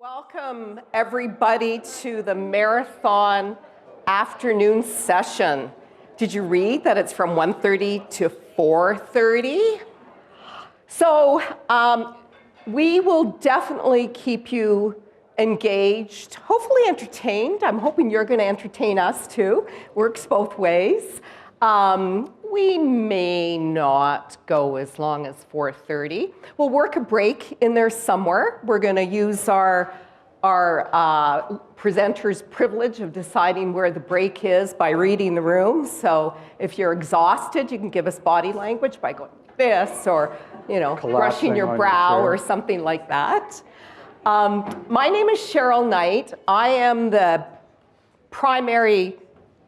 Welcome, everybody, to the marathon afternoon session. Did you read that it's from 1:30 to 4:30? So we will definitely keep you engaged, hopefully entertained. I'm hoping you're going to entertain us too. Works both ways. We may not go as long as 4:30. We'll work a break in there somewhere. We're going to use our presenter's privilege of deciding where the break is by reading the room. So if you're exhausted, you can give us body language by going like this, or brushing your brow or something like that. My name is Cheryl Knight. I am the primary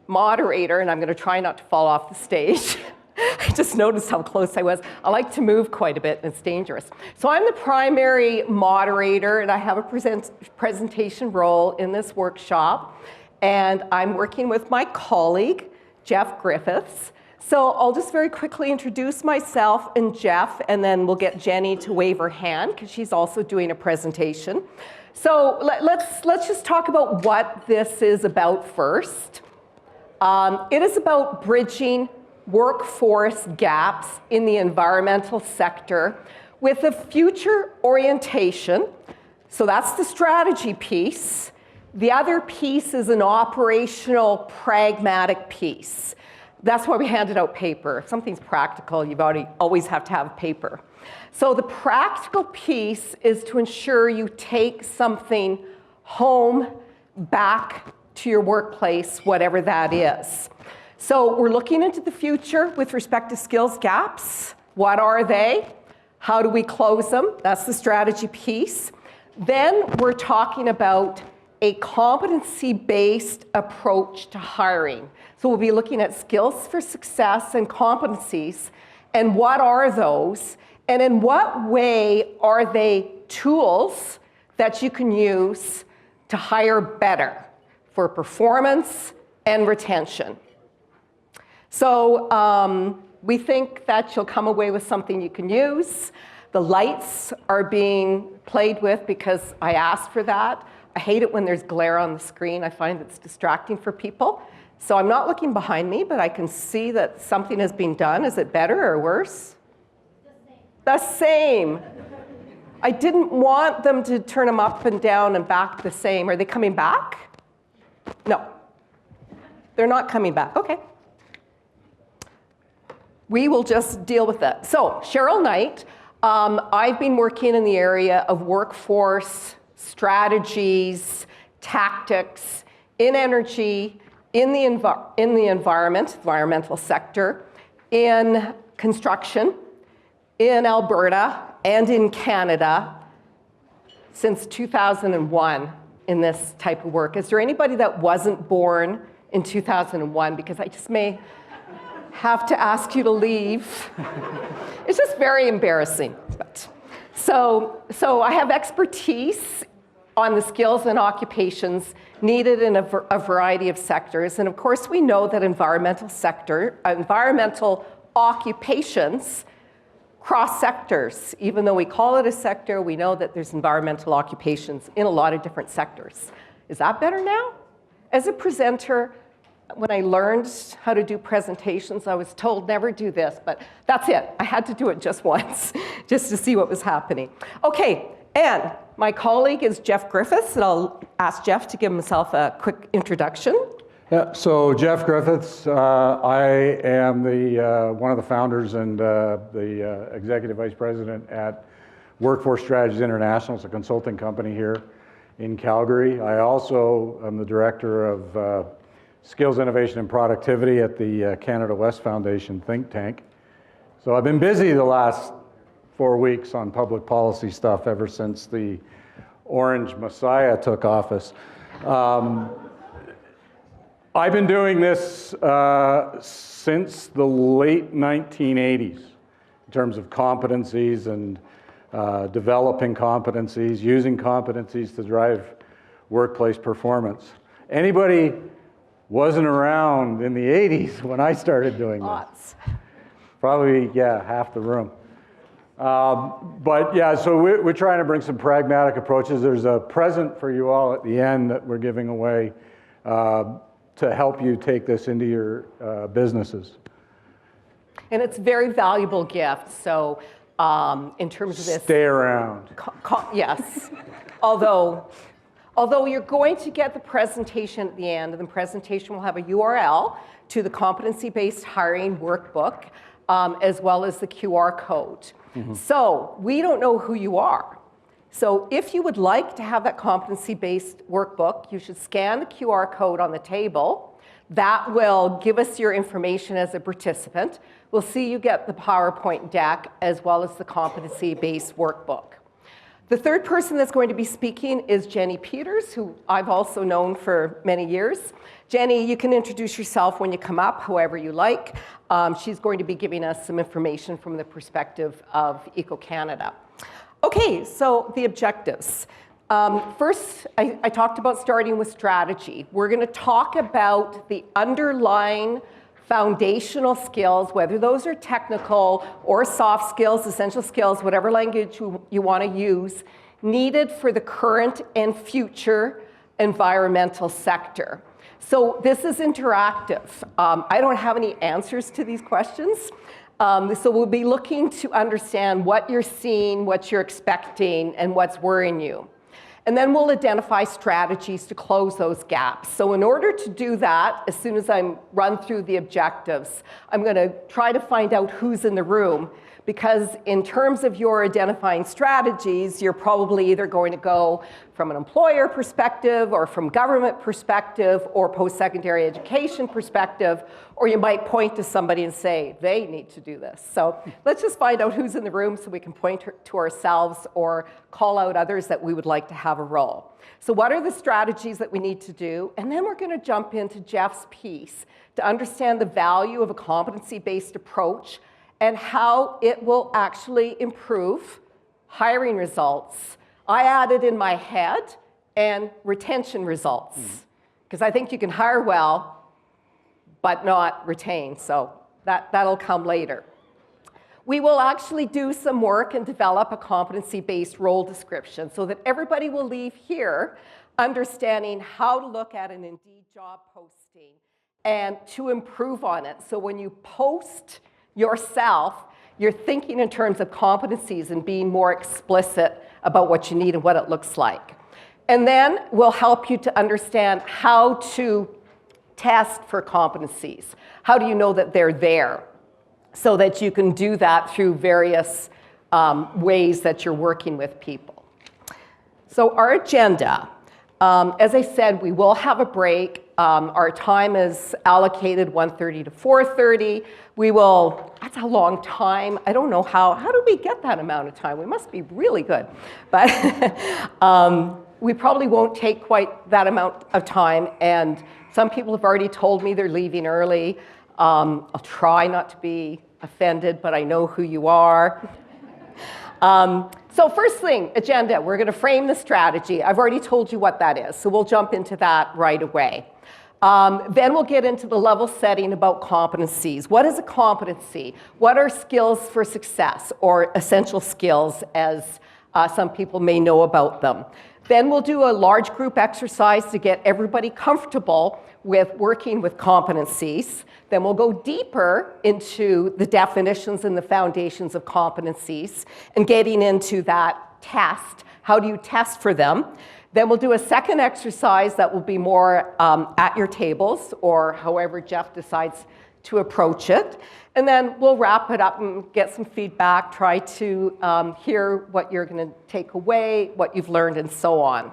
moderator, and I'm going to try not to fall off the stage. I just noticed how close I was. I like to move quite a bit, and it's dangerous. So I'm the primary moderator, and I have a presentation role in this workshop. And I'm working with my colleague, Jeff Griffiths. So I'll just very quickly introduce myself and Jeff, and then we'll get Geni to wave her hand, because she's also doing a presentation. So let's just talk about what this is about first. It is about bridging workforce gaps in the environmental sector with a future orientation. So that's the strategy piece. The other piece is an operational, pragmatic piece. That's why we handed out paper. If something's practical, you always have to have paper. So the practical piece is to ensure you take something home, back to your workplace, whatever that is. So we're looking into the future with respect to skills gaps. What are they? How do we close them? That's the strategy piece. Then we're talking about a competency-based approach to hiring. So we'll be looking at skills for success and competencies, and what are those, and in what way are they tools that you can use to hire better for performance and retention. So we think that you'll come away with something you can use. The lights are being played with because I asked for that. I hate it when there's glare on the screen. I find it's distracting for people. So I'm not looking behind me, but I can see that something has been done. Is it better or worse? The same. I didn't want them to turn them up and down and back the same. Are they coming back? No. They're not coming back. OK. We will just deal with that. So Cheryl Knight, I've been working in the area of workforce strategies, tactics, in energy, in the environmental sector, in construction, in Alberta, and in Canada since 2001 in this type of work. Is there anybody that wasn't born in 2001? Because I just may have to ask you to leave. It's just very embarrassing. But so I have expertise on the skills and occupations needed in a variety of sectors. And of course, we know that environmental occupations cross sectors. Even though we call it a sector, we know that there's environmental occupations in a lot of different sectors. Is that better now? As a presenter, when I learned how to do presentations, I was told never do this, but that's it. I had to do it just once, just to see what was happening. OK, and my colleague is Jeff Griffiths, and I'll ask Jeff to give himself a quick introduction. Yeah, so Jeff Griffiths, I am one of the founders and the executive vice president at Workforce Strategies International. It's a consulting company here in Calgary. I also am the director of Skills, Innovation, and Productivity at the Canada West Foundation think tank. So I've been busy the last 4 weeks on public policy stuff ever since the Orange Messiah took office. I've been doing this since the late 1980s in terms of competencies and developing competencies, using competencies to drive workplace performance. Anybody wasn't around in the 80s when I started doing this? Probably, yeah, half the room. But yeah, so we're trying to bring some pragmatic approaches. There's a present for you all at the end that we're giving away to help you take this into your businesses. And it's a very valuable gift. So in terms of this, Stay around. Yes. Although you're going to get the presentation at the end, and the presentation will have a URL to the competency-based hiring workbook, as well as the QR code. So we don't know who you are. So if you would like to have that competency-based workbook, you should scan the QR code on the table. That will give us your information as a participant. We'll see you get the PowerPoint deck as well as the competency-based workbook. The third person that's going to be speaking is Geni Peters, who I've also known for many years. Geni, you can introduce yourself when you come up, however you like. She's going to be giving us some information from the perspective of Eco-Canada. Okay, so the objectives. First, I talked about starting with strategy. We're going to talk about the underlying foundational skills, whether those are technical or soft skills, essential skills, whatever language you want to use, needed for the current and future environmental sector. So this is interactive. I don't have any answers to these questions. So we'll be looking to understand what you're seeing, what you're expecting, and what's worrying you. And then we'll identify strategies to close those gaps. So in order to do that, as soon as I run through the objectives, I'm going to try to find out who's in the room, because in terms of your identifying strategies, you're probably either going to go from an employer perspective or from government perspective or post-secondary education perspective, or you might point to somebody and say, they need to do this. So let's just find out who's in the room so we can point to ourselves or call out others that we would like to have a role. So what are the strategies that we need to do? And then we're going to jump into Jeff's piece to understand the value of a competency-based approach and how it will actually improve hiring results. I added in my head and retention results, because I think you can hire well, but not retain. So that'll come later. We will actually do some work and develop a competency-based role description so that everybody will leave here understanding how to look at an Indeed job posting and to improve on it. So when you post yourself, you're thinking in terms of competencies and being more explicit about what you need and what it looks like. And then we'll help you to understand how to test for competencies. How do you know that they're there? So that you can do that through various ways that you're working with people. So our agenda, as I said, we will have a break. Our time is allocated 1:30 to 4:30. We will, that's a long time. I don't know how do we get that amount of time? We must be really good. But we probably won't take quite that amount of time. And some people have already told me they're leaving early. I'll try not to be offended, but I know who you are. So first thing, agenda, we're going to frame the strategy. I've already told you what that is, so we'll jump into that right away. Then we'll get into the level setting about competencies. What is a competency? What are skills for success, or essential skills, as some people may know about them? Then we'll do a large group exercise to get everybody comfortable with working with competencies. Then we'll go deeper into the definitions and the foundations of competencies and getting into that test. How do you test for them? Then we'll do a second exercise that will be more at your tables, or however Jeff decides to approach it. And then we'll wrap it up and get some feedback, try to hear what you're going to take away, what you've learned, and so on.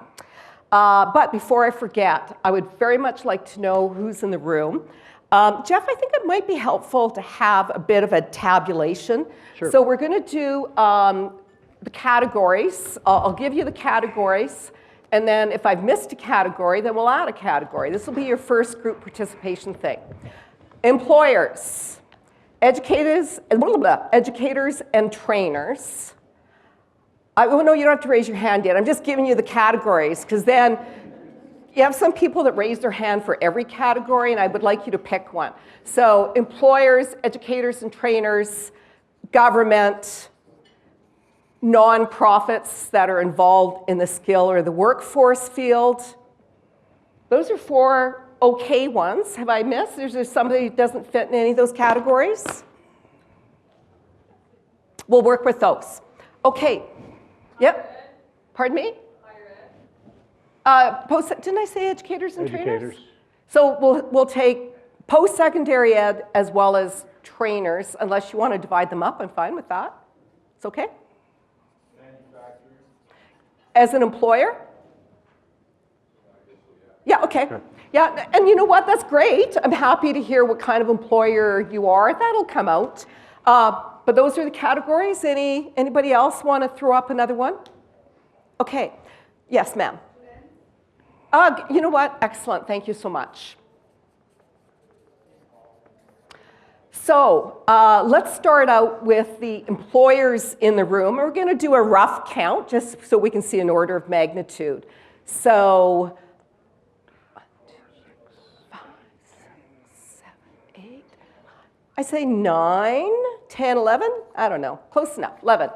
But before I forget, I would very much like to know who's in the room. Jeff, I think it might be helpful to have a bit of a tabulation. Sure. So we're going to do the categories. I'll give you the categories. And then if I've missed a category, then we'll add a category. This will be your first group participation thing. Employers, educators and trainers. Oh, no, you don't have to raise your hand yet. I'm just giving you the categories, because then you have some people that raise their hand for every category, and I would like you to pick one. So employers, educators and trainers, government, nonprofits that are involved in the skill or the workforce field. Those are 4 okay ones. Have I missed? Is there somebody who doesn't fit in any of those categories? We'll work with those. Okay. Yep. Pardon me? Didn't I say educators and trainers? So we'll take post-secondary ed as well as trainers. Unless you want to divide them up, I'm fine with that. It's okay? Manufacturers. As an employer? Yeah, okay. Yeah, and you know what? That's great. I'm happy to hear what kind of employer you are. That'll come out. But those are the categories. Anybody else want to throw up another one? Okay. Yes, ma'am. You know what? Excellent. Thank you so much. So let's start out with the employers in the room. We're going to do a rough count just so we can see an order of magnitude. So 1, 2, 3, 4, 5, 6, 7, 8. I say 9, 10, 11. I don't know. Close enough. 11.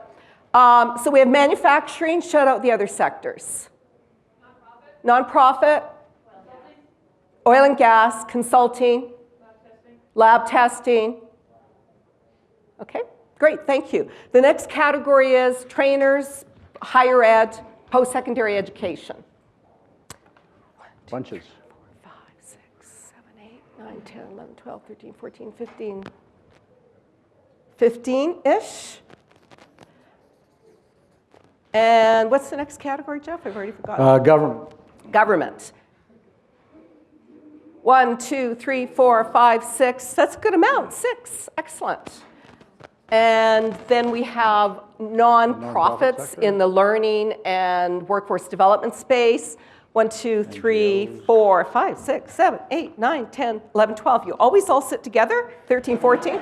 So we have manufacturing. Shout out the other sectors. Nonprofit, oil and gas, consulting, lab testing. Okay, great, thank you. The next category is trainers, higher ed, post-secondary education. 1, 2, Bunches. 3, 4, 5, 6, 7, 8, 9, 10, 11, 12, 13, 14, 15. 15-ish. And what's the next category, Jeff? I've already forgotten. Government. Government. 1, 2, 3, 4, 5, 6. That's a good amount. 6. Excellent. And then we have nonprofits in the learning and workforce development space. 1, 2, 3, 4, 5, 6, 7, 8, 9, 10, 11, 12. You always all sit together? 13, 14?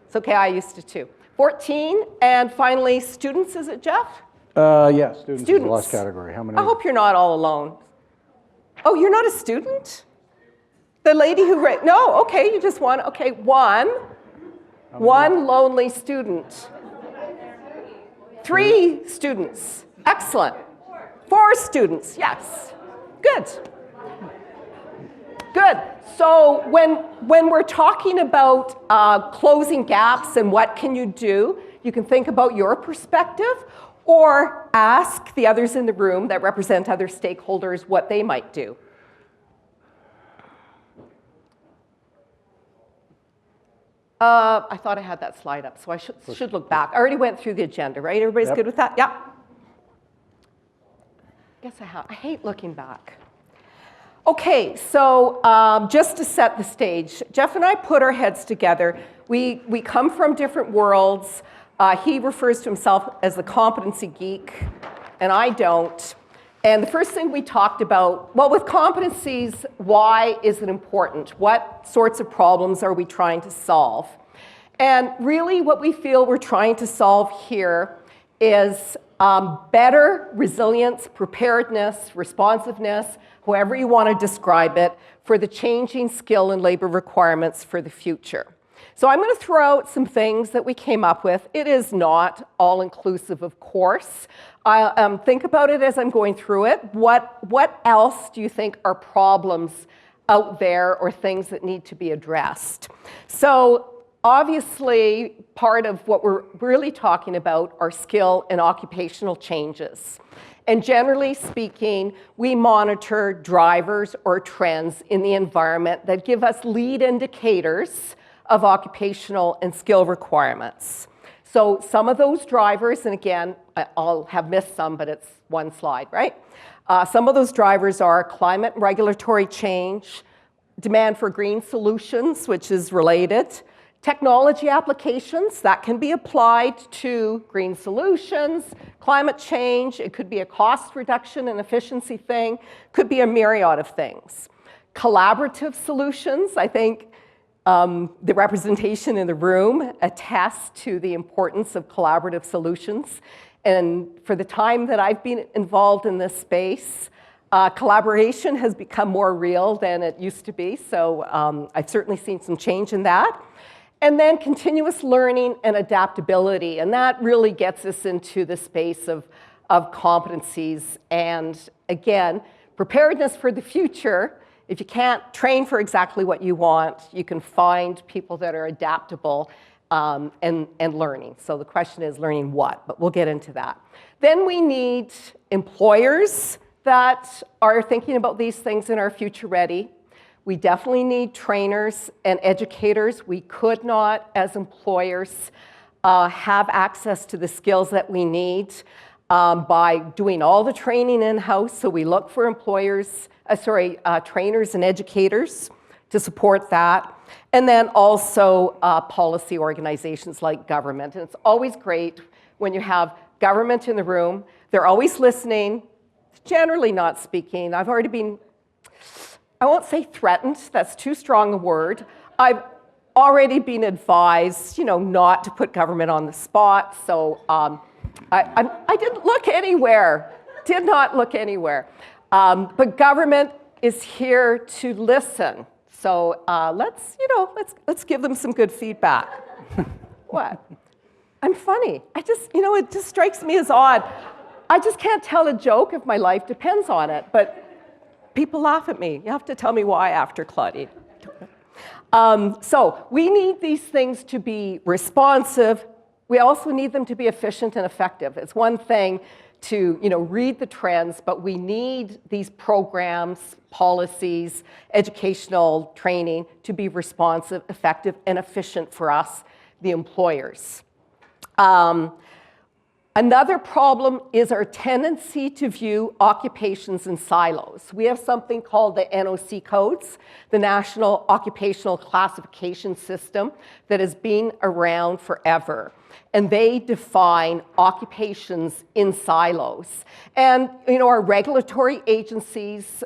It's okay, I used to too. 14. And finally, students, is it, Jeff? Yes, students is the last category. How many? I hope you're not all alone. Oh, you're not a student? The lady who no, okay, you just one. Okay, one lonely student. 3 students. Excellent. 4 students, yes. Good. Good. So when we're talking about closing gaps and what can you do, you can think about your perspective or ask the others in the room that represent other stakeholders what they might do. I thought I had that slide up, so I should look back. I already went through the agenda, right? Everybody's good with that? Yeah. Guess I have. I hate looking back. Okay, so just to set the stage, Jeff and I put our heads together. We come from different worlds. He refers to himself as the competency geek, and I don't. And the first thing we talked about, well, with competencies, why is it important? What sorts of problems are we trying to solve? And really what we feel we're trying to solve here is better resilience, preparedness, responsiveness, however you want to describe it, for the changing skill and labor requirements for the future. So I'm going to throw out some things that we came up with. It is not all-inclusive, of course. Think about it as I'm going through it. What else do you think are problems out there or things that need to be addressed? So obviously, part of what we're really talking about are skill and occupational changes. And generally speaking, we monitor drivers or trends in the environment that give us lead indicators of occupational and skill requirements. So some of those drivers, and again, I'll have missed some, but it's one slide, right? Some of those drivers are climate and regulatory change, demand for green solutions, which is related, technology applications that can be applied to green solutions, climate change, it could be a cost reduction and efficiency thing, could be a myriad of things. Collaborative solutions, I think the representation in the room attests to the importance of collaborative solutions. And for the time that I've been involved in this space, collaboration has become more real than it used to be. So I've certainly seen some change in that. And then continuous learning and adaptability. And that really gets us into the space of competencies. And again, preparedness for the future. If you can't train for exactly what you want, you can find people that are adaptable and learning. So the question is learning what, but we'll get into that. Then we need employers that are thinking about these things and are future ready. We definitely need trainers and educators. We could not, as employers, have access to the skills that we need by doing all the training in-house. So we look for trainers and educators to support that. And then also policy organizations like government. And it's always great when you have government in the room. They're always listening, generally not speaking. I've already been, I won't say threatened, that's too strong a word. I've already been advised, not to put government on the spot. So I didn't look anywhere, did not look anywhere. But government is here to listen. So let's give them some good feedback. What? I'm funny. it just strikes me as odd. I just can't tell a joke if my life depends on it, but people laugh at me. You have to tell me why after, Claudine. So we need these things to be responsive. We also need them to be efficient and effective. It's one thing to read the trends, but we need these programs, policies, educational training to be responsive, effective, and efficient for us, the employers. Another problem is our tendency to view occupations in silos. We have something called the NOC codes, the National Occupational Classification System, that has been around forever. And they define occupations in silos. And our regulatory agencies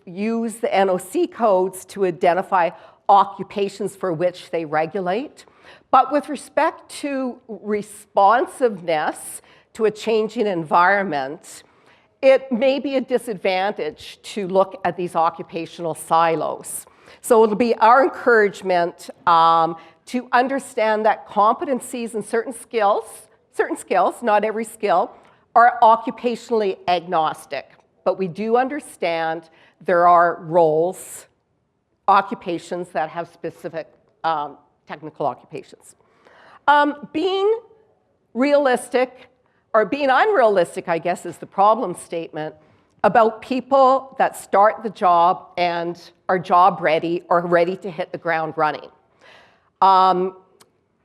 use the NOC codes to identify occupations for which they regulate. But with respect to responsiveness to a changing environment, it may be a disadvantage to look at these occupational silos. So it'll be our encouragement to understand that competencies and certain skills, not every skill, are occupationally agnostic. But we do understand there are roles, occupations that have specific technical occupations. Being realistic, or being unrealistic, I guess, is the problem statement about people that start the job and are job ready or ready to hit the ground running.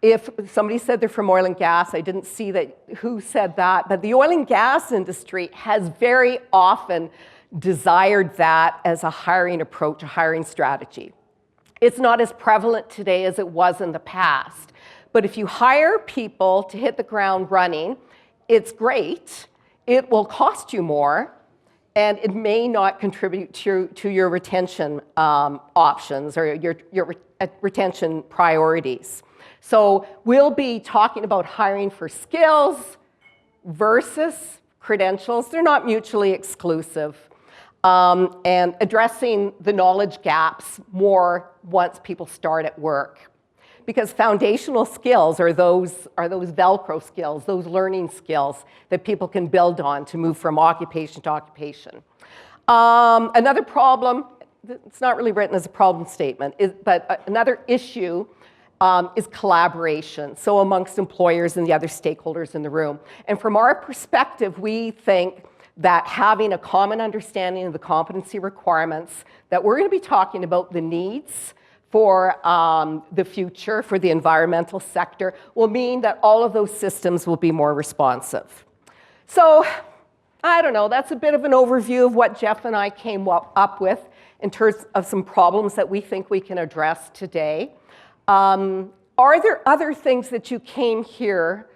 If somebody said they're from oil and gas, I didn't see who said that, but the oil and gas industry has very often desired that as a hiring approach, a hiring strategy. It's not as prevalent today as it was in the past. But if you hire people to hit the ground running, it's great. It will cost you more, and it may not contribute to your retention options or your retention priorities. So we'll be talking about hiring for skills versus credentials. They're not mutually exclusive. And addressing the knowledge gaps more once people start at work. Because foundational skills are those Velcro skills, those learning skills that people can build on to move from occupation to occupation. Another problem, it's not really written as a problem statement, but another issue is collaboration, so amongst employers and the other stakeholders in the room. And from our perspective, we think that having a common understanding of the competency requirements, that we're going to be talking about the needs for the future, for the environmental sector, will mean that all of those systems will be more responsive. So, I don't know, that's a bit of an overview of what Jeff and I came up with in terms of some problems that we think we can address today. Are there other things that you came here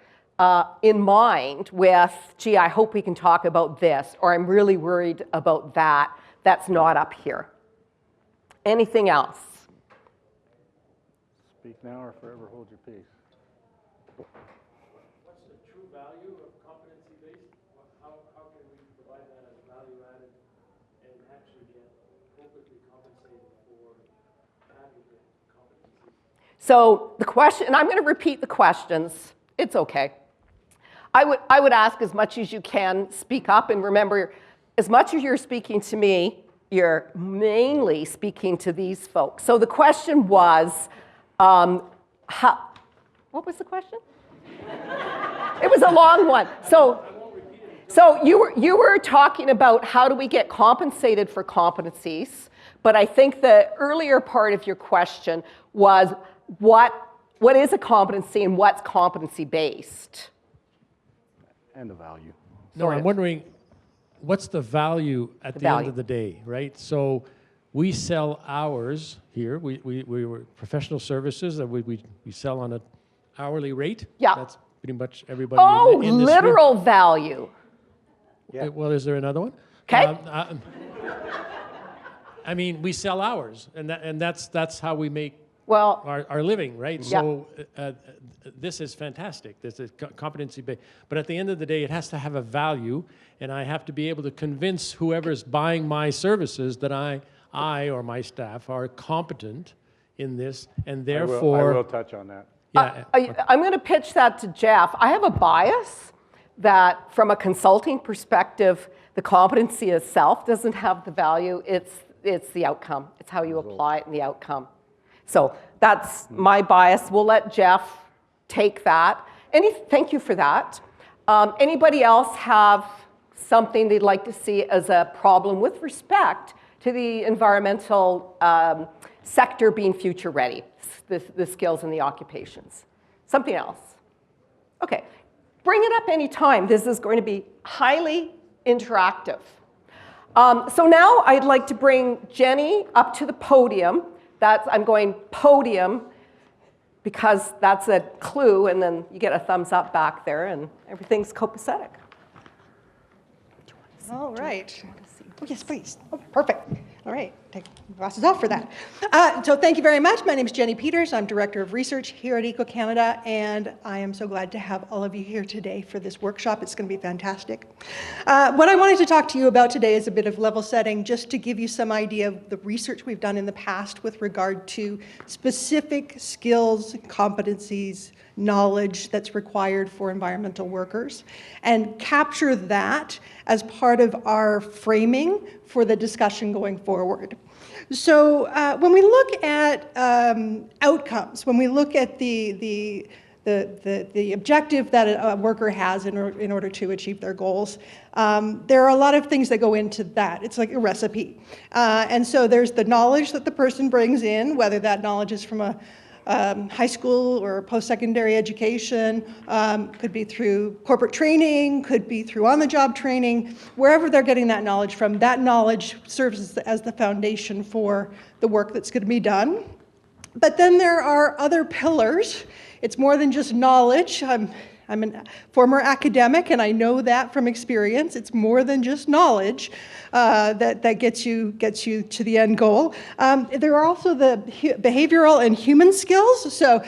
in mind with, gee, I hope we can talk about this, or I'm really worried about that, that's not up here? Anything else? Speak now or forever hold your peace. What's the true value of competency-based? How can we provide that as value added and actually get appropriately compensated for having the competencies? So the question, and I'm going to repeat the questions. It's okay. I would ask as much as you can, speak up, and remember, as much as you're speaking to me, you're mainly speaking to these folks. So the question was, what was the question? It was a long one. So you were talking about how do we get compensated for competencies, but I think the earlier part of your question was what is a competency and what's competency-based? And the value. No, I'm wondering, what's the value at the end of the day, right? So we sell hours here. We were professional services that we sell on an hourly rate. Yeah. That's pretty much everybody Oh, in this literal value. Yeah. Well, is there another one? Okay. I mean, we sell hours, and that's how we make Well, our living, right? Yeah. So this is fantastic. This is competency-based. But at the end of the day, it has to have a value, and I have to be able to convince whoever's buying my services that I or my staff are competent in this, and therefore... I will touch on that. Yeah. I'm going to pitch that to Jeff. I have a bias that from a consulting perspective, the competency itself doesn't have the value. It's the outcome. It's how you apply it and the outcome. So that's my bias. We'll let Jeff take that. Thank you for that. Anybody else have something they'd like to see as a problem with respect to the environmental sector being future ready, the skills and the occupations? Something else? Okay, bring it up anytime. This is going to be highly interactive. So now I'd like to bring Geni up to the podium. I'm going podium because that's a clue, and then you get a thumbs up back there, and everything's copacetic. All right. Oh, yes, please. Oh, perfect. All right. Take my glasses off for that. So thank you very much. My name is Geni Peters. I'm Director of Research here at EcoCanada, and I am so glad to have all of you here today for this workshop. It's going to be fantastic. What I wanted to talk to you about today is a bit of level setting, just to give you some idea of the research we've done in the past with regard to specific skills, competencies, knowledge that's required for environmental workers, and capture that as part of our framing for the discussion going forward. So when we look at outcomes, when we look at the objective that a worker has in order to achieve their goals, there are a lot of things that go into that. It's like a recipe. And so there's the knowledge that the person brings in, whether that knowledge is from a high school or post-secondary education, could be through corporate training, could be through on-the-job training, wherever they're getting that knowledge from. That knowledge serves as the foundation for the work that's going to be done. But then there are other pillars. It's more than just knowledge. I'm a former academic, and I know that from experience. It's more than just knowledge that gets you to the end goal. There are also the behavioral and human skills. So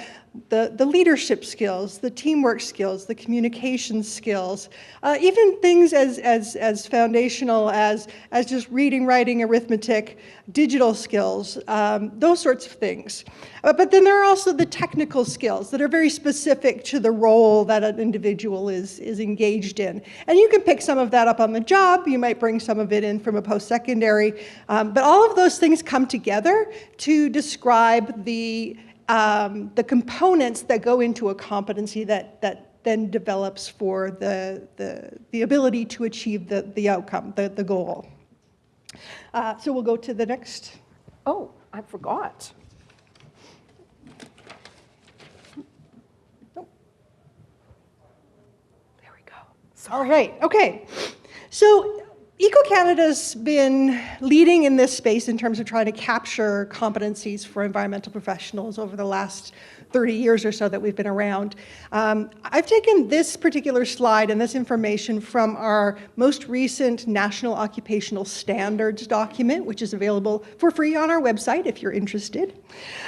the leadership skills, the teamwork skills, the communication skills, even things as foundational as just reading, writing, arithmetic, digital skills, those sorts of things. But then there are also the technical skills that are very specific to the role that an individual is engaged in. And you can pick some of that up on the job. You might bring some of it in from a post-secondary. But all of those things come together to describe the components that go into a competency that then develops for the ability to achieve the outcome, the goal. So we'll go to the next. Oh, I forgot. Oh. There we go. All right, okay. So EcoCanada's been leading in this space in terms of trying to capture competencies for environmental professionals over the last 30 years or so that we've been around. I've taken this particular slide and this information from our most recent National Occupational Standards document, which is available for free on our website if you're interested.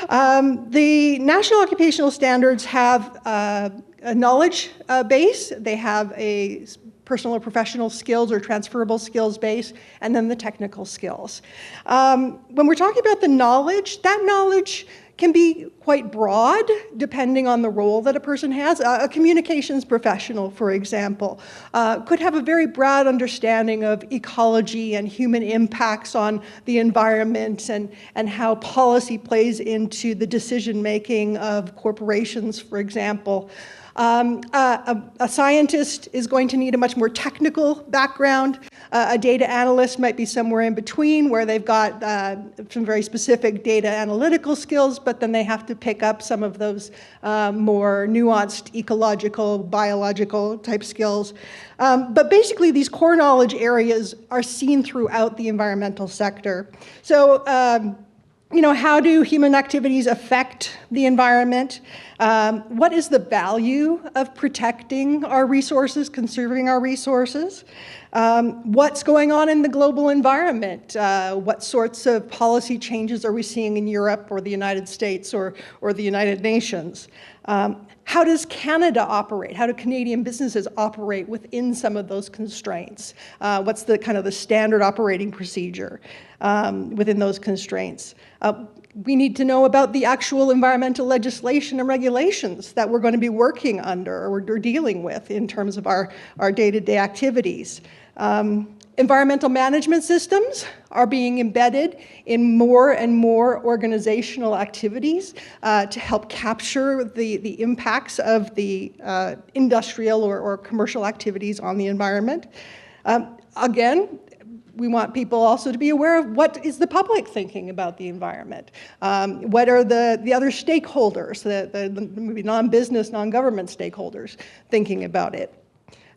The National Occupational Standards have a knowledge base. They have a personal or professional skills or transferable skills base, and then the technical skills. When we're talking about the knowledge, that knowledge can be quite broad depending on the role that a person has. A communications professional, for example, could have a very broad understanding of ecology and human impacts on the environment and how policy plays into the decision-making of corporations, for example. A scientist is going to need a much more technical background. A data analyst might be somewhere in between, where they've got some very specific data analytical skills, but then they have to pick up some of those more nuanced ecological, biological type skills. But basically, these core knowledge areas are seen throughout the environmental sector. So, how do human activities affect the environment? What is the value of protecting our resources, conserving our resources? What's going on in the global environment? What sorts of policy changes are we seeing in Europe or the United States or the United Nations? How does Canada operate? How do Canadian businesses operate within some of those constraints? What's the kind of the standard operating procedure within those constraints? We need to know about the actual environmental legislation and regulations that we're going to be working under or dealing with in terms of our day-to-day activities. Environmental management systems are being embedded in more and more organizational activities to help capture the impacts of the industrial or commercial activities on the environment. Again, we want people also to be aware of what is the public thinking about the environment. What are the other stakeholders, the maybe non-business, non-government stakeholders thinking about it.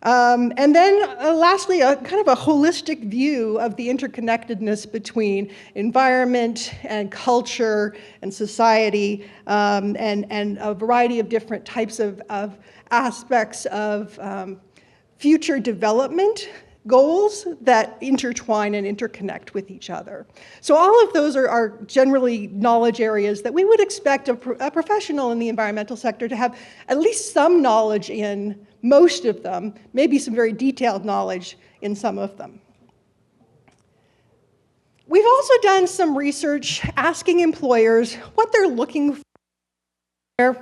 And then lastly, a kind of a holistic view of the interconnectedness between environment and culture and society and a variety of different types of aspects of future development goals that intertwine and interconnect with each other. So all of those are generally knowledge areas that we would expect a professional in the environmental sector to have at least some knowledge in most of them, maybe some very detailed knowledge in some of them. We've also done some research asking employers what they're looking for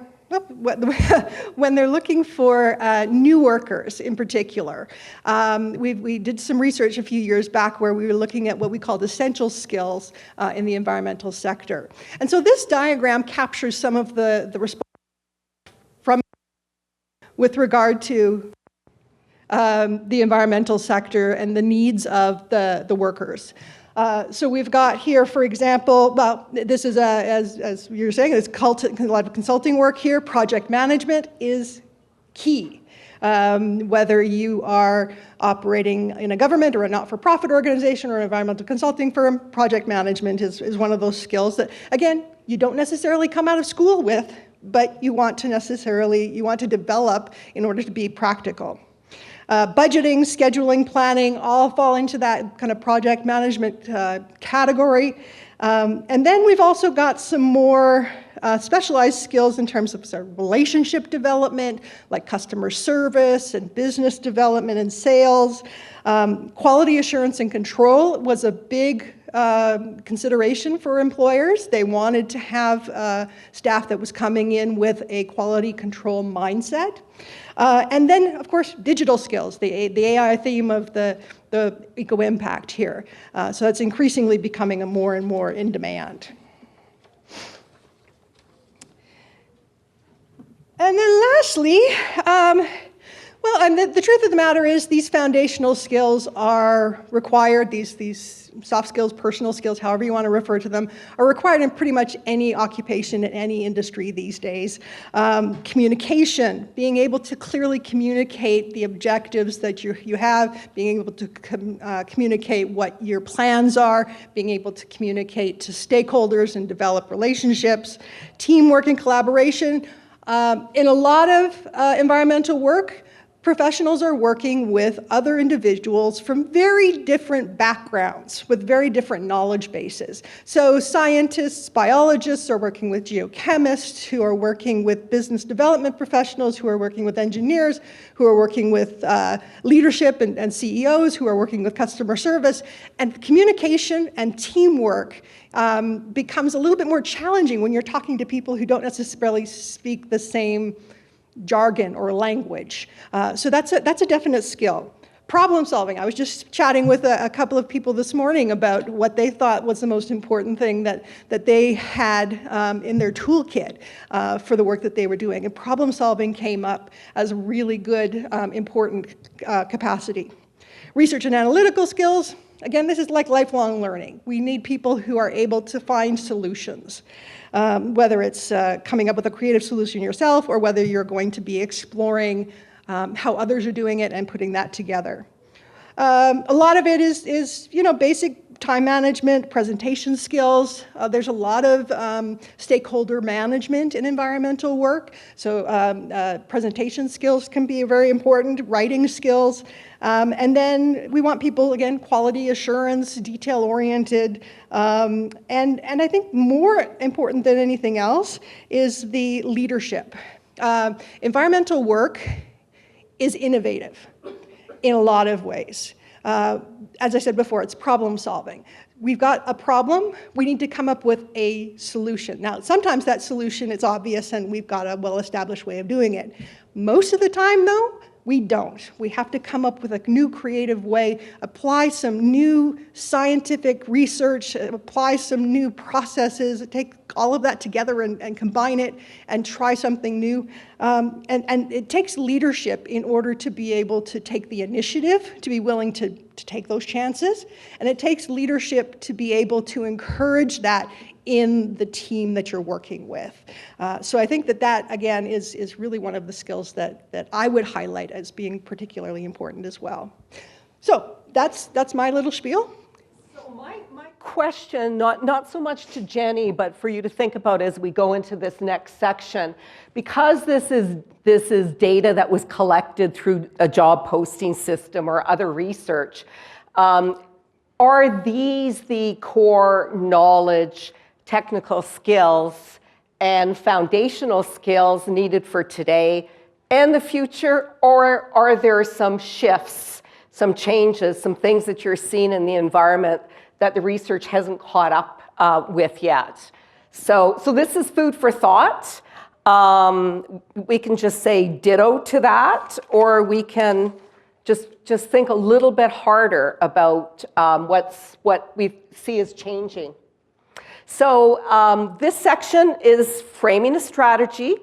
when they're looking for new workers in particular. We did some research a few years back where we were looking at what we called essential skills in the environmental sector. And so this diagram captures some of the response from with regard to the environmental sector and the needs of the workers. So we've got here, for example, well, this is, as you were saying, there's a lot of consulting work here. Project management is key. Whether you are operating in a government or a not-for-profit organization or an environmental consulting firm, project management is one of those skills that, again, you don't necessarily come out of school with, but you want to develop in order to be practical. Budgeting, scheduling, planning, all fall into that kind of project management category. And then we've also got some more specialized skills in terms of sort of relationship development, like customer service and business development and sales. Quality assurance and control was a big consideration for employers. They wanted to have staff that was coming in with a quality control mindset. And then, of course, digital skills, the AI theme of the eco-impact here. So that's increasingly becoming a more and more in demand. And then lastly, well, and the truth of the matter is these foundational skills are required, these soft skills, personal skills, however you want to refer to them, are required in pretty much any occupation in any industry these days. Communication, being able to clearly communicate the objectives that you have, being able to communicate what your plans are, being able to communicate to stakeholders and develop relationships, teamwork and collaboration. In a lot of environmental work, Professionals are working with other individuals from very different backgrounds, with very different knowledge bases. So scientists, biologists are working with geochemists, who are working with business development professionals, who are working with engineers, who are working with leadership and CEOs, who are working with customer service. And communication and teamwork becomes a little bit more challenging when you're talking to people who don't necessarily speak the same jargon or language. So that's a definite skill. Problem solving. I was just chatting with a couple of people this morning about what they thought was the most important thing that they had in their toolkit for the work that they were doing. And problem solving came up as a really good, important capacity. Research and analytical skills. Again, this is like lifelong learning. We need people who are able to find solutions, whether it's coming up with a creative solution yourself or whether you're going to be exploring how others are doing it and putting that together. A lot of it is basic time management, presentation skills. There's a lot of stakeholder management in environmental work. So presentation skills can be very important, writing skills. And then we want people, again, quality assurance, detail-oriented. And I think more important than anything else is the leadership. Environmental work is innovative in a lot of ways. As I said before, it's problem solving. We've got a problem, we need to come up with a solution. Now, sometimes that solution is obvious and we've got a well-established way of doing it. Most of the time, though, we don't. We have to come up with a new creative way, apply some new scientific research, apply some new processes, take all of that together and combine it and try something new. And it takes leadership in order to be able to take the initiative, to be willing to take those chances. And it takes leadership to be able to encourage that in the team that you're working with. So I think that again, is really one of the skills that I would highlight as being particularly important as well. So that's my little spiel. So my question, not so much to Geni, but for you to think about as we go into this next section, because this is data that was collected through a job posting system or other research, are these the core knowledge, technical skills, and foundational skills needed for today and the future, or are there some shifts, some changes, some things that you're seeing in the environment that the research hasn't caught up with yet? So this is food for thought. We can just say ditto to that, or we can just think a little bit harder about what we see as changing. So this section is framing a strategy,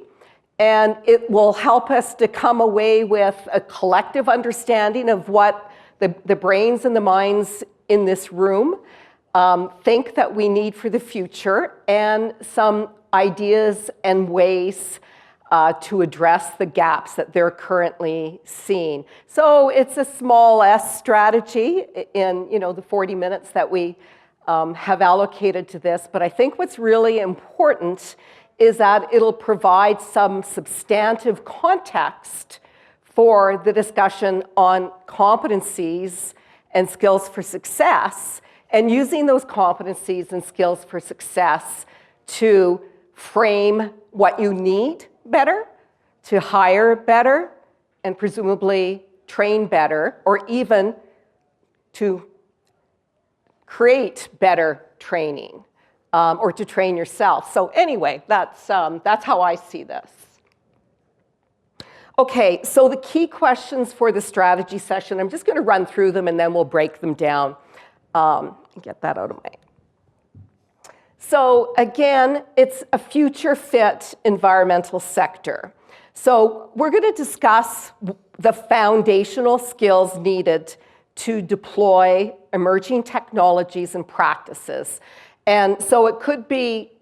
and it will help us to come away with a collective understanding of what the brains and the minds in this room think that we need for the future, and some ideas and ways to address the gaps that they're currently seeing. So it's a small S strategy in the 40 minutes that we have allocated to this, but I think what's really important is that it'll provide some substantive context for the discussion on competencies and skills for success, and using those competencies and skills for success to frame what you need better, to hire better, and presumably train better, or even to create better training, or to train yourself. So anyway, that's how I see this. Okay, so the key questions for the strategy session, I'm just going to run through them and then we'll break them down. Get that out of my... So again, it's a future fit environmental sector. So we're going to discuss the foundational skills needed to deploy emerging technologies and practices. And so it could be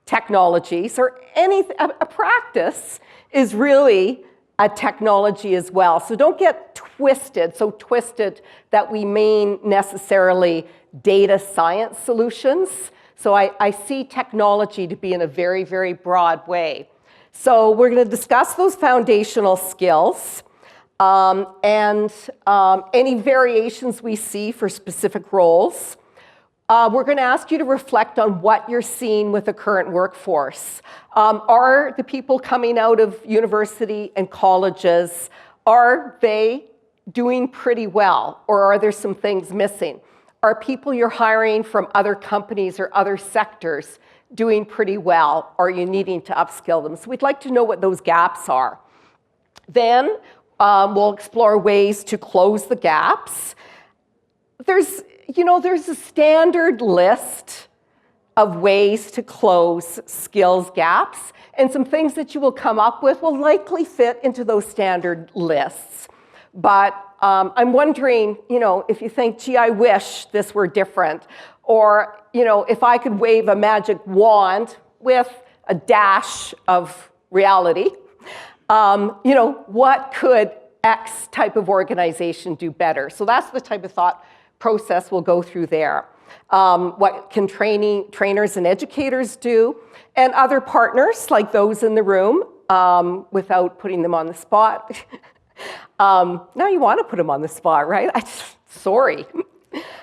technologies, or a practice is really a technology as well. So don't get so twisted that we mean necessarily data science solutions. So I see technology to be in a very, very broad way. So we're going to discuss those foundational skills. and any variations we see for specific roles. We're going to ask you to reflect on what you're seeing with the current workforce. Are the people coming out of university and colleges, are they doing pretty well, or are there some things missing? Are people you're hiring from other companies or other sectors doing pretty well, or are you needing to upskill them? So we'd like to know what those gaps are. Then we'll explore ways to close the gaps. There's a standard list of ways to close skills gaps, and some things that you will come up with will likely fit into those standard lists. But I'm wondering, if you think, gee, I wish this were different, or, if I could wave a magic wand with a dash of reality, what could X type of organization do better? So that's the type of thought process we'll go through there. What can trainers and educators do, and other partners like those in the room, without putting them on the spot. Now you want to put them on the spot, right? Sorry.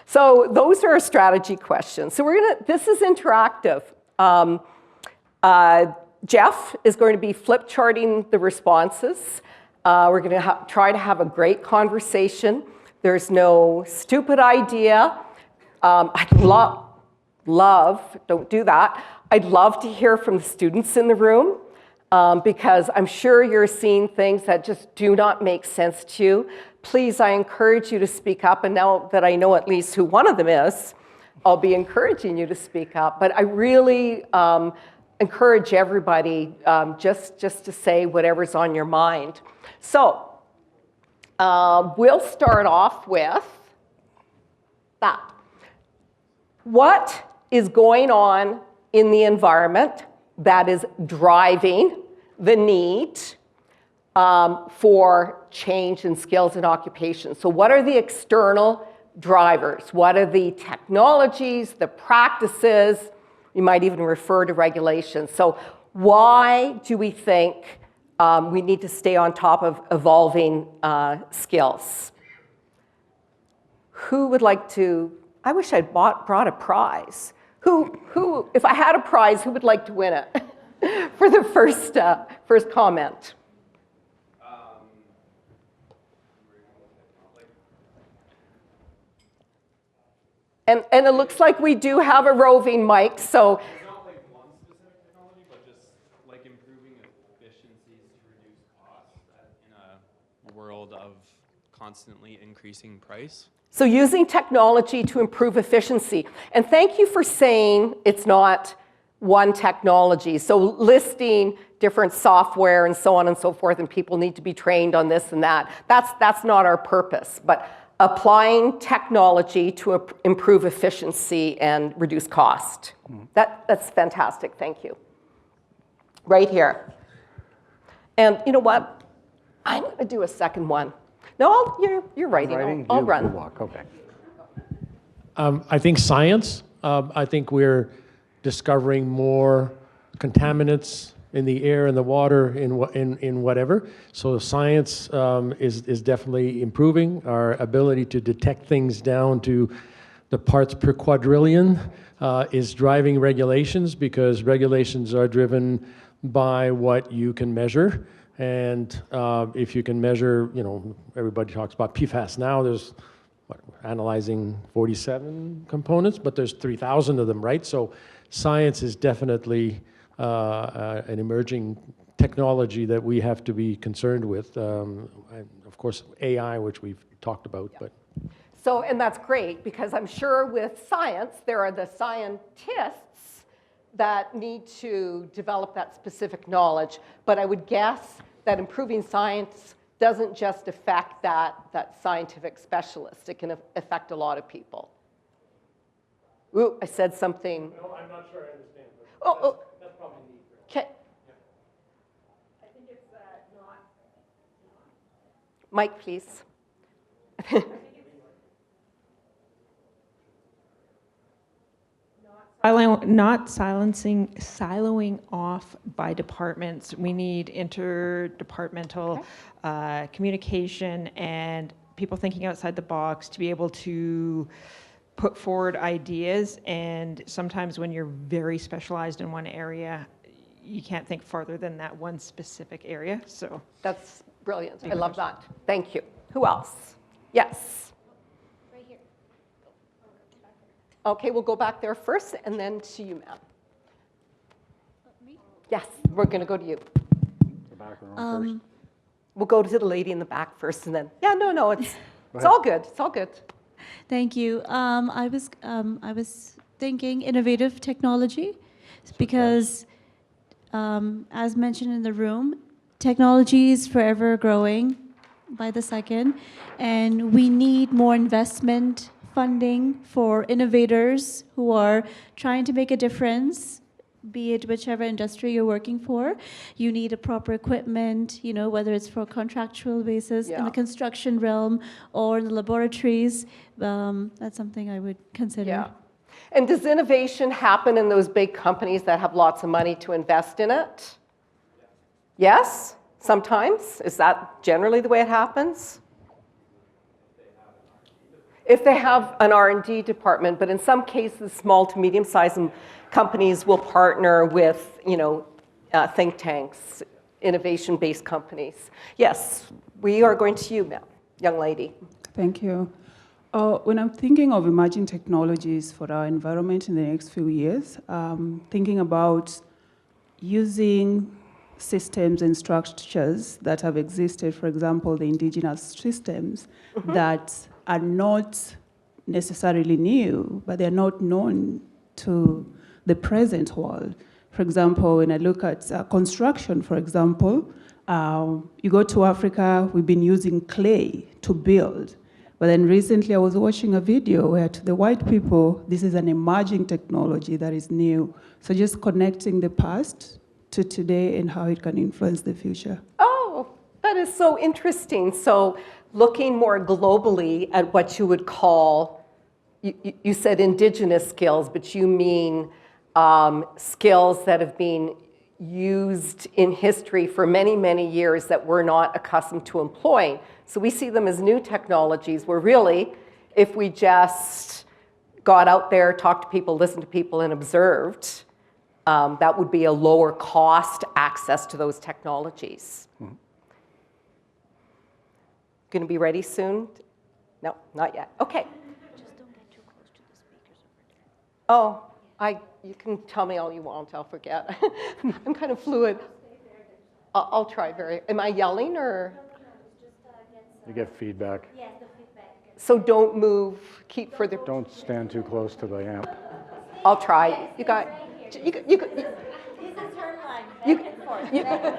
So those are our strategy questions. So this is interactive. Jeff is going to be flip charting the responses. We're going to try to have a great conversation. There's no stupid idea. I'd love, don't do that. I'd love to hear from the students in the room, because I'm sure you're seeing things that just do not make sense to you. Please, I encourage you to speak up. And now that I know at least who one of them is, I'll be encouraging you to speak up. But I really encourage everybody just to say whatever's on your mind. So we'll start off with that. What is going on in the environment that is driving the need for change in skills and occupations? So what are the external drivers? What are the technologies, the practices? You might even refer to regulations. So why do we think we need to stay on top of evolving skills? Who would like to? I wish I'd brought a prize. Who, if I had a prize, who would like to win it for the first comment? And it looks like we do have a roving mic, so. It's not like one specific technology, but just like improving efficiencies to reduce costs in a world of constantly increasing price. So using technology to improve efficiency. And thank you for saying it's not one technology. So listing different software and so on and so forth, and people need to be trained on this and that. That's not our purpose. But applying technology to improve efficiency and reduce cost. That's fantastic. Thank you. Right here. And you know what? I'm going to do a second one. No, you're writing. I'll run. Okay. I think science. I think we're discovering more contaminants in the air and the water in whatever. So science is definitely improving. Our ability to detect things down to the parts per quadrillion is driving regulations, because regulations are driven by what you can measure. And if you can measure, everybody talks about PFAS now. There's analyzing 47 components, but there's 3,000 of them, right? So science is definitely an emerging technology that we have to be concerned with. And of course, AI, which we've talked about. Yeah. But so, and that's great, because I'm sure with science, there are the scientists that need to develop that specific knowledge. But I would guess that improving science doesn't just affect that scientific specialist. It can affect a lot of people. Ooh, I said something. no, I'm not sure I understand. Oh, That's probably neat. okay. I think it's not. Mike, please. I think it's not Not siloing off by departments. We need interdepartmental communication and people thinking outside the box to be able to put forward ideas. And sometimes when you're very specialized in one area, you can't think farther than that one specific area. So That's brilliant. I love that. Thank you. Who else? Yes. Right here. Okay, we'll go back there first and then to you, ma'am. Me? Yes, we're going to go to you. The back room first. We'll go to the lady in the back first and then, no, it's all good. It's all good. Thank you. I was thinking innovative technology because, as mentioned in the room, technology is forever growing by the second, and we need more investment funding for innovators who are trying to make a difference, be it whichever industry you're working for. You need a proper equipment, whether it's for a contractual basis in the construction realm or in the laboratories. That's something I would consider. Yeah. And does innovation happen in those big companies that have lots of money to invest in it? Yes? Sometimes? Is that generally the way it happens? If they have an R&D department, but in some cases, small to medium-sized companies will partner with, think tanks, innovation-based companies. Yes, we are going to you, ma'am, young lady. Thank you. When I'm thinking of emerging technologies for our environment in the next few years, thinking about using systems and structures that have existed, for example, the indigenous systems that are not necessarily new, but they're not known to the present world. For example, when I look at construction, for example, you go to Africa, we've been using clay to build. But then recently I was watching a video where to the white people, this is an emerging technology that is new. So just connecting the past to today and how it can influence the future. Oh, that is so interesting. So looking more globally at what you would call, you said indigenous skills, but you mean skills that have been used in history for many, many years that we're not accustomed to employing. So we see them as new technologies where really, if we just got out there, talked to people, listened to people, and observed, that would be a lower cost access to those technologies. Going to be ready soon? No, not yet. Okay. Just don't get too close to the speakers over there. Oh, you can tell me all you want, I'll forget. I'm kind of fluid. I'll try am I yelling or? You get feedback. Yes, the feedback. So don't move, keep further. Don't stand too close to the amp. I'll try. You got, This is her line,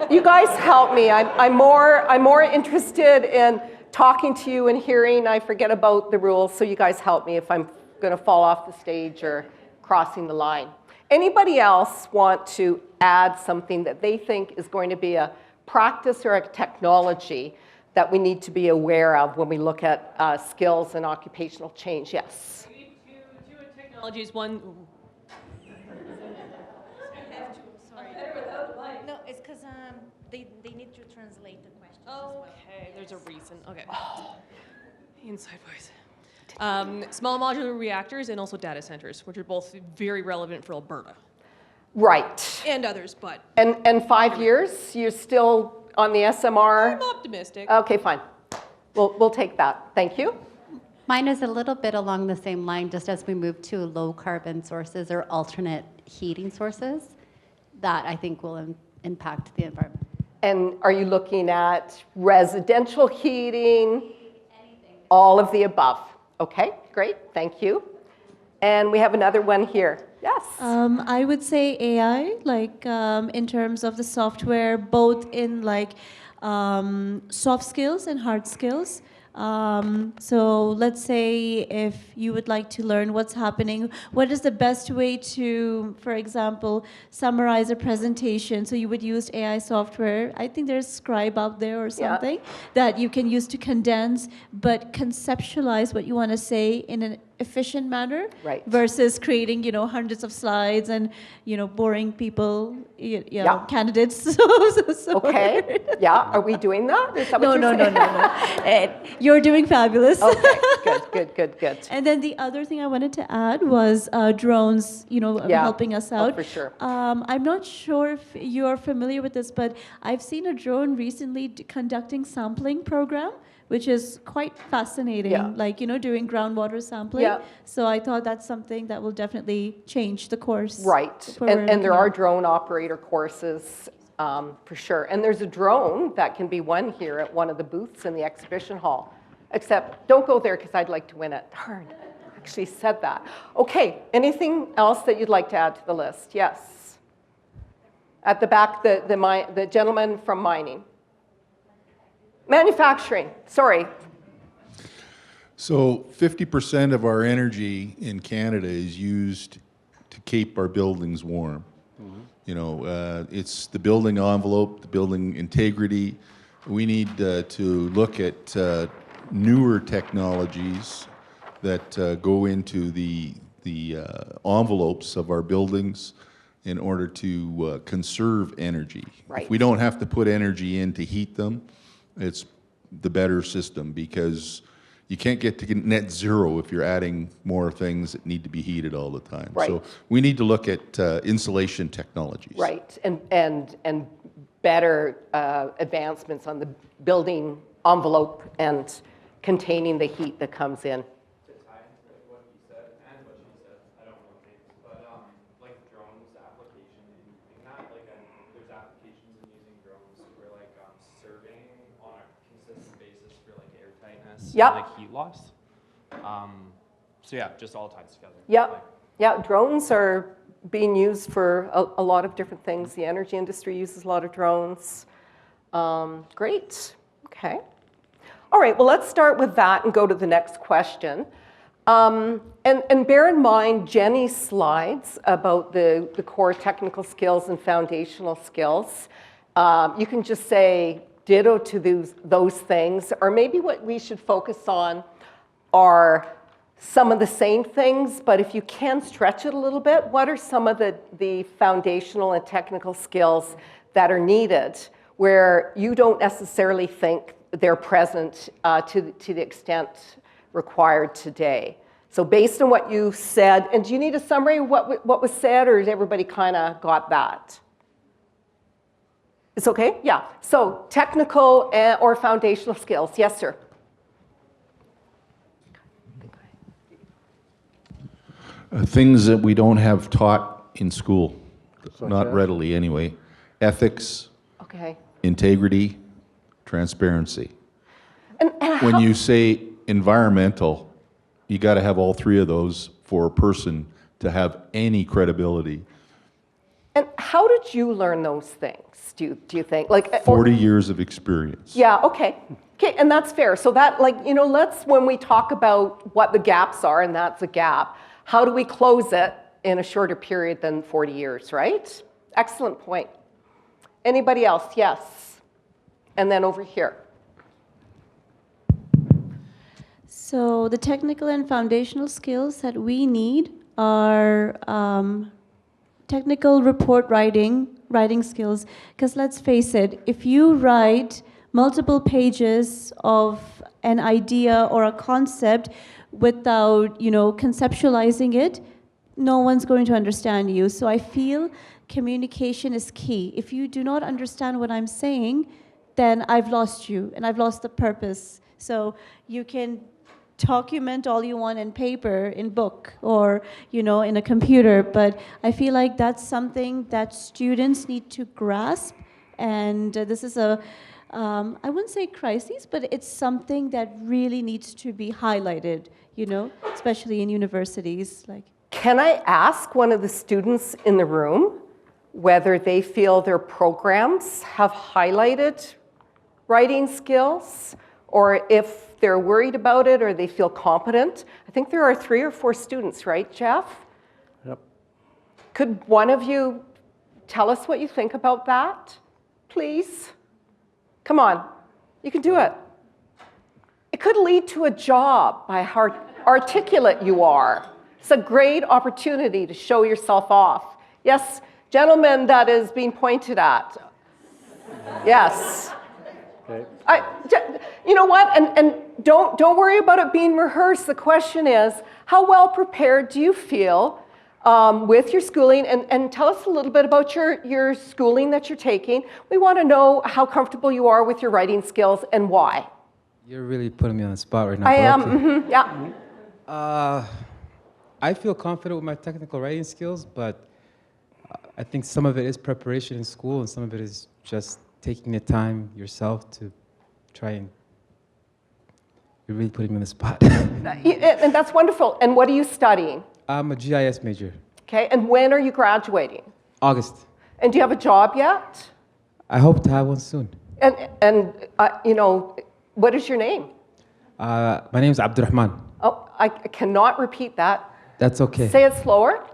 you guys help me. I'm more interested in talking to you and hearing. I forget about the rules, so you guys help me if I'm going to fall off the stage or crossing the line. Anybody else want to add something that they think is going to be a practice or a technology that we need to be aware of when we look at skills and occupational change? Yes. Two technologies. One. Sorry. No, it's because they need to translate the questions as well. Okay, there's a reason. Okay. Inside voice. Small modular reactors and also data centers, which are both very relevant for Alberta. Right. And others, but. And 5 years, you're still on the SMR? I'm optimistic. Okay, fine. We'll take that. Thank you. Mine is a little bit along the same line, just as we move to low carbon sources or alternate heating sources, that I think will impact the environment. And are you looking at residential heating? All of the above. Okay, great, thank you. And we have another one here. Yes. I would say AI, like in terms of the software, both in like soft skills and hard skills. So let's say if you would like to learn what's happening, what is the best way to, for example, summarize a presentation? So you would use AI software. I think there's Scribe out there or something that you can use to condense, but conceptualize what you want to say in efficient manner Right. versus creating, hundreds of slides and, boring people, Yeah. candidates. So Okay, yeah, are we doing that? Is that what No, you're no, no, saying? no, no. You're doing fabulous. Okay, good. And then the other thing I wanted to add was drones, Yeah. helping us out. For sure. I'm not sure if you're familiar with this, but I've seen a drone recently conducting sampling program, which is quite fascinating, Yeah. like, doing groundwater sampling. Yeah. So I thought that's something that will definitely change the course. Right, where we're and there looking are at. drone operator courses, for sure. And there's a drone that can be won here at one of the booths in the exhibition hall. Except, don't go there because I'd like to win it. Darn, I actually said that. Okay, anything else that you'd like to add to the list? Yes. At the back, the gentleman from mining. Manufacturing, sorry. So 50% of our energy in Canada is used to keep our buildings warm. It's the building envelope, the building integrity. We need to look at newer technologies that go into the envelopes of our buildings in order to conserve energy. Right. If we don't have to put energy in to heat them, it's the better system, because you can't get to net zero if you're adding more things that need to be heated all the time. Right. So we need to look at insulation technologies. Right, and better advancements on the building envelope and containing the heat that comes in. To tie into what you said and what she said, I don't know things, but like drones application in that, there's applications in using drones for surveying on a consistent basis for airtightness, Yep. and heat loss. So yeah, just all ties together. Yeah, drones are being used for a lot of different things. The energy industry uses a lot of drones. Great, okay. All right, well, let's start with that and go to the next question. And bear in mind Geni's slides about the core technical skills and foundational skills. You can just say ditto to those things, or maybe what we should focus on are some of the same things, but if you can stretch it a little bit, what are some of the foundational and technical skills that are needed where you don't necessarily think they're present to the extent required today? So based on what you said, and do you need a summary of what was said, or has everybody kind of got that? It's okay? Yeah. So technical or foundational skills. Yes, sir. Things that we don't have taught in school, Such not as? readily anyway. Ethics, Okay. integrity, transparency. And When you say environmental, you got to have all three of those for a person to have any credibility. And how did you learn those things, do you think? 40 years of experience. Yeah, okay. Okay, and that's fair. So that, let's, when we talk about what the gaps are, and that's a gap, how do we close it in a shorter period than 40 years, right? Excellent point. Anybody else? Yes. And then over here. So the technical and foundational skills that we need are technical report writing skills. Because let's face it, if you write multiple pages of an idea or a concept without, conceptualizing it, no one's going to understand you. So I feel communication is key. If you do not understand what I'm saying, then I've lost you and I've lost the purpose. So you can document all you want in paper, in book, or in a computer, but I feel like that's something that students need to grasp, and this is a I wouldn't say crisis, but it's something that really needs to be highlighted, especially in universities. Can I ask one of the students in the room whether they feel their programs have highlighted writing skills, or if they're worried about it or they feel competent? I think there are 3 or 4 students, right, Jeff? Yep. Could one of you tell us what you think about that, please? Come on, you can do it. It could lead to a job by articulate you are. It's a great opportunity to show yourself off. Yes, gentleman that is being pointed at. Yes. Okay. You know what? And don't worry about it being rehearsed. The question is, how well prepared do you feel with your schooling? And tell us a little bit about your schooling that you're taking. We want to know how comfortable you are with your writing skills and why. You're really putting me on the spot right now. I but am. okay. Yeah. I feel confident with my technical writing skills, but I think some of it is preparation in school, and some of it is just taking the time yourself to try and. You're really putting me on the spot. And that's wonderful. And what are you studying? I'm a GIS major. Okay. And when are you graduating? August. And do you have a job yet? I hope to have one soon. And you know, what is your name? My name is Abdurrahman. Oh, I cannot repeat that. That's okay. Say it slower.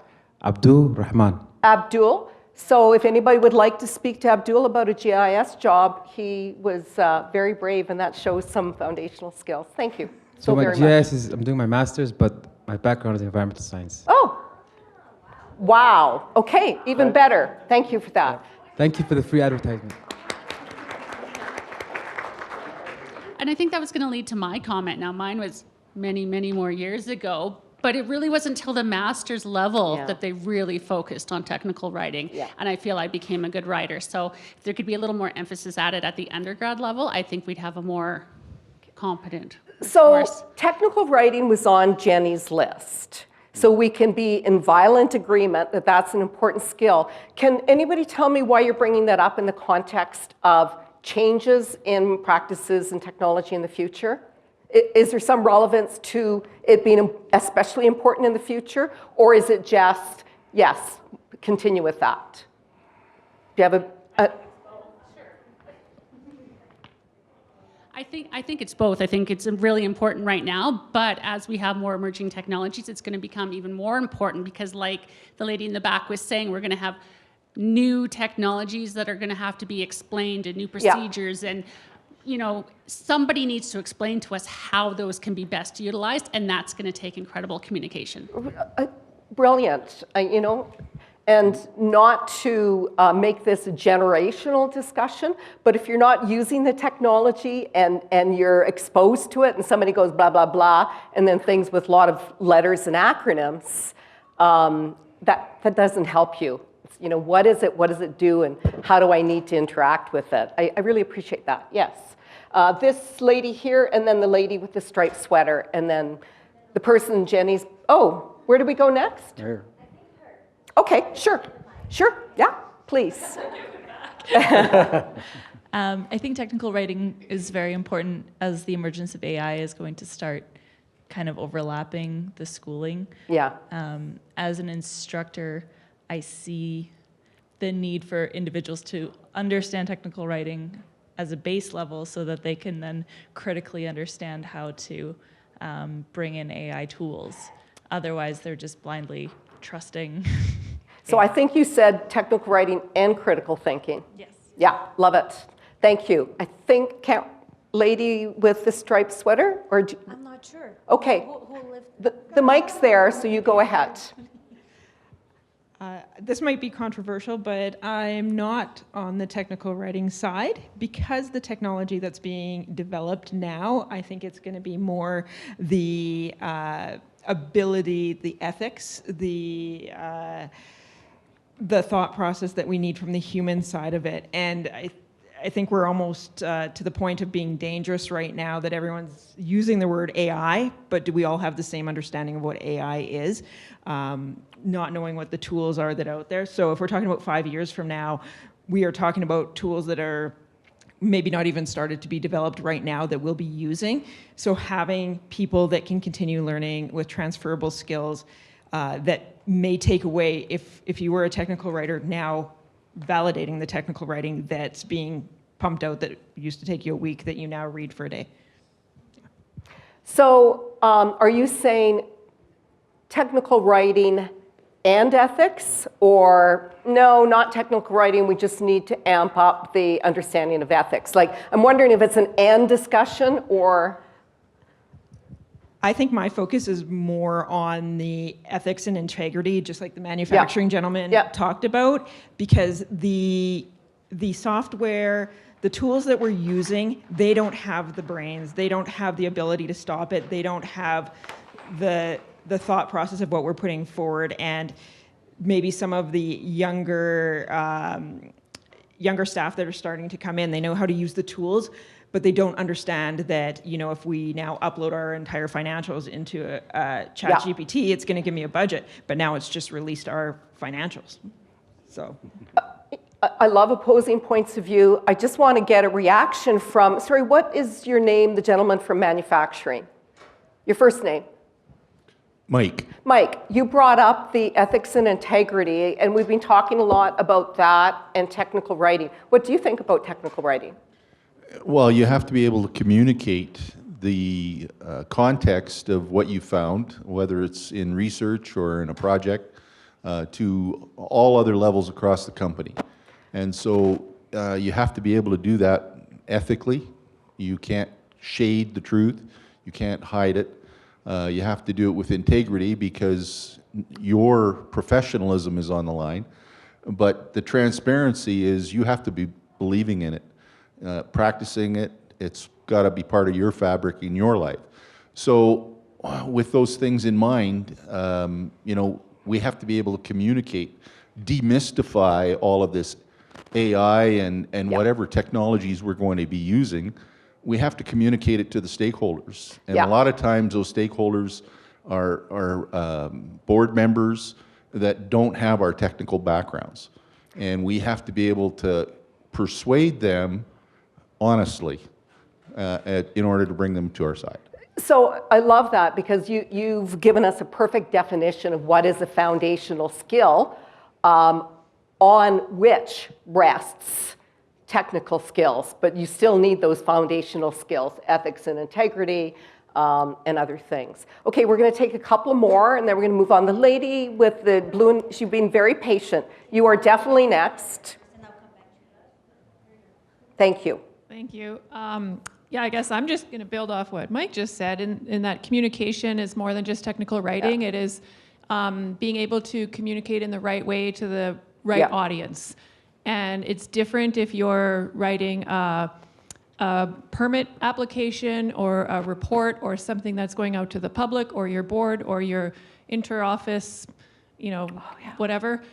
Abdul Rahman. Abdul. So if anybody would like to speak to Abdul about a GIS job, he was very brave, and that shows some foundational skills. Thank you So my very GIS much. is, I'm doing my master's, but my background is environmental science. Oh, wow. Okay, even better. Thank you for that. Thank you for the free advertisement. And I think that was going to lead to my comment. Now, mine was many, many more years ago, but it really wasn't until the master's level that they really focused on technical writing. Yeah. And I feel I became a good writer. So if there could be a little more emphasis added at the undergrad level, I think we'd have a more competent course. Technical writing was on Geni's list. So we can be in violent agreement that that's an important skill. Can anybody tell me why you're bringing that up in the context of changes in practices and technology in the future? Is there some relevance to it being especially important in the future? Or is it just, yes, continue with that? Do you have a I think it's both. I think it's really important right now, but as we have more emerging technologies, it's going to become even more important because, like the lady in the back was saying, we're going to have new technologies that are going to have to be explained and new procedures and you know, somebody needs to explain to us how those can be best utilized, and that's going to take incredible communication. Brilliant, you know, and not to make this a generational discussion, but if you're not using the technology and you're exposed to it and somebody goes blah, blah, blah, and then things with a lot of letters and acronyms, that doesn't help you. You know, what is it, what does it do, and how do I need to interact with it? I really appreciate that, yes. This lady here, and then the lady with the striped sweater, and then the person Geni's, oh, where do we go next? Here. Okay, sure, yeah, please. I think technical writing is very important as the emergence of AI is going to start kind of overlapping the schooling. Yeah. As an instructor, I see the need for individuals to understand technical writing as a base level so that they can then critically understand how to bring in AI tools. Otherwise, they're just blindly trusting. So I think you said technical writing and critical thinking. Yes. Yeah, love it. Thank you. I think, lady with the striped sweater? Or I'm not sure. Okay. The mic's there, so you go ahead. This might be controversial, but I'm not on the technical writing side because the technology that's being developed now, I think it's going to be more the ability, the ethics, the thought process that we need from the human side of it. And I think we're almost to the point of being dangerous right now that everyone's using the word AI, but do we all have the same understanding of what AI is? Not knowing what the tools are that are out there. So if we're talking about 5 years from now, we are talking about tools that are maybe not even started to be developed right now that we'll be using. So having people that can continue learning with transferable skills that may take away, if you were a technical writer now, validating the technical writing that's being pumped out that used to take you a week that you now read for a day. So are you saying technical writing and ethics, or no, not technical writing, we just need to amp up the understanding of ethics? Like, I'm wondering if it's an and discussion or... I think my focus is more on the ethics and integrity, just like the manufacturing gentleman talked about, because the software, the tools that we're using, they don't have the brains, they don't have the ability to stop it, they don't have the thought process of what we're putting forward, and maybe some of the younger staff that are starting to come in, they know how to use the tools, but they don't understand that, if we now upload our entire financials into a chat GPT, it's going to give me a budget, but now it's just released our financials. So I love opposing points of view. I just want to get a reaction from, sorry, what is your name, the gentleman from manufacturing? Your first name? Mike. Mike, you brought up the ethics and integrity, and we've been talking a lot about that and technical writing. What do you think about technical writing? Well, you have to be able to communicate the context of what you found, whether it's in research or in a project, to all other levels across the company. And so you have to be able to do that ethically. You can't shade the truth. You can't hide it. You have to do it with integrity because your professionalism is on the line. But the transparency is you have to be believing in it, practicing it. It's got to be part of your fabric in your life. So with those things in mind, we have to be able to communicate, demystify all of this AI and whatever technologies we're going to be using. We have to communicate it to the stakeholders. And a lot of times those stakeholders are board members that don't have our technical backgrounds. And we have to be able to persuade them honestly in order to bring them to our side. So I love that because you've given us a perfect definition of what is a foundational skill on which rests technical skills, but you still need those foundational skills, ethics and integrity, and other things. Okay, we're going to take a couple more, and then we're going to move on. The lady with the blue, she's been very patient. You are definitely next. Thank you. Thank you. Yeah, I guess I'm just going to build off what Mike just said, in that communication is more than just technical writing. It is being able to communicate in the right way to the right audience. And it's different if you're writing a permit application or a report or something that's going out to the public or your board or your inter-office, whatever.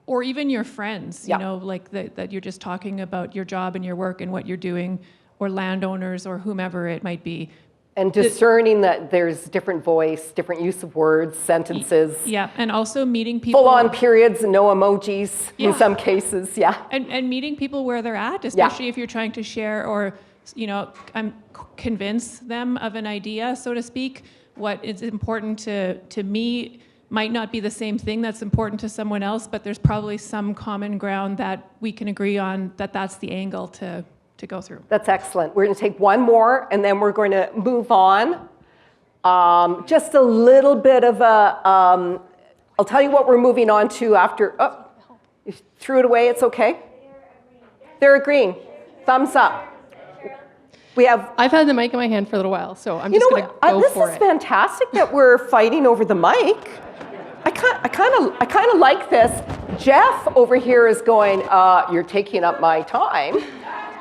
Or even your friends, like that you're just talking about your job and your work and what you're doing, or landowners or whomever it might be. And discerning that there's different voice, different use of words, sentences. Yeah, and also meeting people. Full-on periods, no emojis in some cases, And meeting people where they're at, especially if you're trying to share or, convince them of an idea, so to speak. What is important to me might not be the same thing that's important to someone else, but there's probably some common ground that we can agree on that's the angle to go through. That's excellent. We're going to take one more, and then we're going to move on. Just a little bit of a, I'll tell you what we're moving on to after. Oh, you threw it away. It's okay. They're agreeing. Thumbs up. I've had the mic in my hand for a little while, so I'm just going to go for it. This is fantastic that we're fighting over the mic. I kind of like this. Jeff over here is going, you're taking up my time.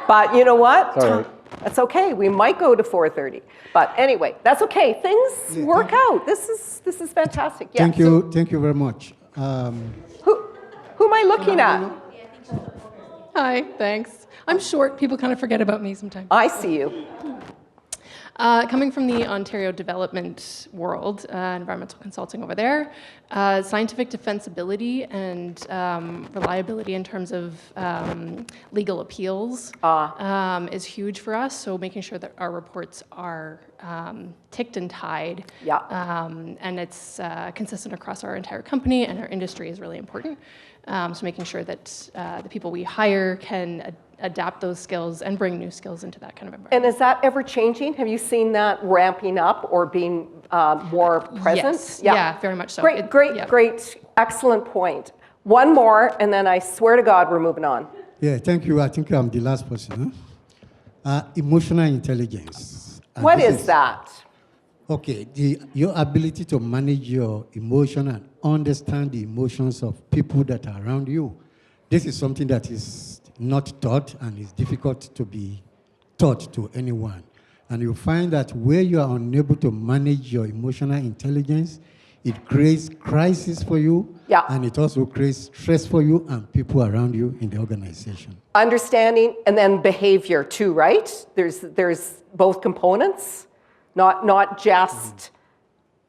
But you know what? That's okay. We might go to 4:30. But anyway, that's okay. Things work out. This is fantastic. Yeah, Thank you. Thank you very much. Who am I looking at? Hi, thanks. I'm short. People kind of forget about me sometimes. I see you. Coming from the Ontario development world, environmental consulting over there, scientific defensibility and reliability in terms of legal appeals is huge for us. So making sure that our reports are ticked and tied, and it's consistent across our entire company and our industry is really important. So making sure that the people we hire can adapt those skills and bring new skills into that kind of environment. And is that ever changing? Have you seen that ramping up or being more present? Yes. Yeah, very much so. Great. Excellent point. One more, and then I swear to God, we're moving on. Yeah, thank you. I think I'm the last person. Emotional intelligence. What is that? Okay, your ability to manage your emotion and understand the emotions of people that are around you. This is something that is not taught and is difficult to be taught to anyone. And you find that where you are unable to manage your emotional intelligence, it creates crisis for you, and it also creates stress for you and people around you in the organization. Understanding and then behavior too, right? There's both components, not just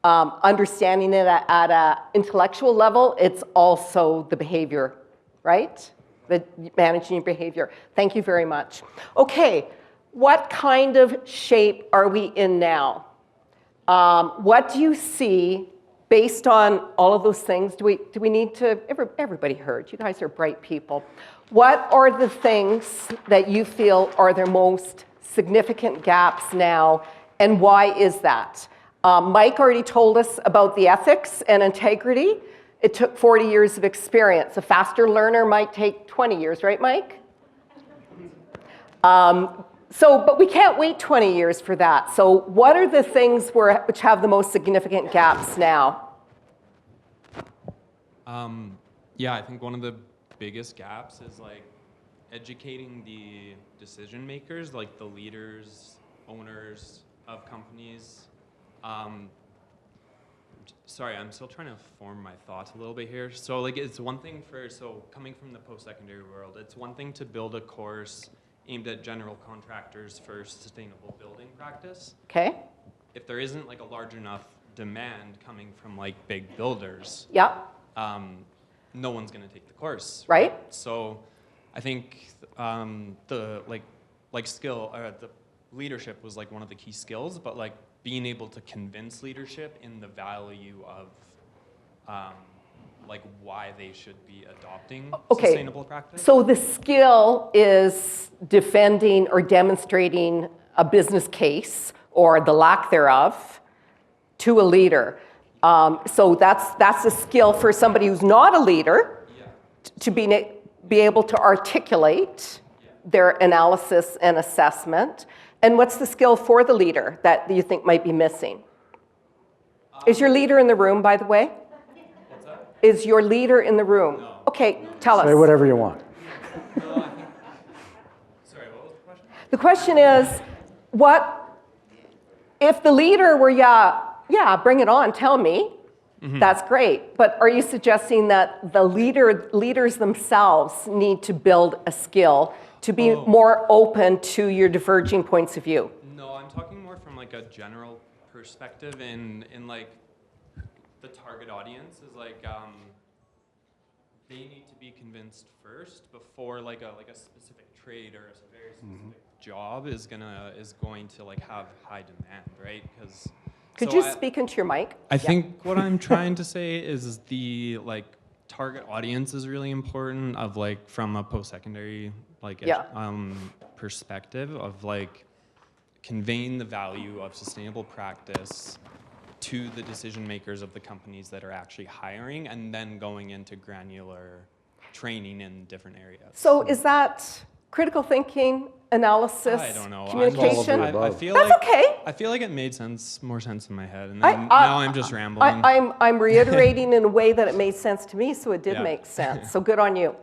understanding it at an intellectual level, it's also the behavior, right? Managing your behavior. Thank you very much. Okay, what kind of shape are we in now? What do you see based on all of those things? Do we need to, everybody heard, you guys are bright people. What are the things that you feel are their most significant gaps now, and why is that? Mike already told us about the ethics and integrity. It took 40 years of experience. A faster learner might take 20 years, right, Mike? But we can't wait 20 years for that. So what are the things which have the most significant gaps now? Yeah, I think one of the biggest gaps is like educating the decision makers, like the leaders, owners of companies. Sorry, I'm still trying to form my thoughts a little bit here. So like it's one thing coming from the post-secondary world, it's one thing to build a course aimed at general contractors for sustainable building practice. Okay. If there isn't like a large enough demand coming from like big builders, no one's going to take the course. Right. So I think the leadership was like one of the key skills, but like being able to convince leadership in the value of like why they should be adopting sustainable practice. So the skill is defending or demonstrating a business case or the lack thereof to a leader. So that's a skill for somebody who's not a leader to be able to articulate their analysis and assessment. And what's the skill for the leader that you think might be missing? Is your leader in the room, by the way? What's that? Is your leader in the room? No. Okay, tell us. Say whatever you want. Sorry, what was the question? The question is, what if the leader were, bring it on, tell me, that's great. But are you suggesting that the leaders themselves need to build a skill to be more open to your diverging points of view? No, I'm talking more from like a general perspective in like the target audience is like they need to be convinced first before like a specific trade or a very specific job is going to like have high demand, right? Because could you speak into your mic? I think what I'm trying to say is the like target audience is really important of like from a post-secondary like perspective of like conveying the value of sustainable practice to the decision makers of the companies that are actually hiring and then going into granular training in different areas. So is that critical thinking, analysis, I don't know. communication? I feel that's like, okay. I feel like it made more sense in my head, and then now I'm just rambling. I'm reiterating in a way that it made sense to me, so it did make sense. So good on you.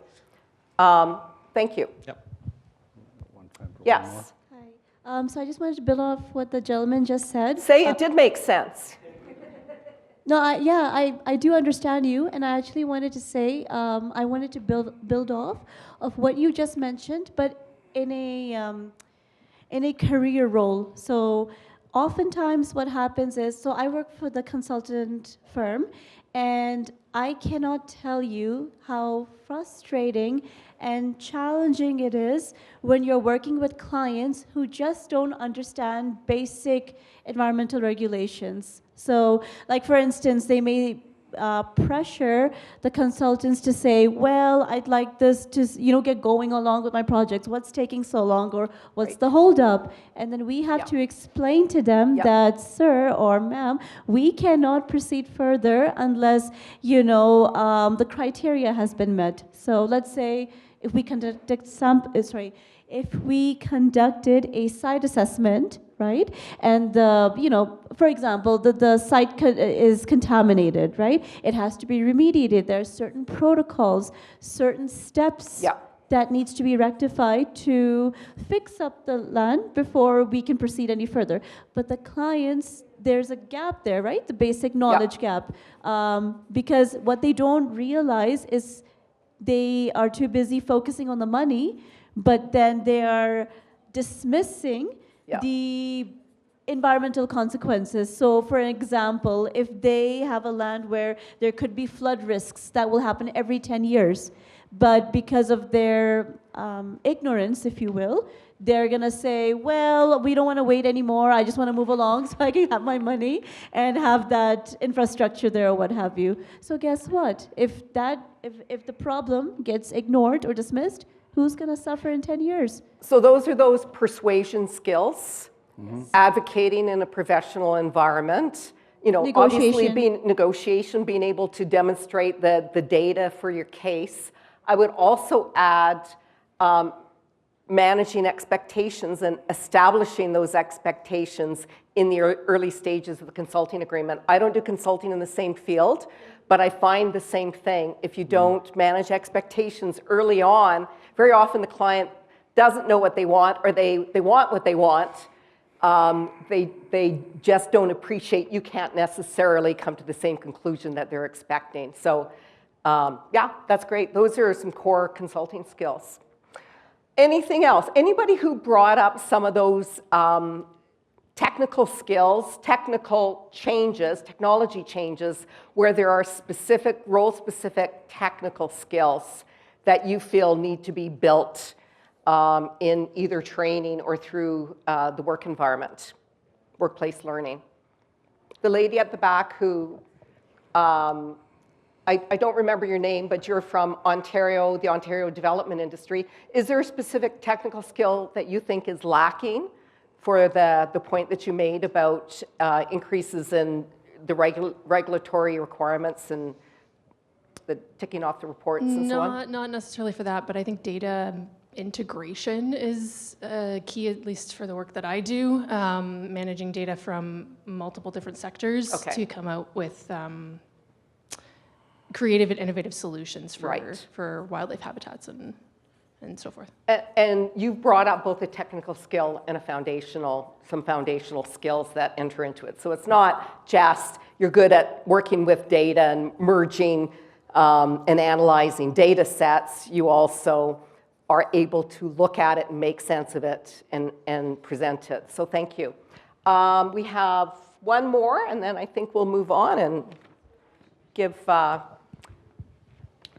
Thank you. Yep. Yes. Hi. So I just wanted to build off what the gentleman just said. Say it did make sense. No, I do understand you, and I actually wanted to say I wanted to build off of what you just mentioned, but in a career role. So oftentimes what happens is, so I work for the consultant firm, and I cannot tell you how frustrating and challenging it is when you're working with clients who just don't understand basic environmental regulations. So, like for instance, they may pressure the consultants to say, well, I'd like this to, get going along with my projects. What's taking so long, or what's the holdup? And then we have to explain to them that, sir or ma'am, we cannot proceed further unless, the criteria has been met. So let's say if we conducted a site assessment right? And for example, the site is contaminated, right? It has to be remediated. There are certain protocols, certain steps that needs to be rectified to fix up the land before we can proceed any further. But the clients, there's a gap there, right? The basic knowledge gap. Because what they don't realize is they are too busy focusing on the money, but then they are dismissing the environmental consequences. So for example, if they have a land where there could be flood risks that will happen every 10 years, but because of their ignorance, if you will, they're gonna say, well, we don't wanna wait anymore, I just wanna move along so I can have my money and have that infrastructure there or what have you. So guess what? If the problem gets ignored or dismissed, who's gonna suffer in 10 years? So those are those persuasion skills, advocating in a professional environment, obviously being able to demonstrate the data for your case. I would also add managing expectations and establishing those expectations in the early stages of the consulting agreement. I don't do consulting in the same field, but I find the same thing. If you don't manage expectations early on, very often the client doesn't know what they want, or they want what they want. They just don't appreciate, you can't necessarily come to the same conclusion that they're expecting. So yeah, that's great. Those are some core consulting skills. Anything else? Anybody who brought up some of those technical skills, technical changes, technology changes, where there are specific, role-specific technical skills that you feel need to be built in either training or through the work environment, workplace learning? The lady at the back who, I don't remember your name, but you're from Ontario, the Ontario development industry. Is there a specific technical skill that you think is lacking for the point that you made about increases in the regulatory requirements and the ticking off the reports and so on? Not necessarily for that, but I think data integration is key, at least for the work that I do, managing data from multiple different sectors to come out with creative and innovative solutions for wildlife habitats and so forth. And you've brought up both a technical skill and some foundational skills that enter into it. So it's not just you're good at working with data and merging and analyzing data sets. You also are able to look at it and make sense of it and present it. So thank you. We have one more, and then I think we'll move on and give...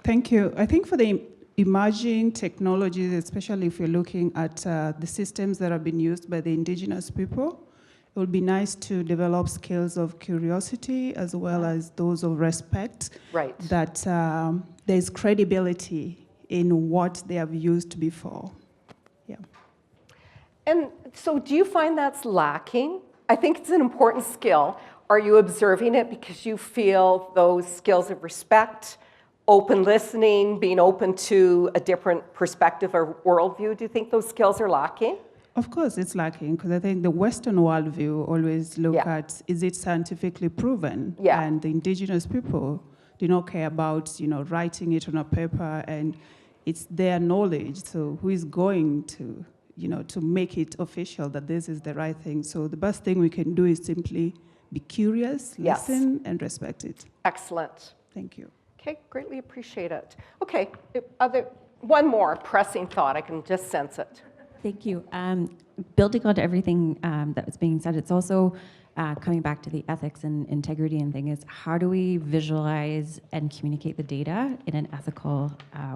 Thank you. I think for the emerging technologies, especially if you're looking at the systems that have been used by the indigenous people, it would be nice to develop skills of curiosity as well as those of respect. Right. That there's credibility in what they have used before. Yeah. And so do you find that's lacking? I think it's an important skill. Are you observing it because you feel those skills of respect, open listening, being open to a different perspective or worldview? Do you think those skills are lacking? Of course it's lacking, because I think the Western worldview always look at, is it scientifically proven? Yeah. And the indigenous people do not care about, writing it on a paper, and it's their knowledge. So who is going to, to make it official that this is the right thing? So the best thing we can do is simply be curious, listen, and respect it. Excellent. Thank you. Okay, greatly appreciate it. Okay, one more pressing thought. I can just sense it. Thank you. Building on everything that was being said, it's also coming back to the ethics and integrity and thing is, how do we visualize and communicate the data in an ethical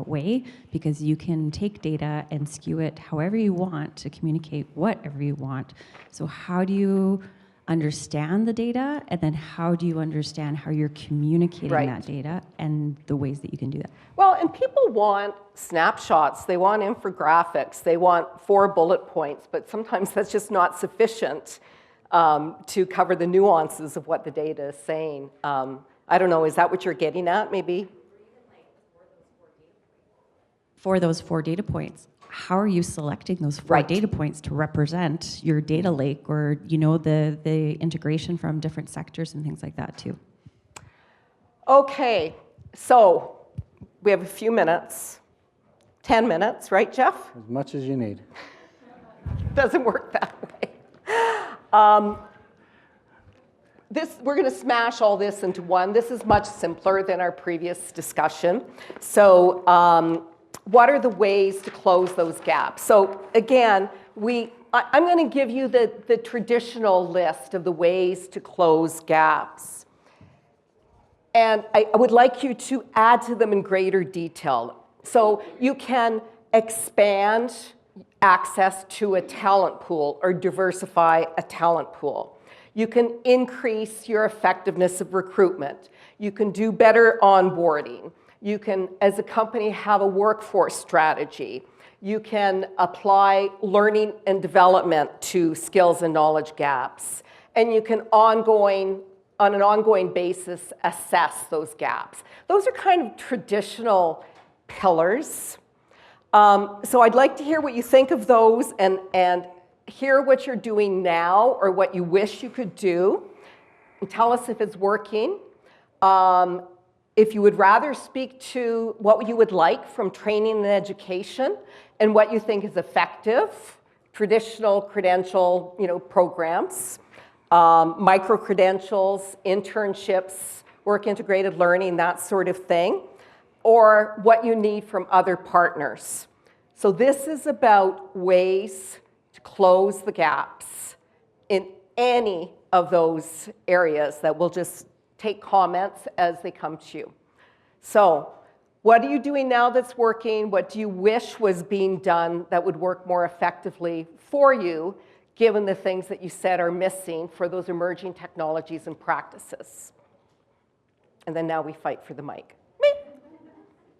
way? Because you can take data and skew it however you want to communicate whatever you want. So how do you understand the data, and then how do you understand how you're communicating that data and the ways that you can do that? Well, and people want snapshots, they want infographics, they want 4 bullet points, but sometimes that's just not sufficient to cover the nuances of what the data is saying. I don't know, is that what you're getting at, maybe? For those 4 data points. how are you selecting those 4 data points to represent your data lake, or the integration from different sectors and things like that too? Okay, so we have a few minutes, 10 minutes, right, Jeff? As much as you need. Doesn't work that way. We're going to smash all this into one. This is much simpler than our previous discussion. So what are the ways to close those gaps? So again, I'm going to give you the traditional list of the ways to close gaps. And I would like you to add to them in greater detail. So you can expand access to a talent pool or diversify a talent pool. You can increase your effectiveness of recruitment. You can do better onboarding. You can, as a company, have a workforce strategy. You can apply learning and development to skills and knowledge gaps. And you can on an ongoing basis assess those gaps. Those are kind of traditional pillars. So I'd like to hear what you think of those and hear what you're doing now or what you wish you could do. And tell us if it's working. If you would rather speak to what you would like from training and education and what you think is effective, traditional credential programs, micro-credentials, internships, work-integrated learning, that sort of thing, or what you need from other partners. So this is about ways to close the gaps in any of those areas that we'll just take comments as they come to you. So what are you doing now that's working? What do you wish was being done that would work more effectively for you, given the things that you said are missing for those emerging technologies and practices? And then now we fight for the mic. Me?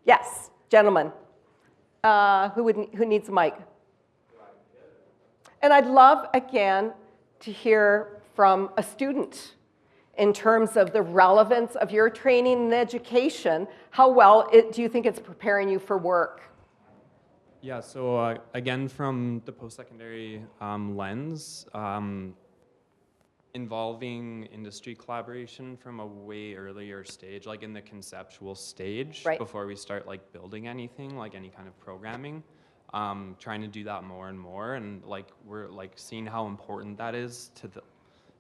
Yes, gentlemen. Who needs a mic? And I'd love, again, to hear from a student in terms of the relevance of your training and education. How well do you think it's preparing you for work? Yeah, so again, from the post-secondary lens, involving industry collaboration from a way earlier stage, like in the conceptual stage, before we start like building anything, like any kind of programming, trying to do that more and more, and like we're like seeing how important that is to the,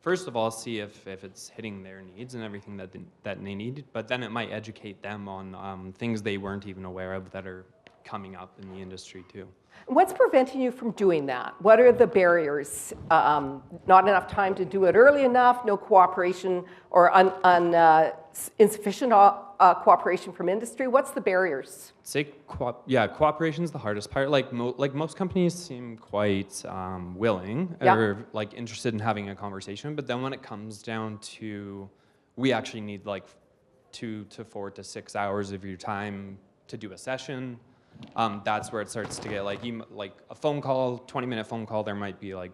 first of all, see if it's hitting their needs and everything that they need, but then it might educate them on things they weren't even aware of that are coming up in the industry too. What's preventing you from doing that? What are the barriers? Not enough time to do it early enough, no cooperation, or insufficient cooperation from industry? What's the barriers? Say, cooperation is the hardest part. Like most companies seem quite willing or like interested in having a conversation, but then when it comes down to, we actually need like 2 to 4 to 6 hours of your time to do a session. That's where it starts to get like a phone call, 20-minute phone call, there might be like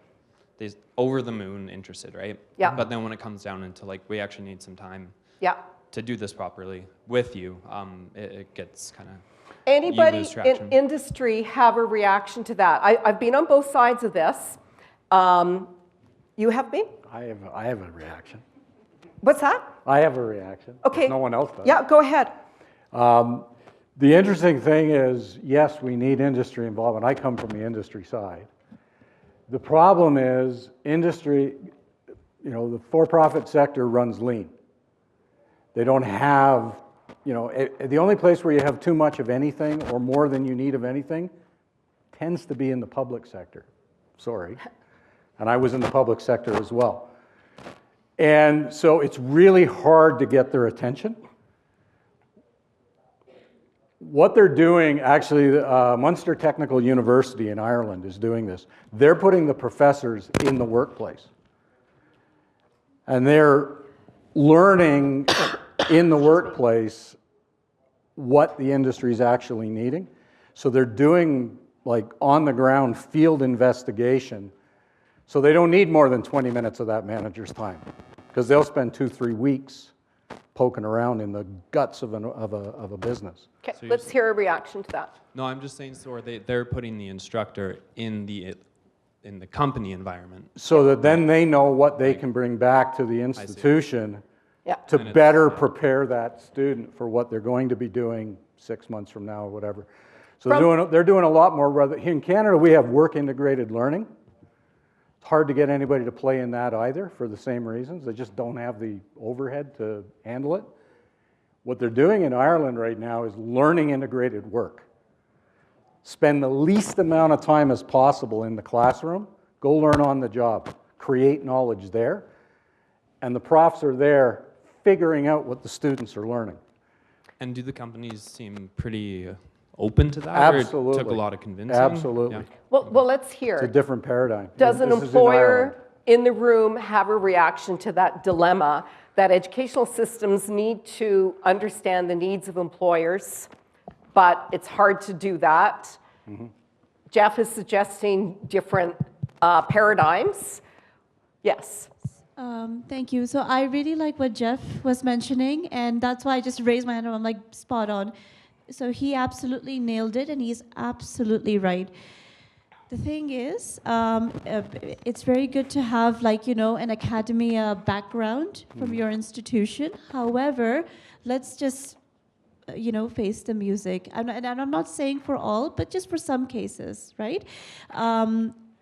these over the moon interested, right? Yeah. But then when it comes down into like, we actually need some time to do this properly with you, it gets kind of, anybody in industry have a reaction to that? I've been on both sides of this. You have been? I have a reaction. What's that? I have a reaction. Okay. No one else does. Yeah, go ahead. The interesting thing is, yes, we need industry involvement. I come from the industry side. The problem is industry, the for-profit sector runs lean. They don't have, the only place where you have too much of anything or more than you need of anything tends to be in the public sector. Sorry. And I was in the public sector as well. And so it's really hard to get their attention. What they're doing, actually, Munster Technical University in Ireland is doing this. They're putting the professors in the workplace. And they're learning in the workplace what the industry is actually needing. So they're doing like on-the-ground field investigation. So they don't need more than 20 minutes of that manager's time, because they'll spend 2-3 weeks poking around in the guts of a business. Okay, So let's hear a reaction to that. No, I'm just saying, so they're putting the instructor in the company environment. So that then they know what they can bring back to the institution to And it's- better prepare that student for what they're going to be doing 6 months from now or whatever. So they're doing a lot more. In Canada, we have work integrated learning. It's hard to get anybody to play in that either for the same reasons. They just don't have the overhead to handle it. What they're doing in Ireland right now is learning integrated work. Spend the least amount of time as possible in the classroom, go learn on the job, create knowledge there, and the profs are there figuring out what the students are learning. And do the companies seem pretty open to that? Absolutely. Or it took a lot of convincing? Absolutely. Yeah. Well, let's hear. It's a different paradigm. Does an This is in employer Ireland. in the room have a reaction to that dilemma that educational systems need to understand the needs of employers, but it's hard to do that? Jeff is suggesting different paradigms. Yes. Thank you. So I really like what Jeff was mentioning, and that's why I just raised my hand and I'm like, spot on. So he absolutely nailed it, and he's absolutely right. The thing is, it's very good to have, like, an academia background from your institution. However, let's just, face the music. And I'm not saying for all, but just for some cases, right?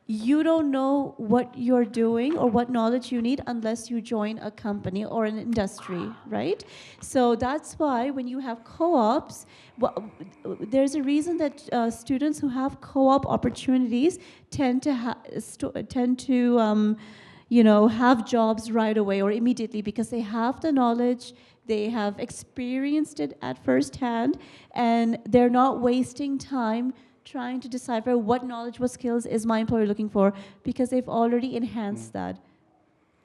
You don't know what you're doing or what knowledge you need unless you join a company or an industry, right? So that's why when you have co-ops, there's a reason that students who have co-op opportunities tend to have jobs right away or immediately because they have the knowledge, they have experienced it at first hand, and they're not wasting time trying to decipher what knowledge, what skills is my employer looking for, because they've already enhanced that.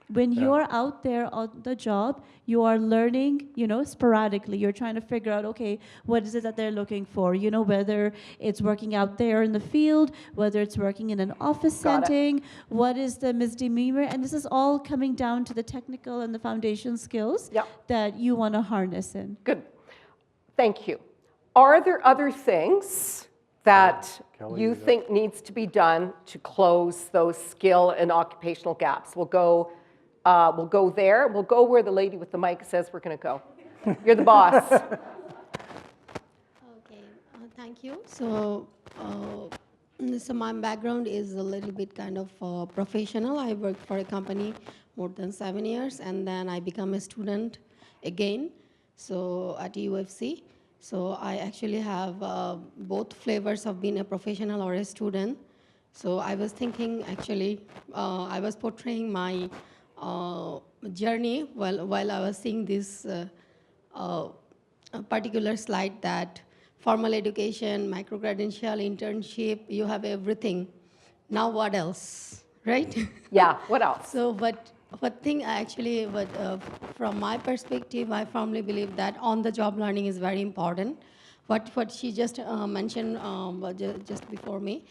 When you're out there on the job, you are learning, sporadically. You're trying to figure out, okay, what is it that they're looking for? Whether it's working out there in the field, whether it's working in an office setting, what is the misdemeanor? And this is all coming down to the technical and the foundation skills that you want to harness in. Good. Thank you. Are there other things that you think needs to be done to close those skill and occupational gaps? We'll go there. We'll go where the lady with the mic says we're going to go. You're the boss. Okay, thank you. So my background is a little bit kind of professional. I worked for a company more than 7 years, and then I become a student again, so at UFC. So I actually have both flavors of being a professional or a student. So I was thinking, actually, I was portraying my journey while I was seeing this particular slide, that formal education, micro-credential, internship, you have everything. Now what else, right? Yeah, what else? So from my perspective, I firmly believe that on-the-job learning is very important. What she just mentioned just before me,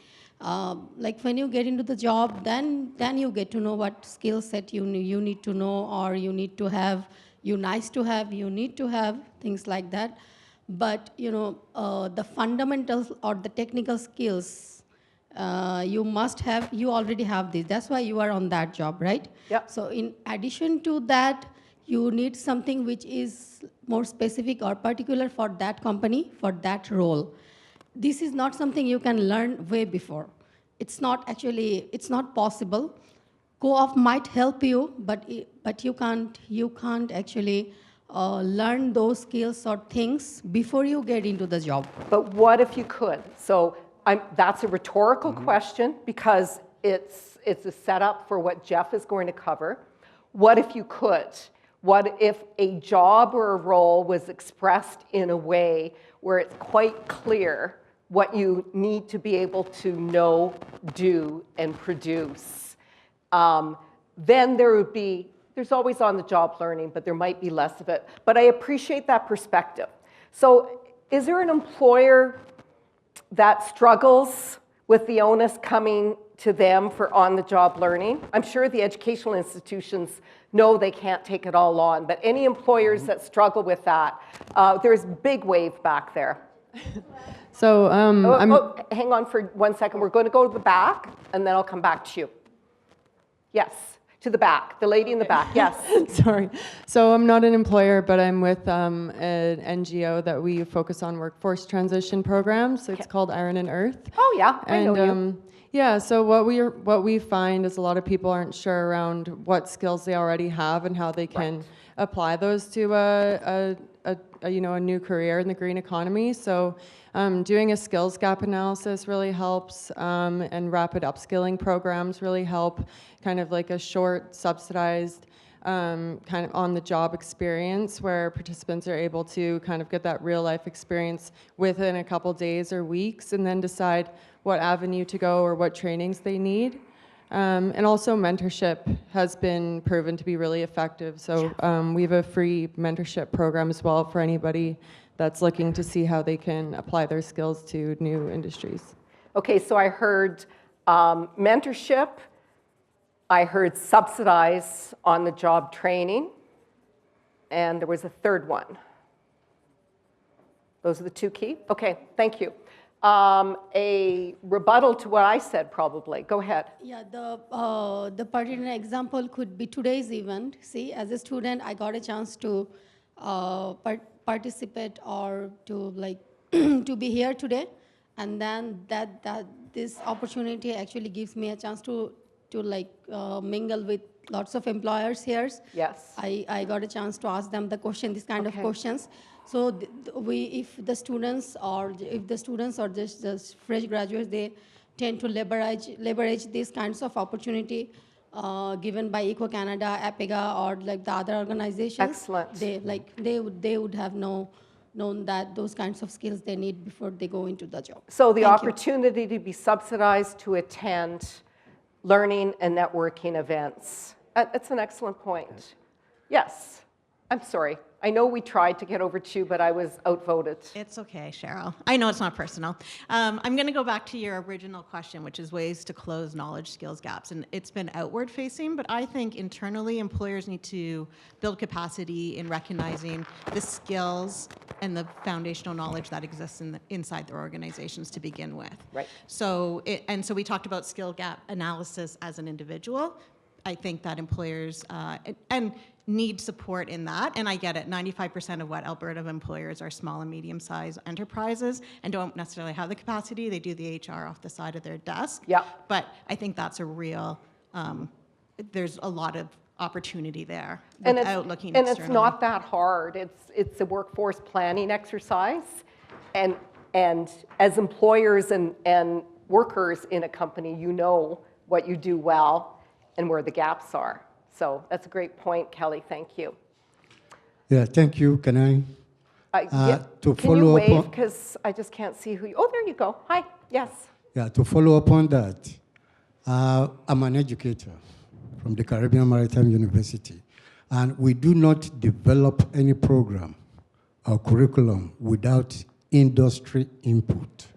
like when you get into the job, then you get to know what skill set you need to know, or you need to have, you need to have, things like that. But the fundamentals or the technical skills, you must have, you already have this. That's why you are on that job, right? Yeah. So in addition to that, you need something which is more specific or particular for that company, for that role. This is not something you can learn way before. It's not possible. Co-op might help you, but you can't actually learn those skills or things before you get into the job. But what if you could? So that's a rhetorical question, because it's a setup for what Jeff is going to cover. What if you could? What if a job or a role was expressed in a way where it's quite clear what you need to be able to know, do, and produce? Then there's always on-the-job learning, but there might be less of it. But I appreciate that perspective. So is there an employer that struggles with the onus coming to them for on-the-job learning? I'm sure the educational institutions no, they can't take it all on. But any employers that struggle with that, there's big wave back there. So hang on for 1 second. We're going to go to the back, and then I'll come back to you. Yes, to the back. The lady in the back, yes. Sorry. So I'm not an employer, but I'm with an NGO that we focus on workforce transition programs. So it's called Iron and Earth. Oh, yeah, I know you. Yeah, so what we find is a lot of people aren't sure around what skills they already have and how they can apply those to a new career in the green economy. So doing a skills gap analysis really helps, and rapid upskilling programs really help, kind of like a short subsidized kind of on-the-job experience where participants are able to kind of get that real-life experience within a couple days or weeks and then decide what avenue to go or what trainings they need. And also mentorship has been proven to be really effective. So we have a free mentorship program as well for anybody that's looking to see how they can apply their skills to new industries. Okay, so I heard mentorship, I heard subsidize on-the-job training, and there was a third one. Those are the two key? Okay, thank you. A rebuttal to what I said, probably. Go ahead. Yeah, the particular example could be today's event. See, as a student, I got a chance to participate or to to be here today, and then this opportunity actually gives me a chance to mingle with lots of employers here. Yes. I got a chance to ask them these kind of questions. So if the students or just fresh graduates, they tend to leverage these kinds of opportunity given by Eco Canada, APEGA, or like the other organizations. Excellent. They would have known that those kinds of skills they need before they go into the job. So the Thank you. opportunity to be subsidized to attend learning and networking events. That's an excellent point. Yes. I'm sorry. I know we tried to get over to you, but I was outvoted. It's okay, Cheryl. I know it's not personal. I'm going to go back to your original question, which is ways to close knowledge skills gaps. And it's been outward facing, but I think internally employers need to build capacity in recognizing the skills and the foundational knowledge that exists inside their organizations to begin with. Right. So we talked about skill gap analysis as an individual. I think that employers and need support in that, and I get it. 95% of what Alberta employers are small and medium-sized enterprises and don't necessarily have the capacity. They do the HR off the side of their desk. Yeah. But I think that's a real. There's a lot of opportunity there without looking and externally. it's not that hard. It's a workforce planning exercise, and as employers and workers in a company, you know what you do well and where the gaps are. So that's a great point, Kelly. Thank you. Yeah, thank you. Can I? To can you follow up wave? on, Because I just can't see who you. Oh, there you go. Hi. Yes. yeah, to follow up on that, I'm an educator from the Caribbean Maritime University, and we do not develop any program or curriculum without industry input.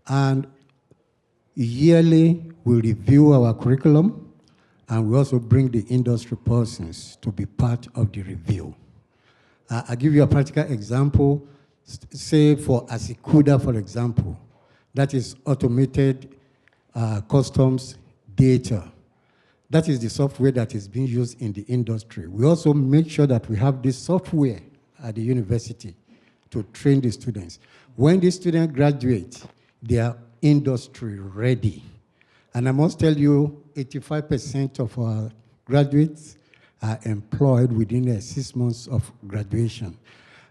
And yearly, we review our curriculum, and we also bring the industry persons to be part of the review. I'll give you a practical example. Say for Asikuda, for example, that is automated customs data. That is the software that is being used in the industry. We also make sure that we have this software at the university to train the students. When the students graduate, they are industry ready. And I must tell you, 85% of our graduates are employed within 6 months of graduation.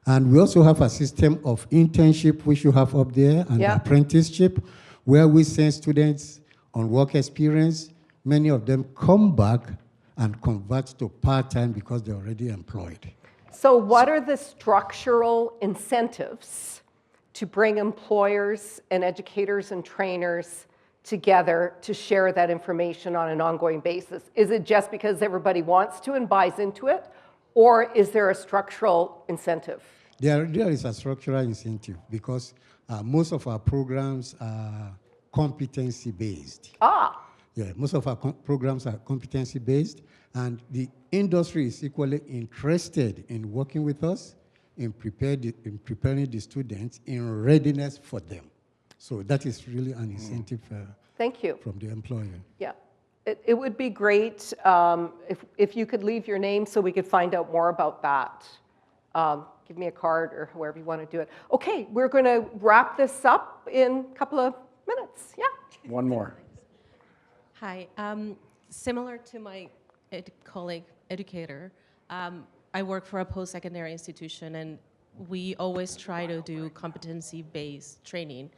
And we also have a system of internship, which you have up there, and apprenticeship, where we send students on work experience. Many of them come back and convert to part-time because they're already employed. So what are the structural incentives to bring employers and educators and trainers together to share that information on an ongoing basis? Is it just because everybody wants to and buys into it, or is there a structural incentive? There is a structural incentive because most of our programs are competency-based. Yeah, most of our programs are competency-based, and the industry is equally interested in working with us, in preparing the students in readiness for them. So that is really an incentive Thank you. from the employer. Yeah. It would be great if you could leave your name so we could find out more about that. Give me a card or however you want to do it. Okay, we're going to wrap this up in a couple of minutes. Yeah. One more. Hi. Similar to my colleague educator, I work for a post-secondary institution, and we always try to do competency-based training.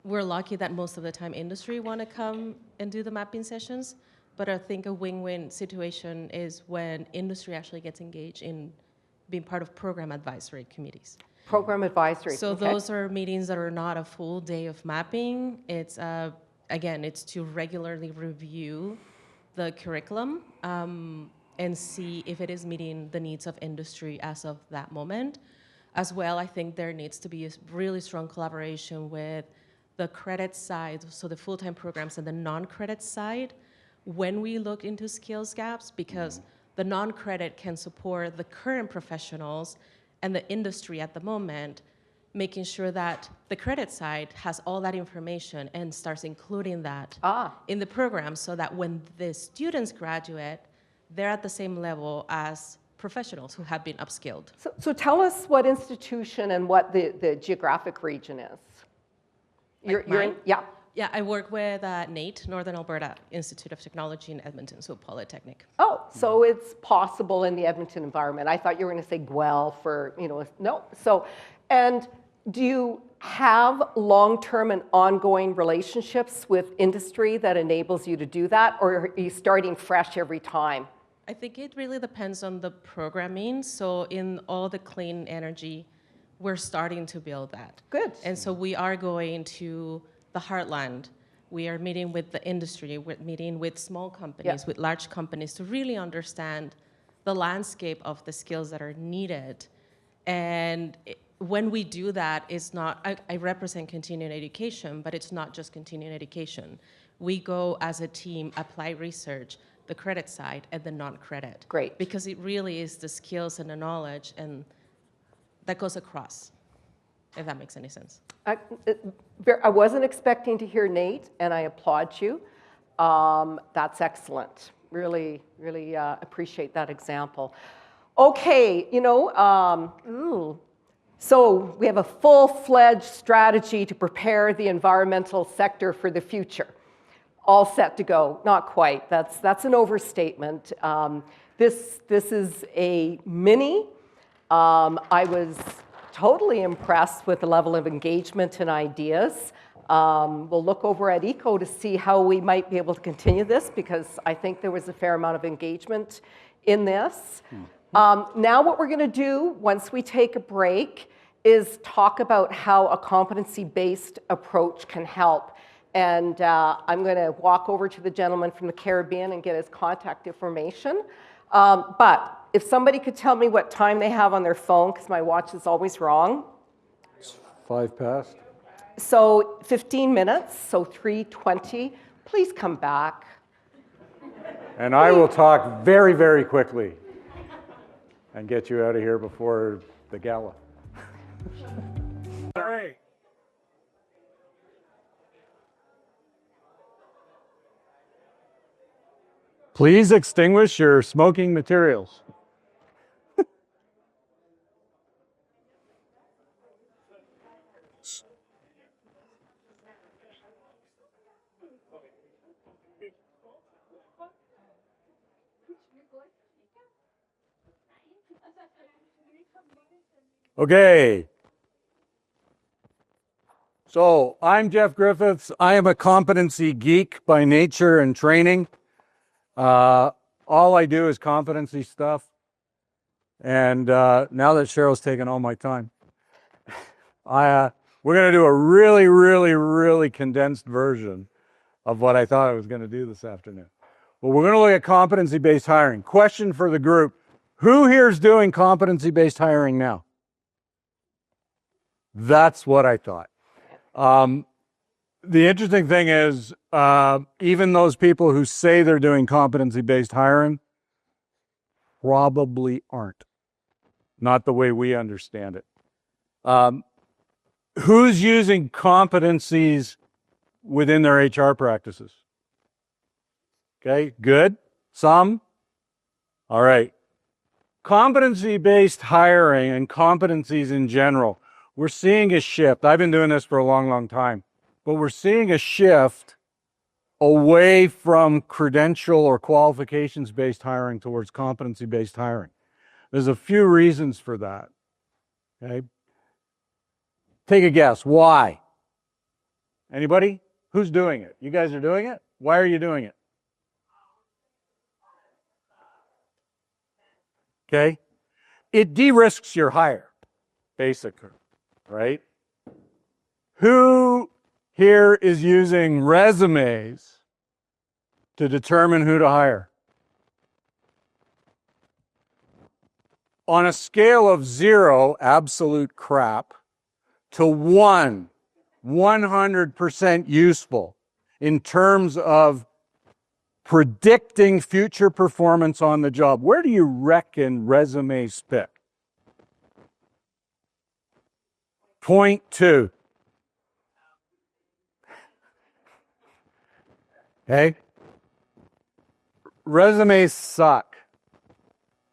We're lucky that most of the time industry want to come and do the mapping sessions, but I think a win-win situation is when industry actually gets engaged in being part of program advisory committees. Program advisory. So okay. those are meetings that are not a full day of mapping. It's again, it's to regularly review the curriculum and see if it is meeting the needs of industry as of that moment. As well, I think there needs to be a really strong collaboration with the credit side, so the full-time programs, and the non-credit side when we look into skills gaps, because the non-credit can support the current professionals and the industry at the moment, making sure that the credit side has all that information and starts including that in the program, so that when the students graduate, they're at the same level as professionals who have been upskilled. So tell us what institution and what the geographic region is. You're in, yeah. Yeah, I work with NATE, Northern Alberta Institute of Technology in Edmonton, so Polytechnic. Oh, so it's possible in the Edmonton environment. I thought you were going to say Guelph or, no. So, and do you have long-term and ongoing relationships with industry that enables you to do that, or are you starting fresh every time? I think it really depends on the programming. So in all the clean energy, we're starting to build that. Good. And so we are going to the heartland. We are meeting with the industry. We're meeting with small companies, with large companies, to really understand the landscape of the skills that are needed. And when we do that, it's not, I represent continuing education, but it's not just continuing education. We go as a team, apply research, the credit side, and the non-credit. Great. Because it really is the skills and the knowledge and that goes across, if that makes any sense. I wasn't expecting to hear Nate, and I applaud you. That's excellent. Really, really appreciate that example. Okay, so we have a full-fledged strategy to prepare the environmental sector for the future. All set to go. Not quite. That's an overstatement. This is a mini. I was totally impressed with the level of engagement and ideas. We'll look over at ECO to see how we might be able to continue this, because I think there was a fair amount of engagement in this. Now what we're going to do, once we take a break, is talk about how a competency-based approach can help. And I'm going to walk over to the gentleman from the Caribbean and get his contact information. But if somebody could tell me what time they have on their phone, because my watch is always wrong. It's 5 past. So 15 minutes, so 3:20. Please come back. And I will talk very, very quickly and get you out of here before the gala. All right. Please extinguish your smoking materials. Okay. So I'm Jeff Griffiths. I am a competency geek by nature and training. All I do is competency stuff. And now that Cheryl's taken all my time, we're going to do a really, really, really condensed version of what I thought I was going to do this afternoon. But we're going to look at competency-based hiring. Question for the group. Who here is doing competency-based hiring now? That's what I thought. The interesting thing is, even those people who say they're doing competency-based hiring probably aren't. Not the way we understand it. Who's using competencies within their HR practices? Okay, good. Some? All right. Competency-based hiring and competencies in general, we're seeing a shift. I've been doing this for a long, long time, but we're seeing a shift away from credential or qualifications-based hiring towards competency-based hiring. There's a few reasons for that. Okay. Take a guess. Why? Anybody? Who's doing it? You guys are doing it? Why are you doing it? Okay. It de-risks your hire, basically, right? Who here is using resumes to determine who to hire? On a scale of 0, absolute crap, to 1, 100% useful in terms of predicting future performance on the job, where do you reckon resumes fit? 0.2. Okay? Resumes suck.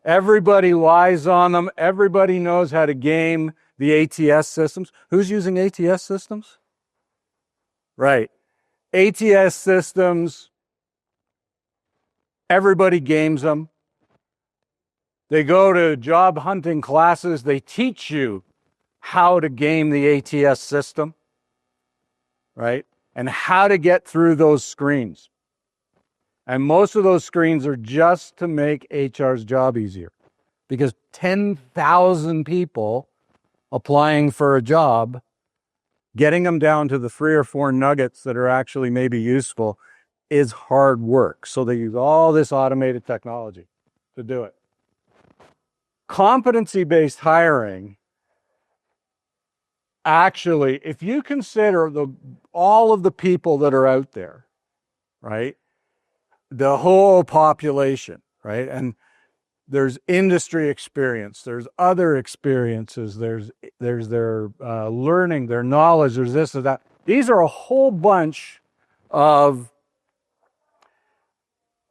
Everybody lies on them. Everybody knows how to game the ATS systems. Who's using ATS systems? Right. ATS systems, everybody games them. They go to job hunting classes. They teach you how to game the ATS system, right? And how to get through those screens. And most of those screens are just to make HR's job easier. Because 10,000 people applying for a job, getting them down to the 3 or 4 nuggets that are actually maybe useful is hard work. So they use all this automated technology to do it. Competency-based hiring, actually, if you consider all of the people that are out there, right? The whole population, right? And there's industry experience, there's other experiences, there's their learning, their knowledge, there's this or that. These are a whole bunch of,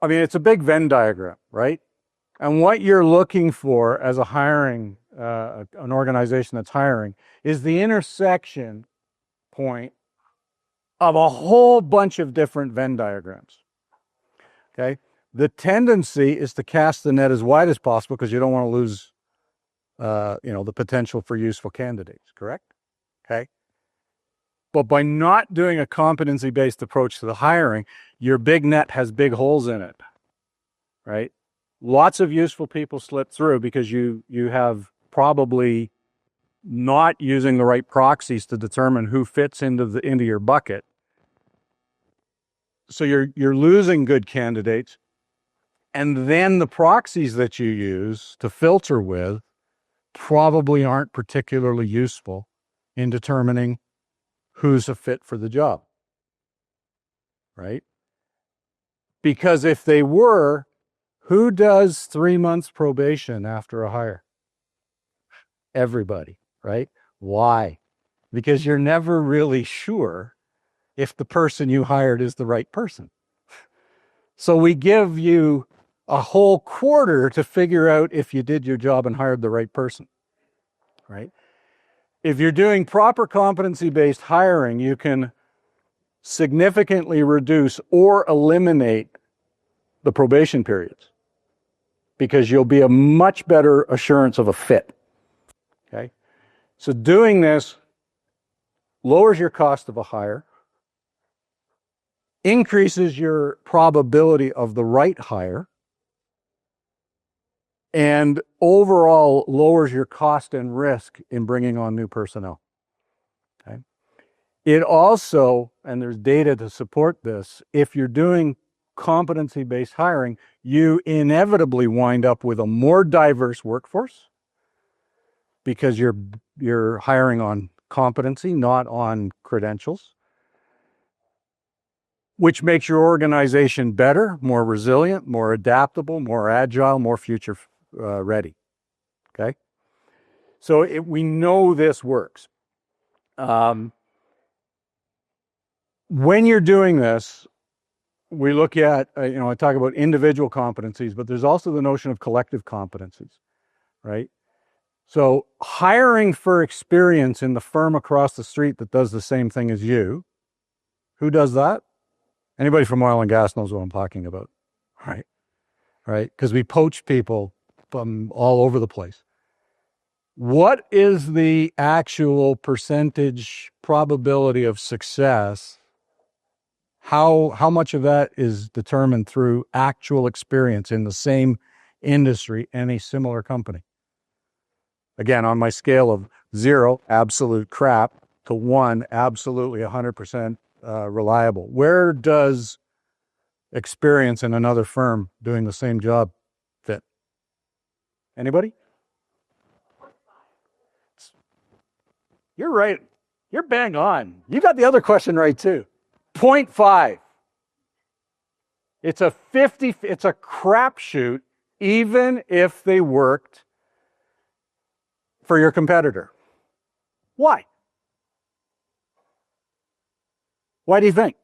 I mean, it's a big Venn diagram, right? And what you're looking for as a hiring, an organization that's hiring, is the intersection point of a whole bunch of different Venn diagrams, okay? The tendency is to cast the net as wide as possible because you don't want to lose, the potential for useful candidates, correct? Okay. But by not doing a competency-based approach to the hiring, your big net has big holes in it, right? Lots of useful people slip through because you have probably not using the right proxies to determine who fits into your bucket. So you're losing good candidates. And then the proxies that you use to filter with probably aren't particularly useful in determining who's a fit for the job, right? Because if they were, who does 3 months probation after a hire? Everybody, right? Why? Because you're never really sure if the person you hired is the right person. So we give you a whole quarter to figure out if you did your job and hired the right person, right? If you're doing proper competency-based hiring, you can significantly reduce or eliminate the probation periods because you'll be a much better assurance of a fit, okay? So doing this lowers your cost of a hire, increases your probability of the right hire, and overall lowers your cost and risk in bringing on new personnel. Okay? It also, and there's data to support this, if you're doing competency-based hiring, you inevitably wind up with a more diverse workforce because you're hiring on competency, not on credentials. which makes your organization better, more resilient, more adaptable, more agile, more future ready. Okay? So we know this works. When you're doing this, we look at, I talk about individual competencies, but there's also the notion of collective competencies, right? So hiring for experience in the firm across the street that does the same thing as you, who does that? Anybody from oil and gas knows what I'm talking about, right? Right? Because we poach people from all over the place. What is the actual percentage probability of success? How much of that is determined through actual experience in the same industry and a similar company? Again, on my scale of 0, absolute crap, to 1, absolutely 100% reliable. Where does experience in another firm doing the same job fit? Anybody? You're right. You're bang on. You got the other question right too. 0.5. It's a crapshoot, even if they worked for your competitor. Why? Why do you think?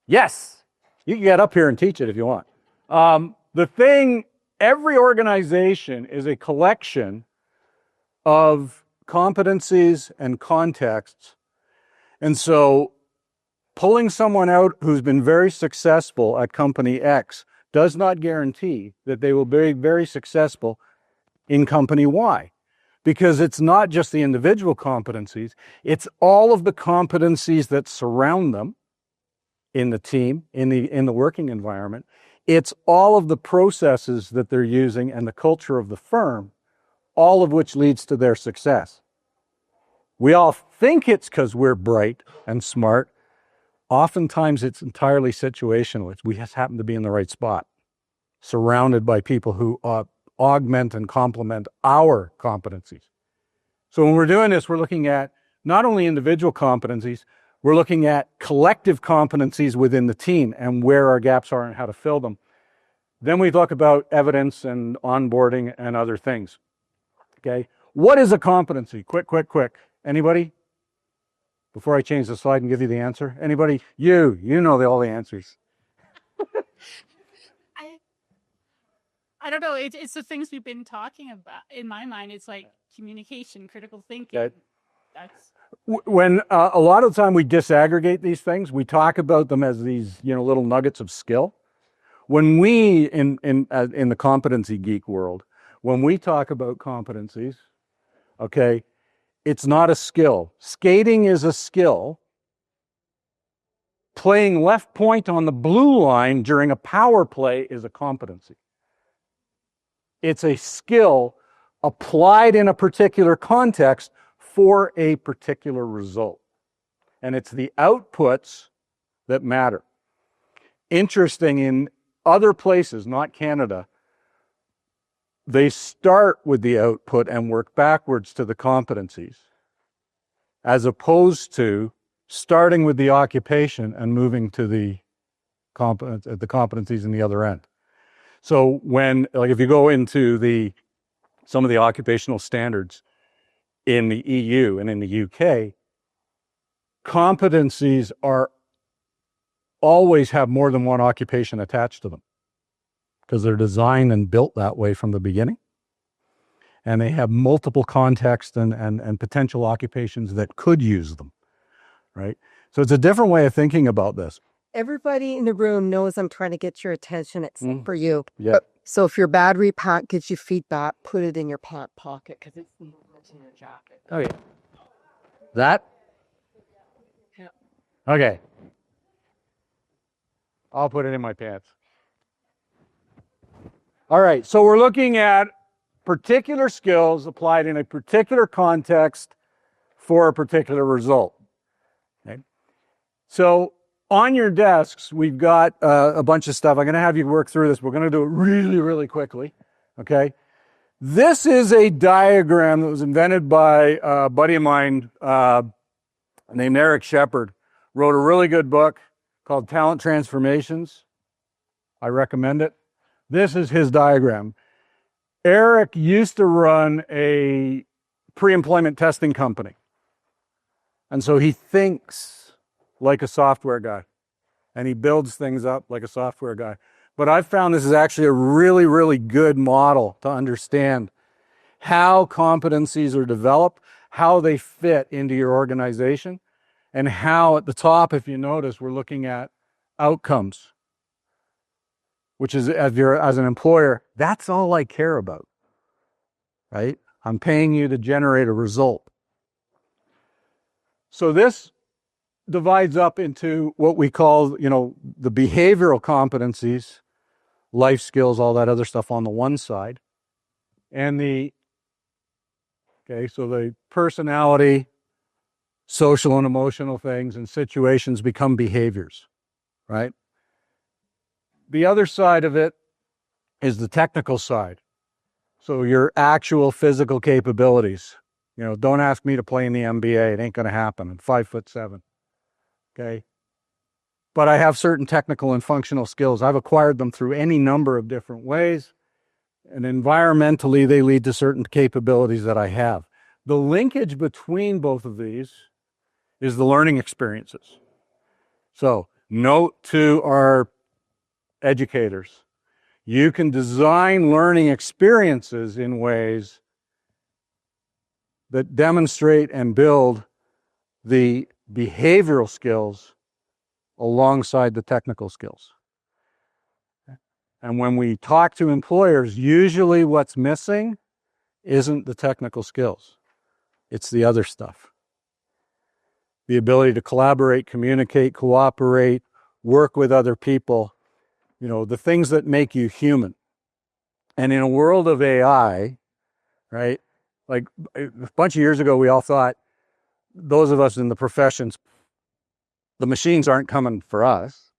Yes, you can get up here and teach it if you want. Every organization is a collection of competencies and contexts. And so pulling someone out who's been very successful at company X does not guarantee that they will be very successful in company Y. Because it's not just the individual competencies, it's all of the competencies that surround them in the team, in the working environment. It's all of the processes that they're using and the culture of the firm, all of which leads to their success. We all think it's because we're bright and smart. Oftentimes it's entirely situational. We just happen to be in the right spot, surrounded by people who augment and complement our competencies. So when we're doing this, we're looking at not only individual competencies, we're looking at collective competencies within the team and where our gaps are and how to fill them. Then we talk about evidence and onboarding and other things. Okay? What is a competency? Quick. Anybody? Before I change the slide and give you the answer. Anybody? You know all the answers. I don't know. It's the things we've been talking about. In my mind, it's like communication, critical thinking. Okay. That's When a lot of the time we disaggregate these things, we talk about them as these little nuggets of skill. When we in the competency geek world, when we talk about competencies, okay, it's not a skill. Skating is a skill. Playing left point on the blue line during a power play is a competency. It's a skill applied in a particular context for a particular result. And it's the outputs that matter. Interesting, in other places, not Canada, they start with the output and work backwards to the competencies, as opposed to starting with the occupation and moving to the competencies in the other end. So if you go into some of the occupational standards in the EU and in the UK, competencies always have more than one occupation attached to them because they're designed and built that way from the beginning. And they have multiple contexts and potential occupations that could use them, right? So it's a different way of thinking about this. Everybody in the room knows I'm trying to get your attention except for you. Yeah. So if your battery pack gives you feedback, put it in your pant pocket because it's in your jacket. Oh, yeah. That? Yeah. Okay. I'll put it in my pants. All right, so we're looking at particular skills applied in a particular context for a particular result. Okay? So on your desks, we've got a bunch of stuff. I'm going to have you work through this. We're going to do it really, really quickly. Okay? This is a diagram that was invented by a buddy of mine named Eric Shepard. Wrote a really good book called Talent Transformations. I recommend it. This is his diagram. Eric used to run a pre-employment testing company. And so he thinks like a software guy. And he builds things up like a software guy. But I've found this is actually a really, really good model to understand how competencies are developed, how they fit into your organization, and how at the top, if you notice, we're looking at outcomes, which is, as an employer, that's all I care about, right? I'm paying you to generate a result. So this divides up into what we call, the behavioral competencies, life skills, all that other stuff on the one side, and so the personality, social and emotional things and situations become behaviors, right? The other side of it is the technical side. So your actual physical capabilities. Don't ask me to play in the NBA. It ain't going to happen. I'm 5'7". Okay. But I have certain technical and functional skills. I've acquired them through any number of different ways. And environmentally, they lead to certain capabilities that I have. The linkage between both of these is the learning experiences. So, note to our educators, you can design learning experiences in ways that demonstrate and build the behavioral skills alongside the technical skills. And when we talk to employers, usually what's missing isn't the technical skills. It's the other stuff. The ability to collaborate, communicate, cooperate, work with other people, the things that make you human. And in a world of AI, right, like a bunch of years ago, we all thought, those of us in the professions, the machines aren't coming for us.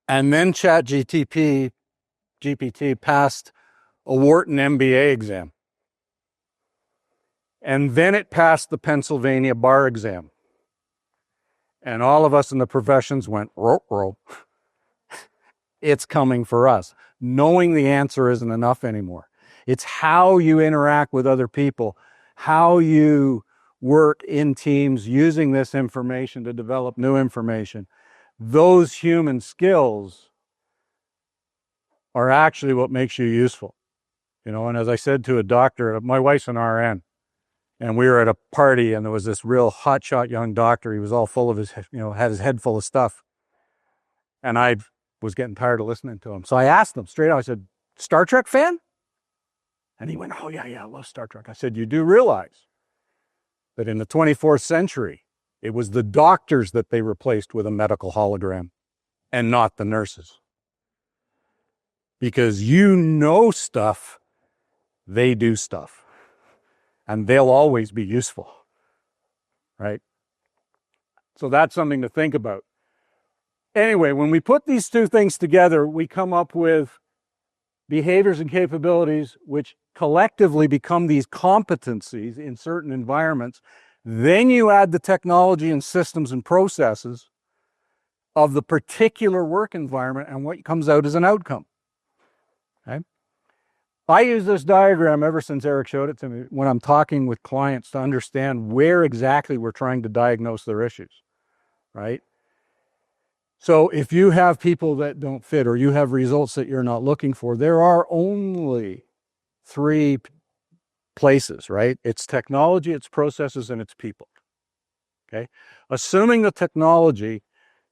And then GPT passed a Wharton MBA exam. And then it passed the Pennsylvania bar exam. And all of us in the professions went, rope. It's coming for us. Knowing the answer isn't enough anymore. It's how you interact with other people, how you work in teams using this information to develop new information. Those human skills are actually what makes you useful. And as I said to a doctor, my wife's an RN, and we were at a party and there was this real hotshot young doctor. He was all full of had his head full of stuff. And I was getting tired of listening to him. So I asked him straight out, I said, Star Trek fan? And he went, oh yeah, I love Star Trek. I said, you do realize that in the 24th century, it was the doctors that they replaced with a medical hologram and not the nurses. Because stuff, they do stuff. And they'll always be useful, right? So that's something to think about. Anyway, when we put these two things together, we come up with behaviors and capabilities which collectively become these competencies in certain environments. Then you add the technology and systems and processes of the particular work environment, and what comes out is an outcome. Okay? I use this diagram ever since Eric showed it to me when I'm talking with clients to understand where exactly we're trying to diagnose their issues, right? So if you have people that don't fit or you have results that you're not looking for, there are only three places, right? It's technology, it's processes, and it's people, okay? Assuming the technology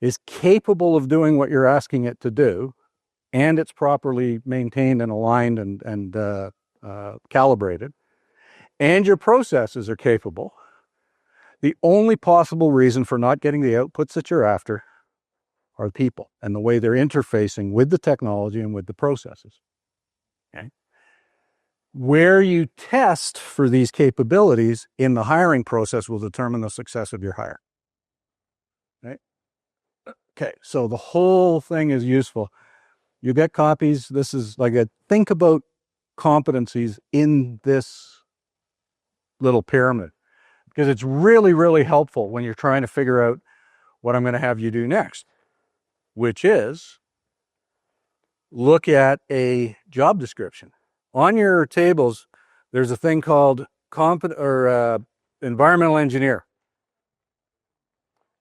is capable of doing what you're asking it to do, and it's properly maintained and aligned and calibrated, and your processes are capable, the only possible reason for not getting the outputs that you're after are people and the way they're interfacing with the technology and with the processes. Okay? Where you test for these capabilities in the hiring process will determine the success of your hire. Right? Okay, so the whole thing is useful. You get copies. This is like think about competencies in this little pyramid, because it's really, really helpful when you're trying to figure out what I'm going to have you do next, which is look at a job description. On your tables, there's a thing called environmental engineer.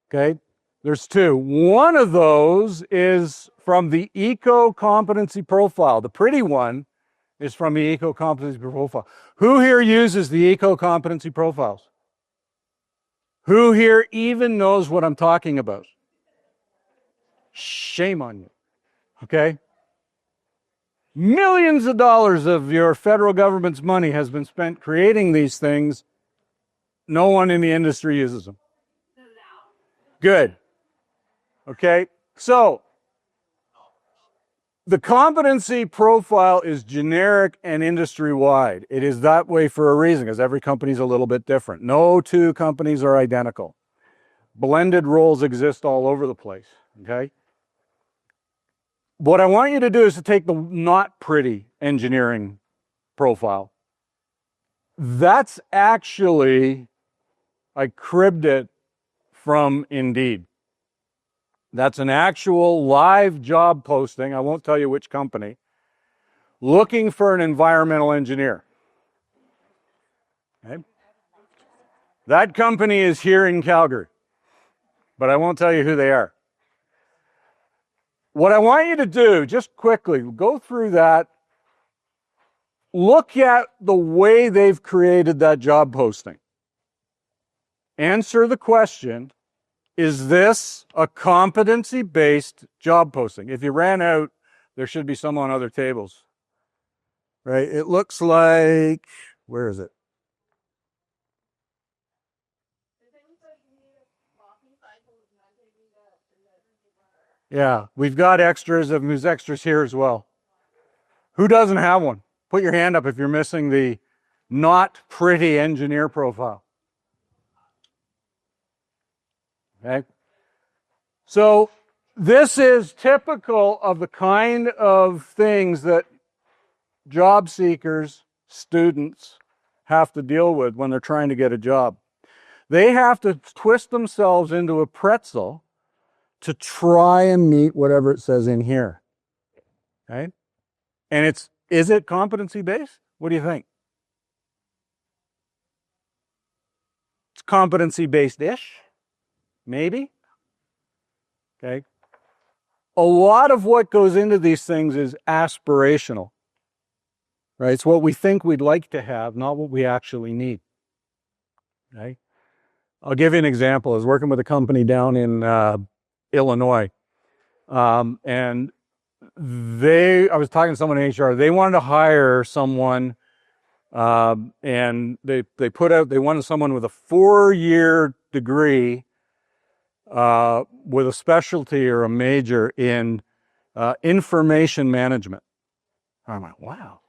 Okay, there's two. One of those is from the eco competency profile. The pretty one is from the eco competency profile. Who here uses the eco competency profiles? Who here even knows what I'm talking about? Shame on you. Okay? Millions of dollars of your federal government's money has been spent creating these things. No one in the industry uses them. Good. Okay? So, the competency profile is generic and industry-wide. It is that way for a reason, because every company is a little bit different. No two companies are identical. Blended roles exist all over the place, okay? What I want you to do is to take the not pretty engineering profile. That's actually, I cribbed it from Indeed. That's an actual live job posting. I won't tell you which company. Looking for an environmental engineer. Okay. That company is here in Calgary, but I won't tell you who they are. What I want you to do, just quickly, go through that. Look at the way they've created that job posting. Answer the question, is this a competency-based job posting? If you ran out, there should be some on other tables. Right? It looks like, where is it? Yeah, we've got extras, and there's extras here as well. Who doesn't have one? Put your hand up if you're missing the not pretty engineer profile. Okay? So this is typical of the kind of things that job seekers, students have to deal with when they're trying to get a job. They have to twist themselves into a pretzel to try and meet whatever it says in here. Okay? And is it competency-based? What do you think? It's competency-based-ish, maybe. Okay? A lot of what goes into these things is aspirational. Right? It's what we think we'd like to have, not what we actually need. Okay? I'll give you an example. I was working with a company down in Illinois, and I was talking to someone in HR. They wanted to hire someone, and they wanted someone with a 4-year degree with a specialty or a major in information management. I'm like, wow.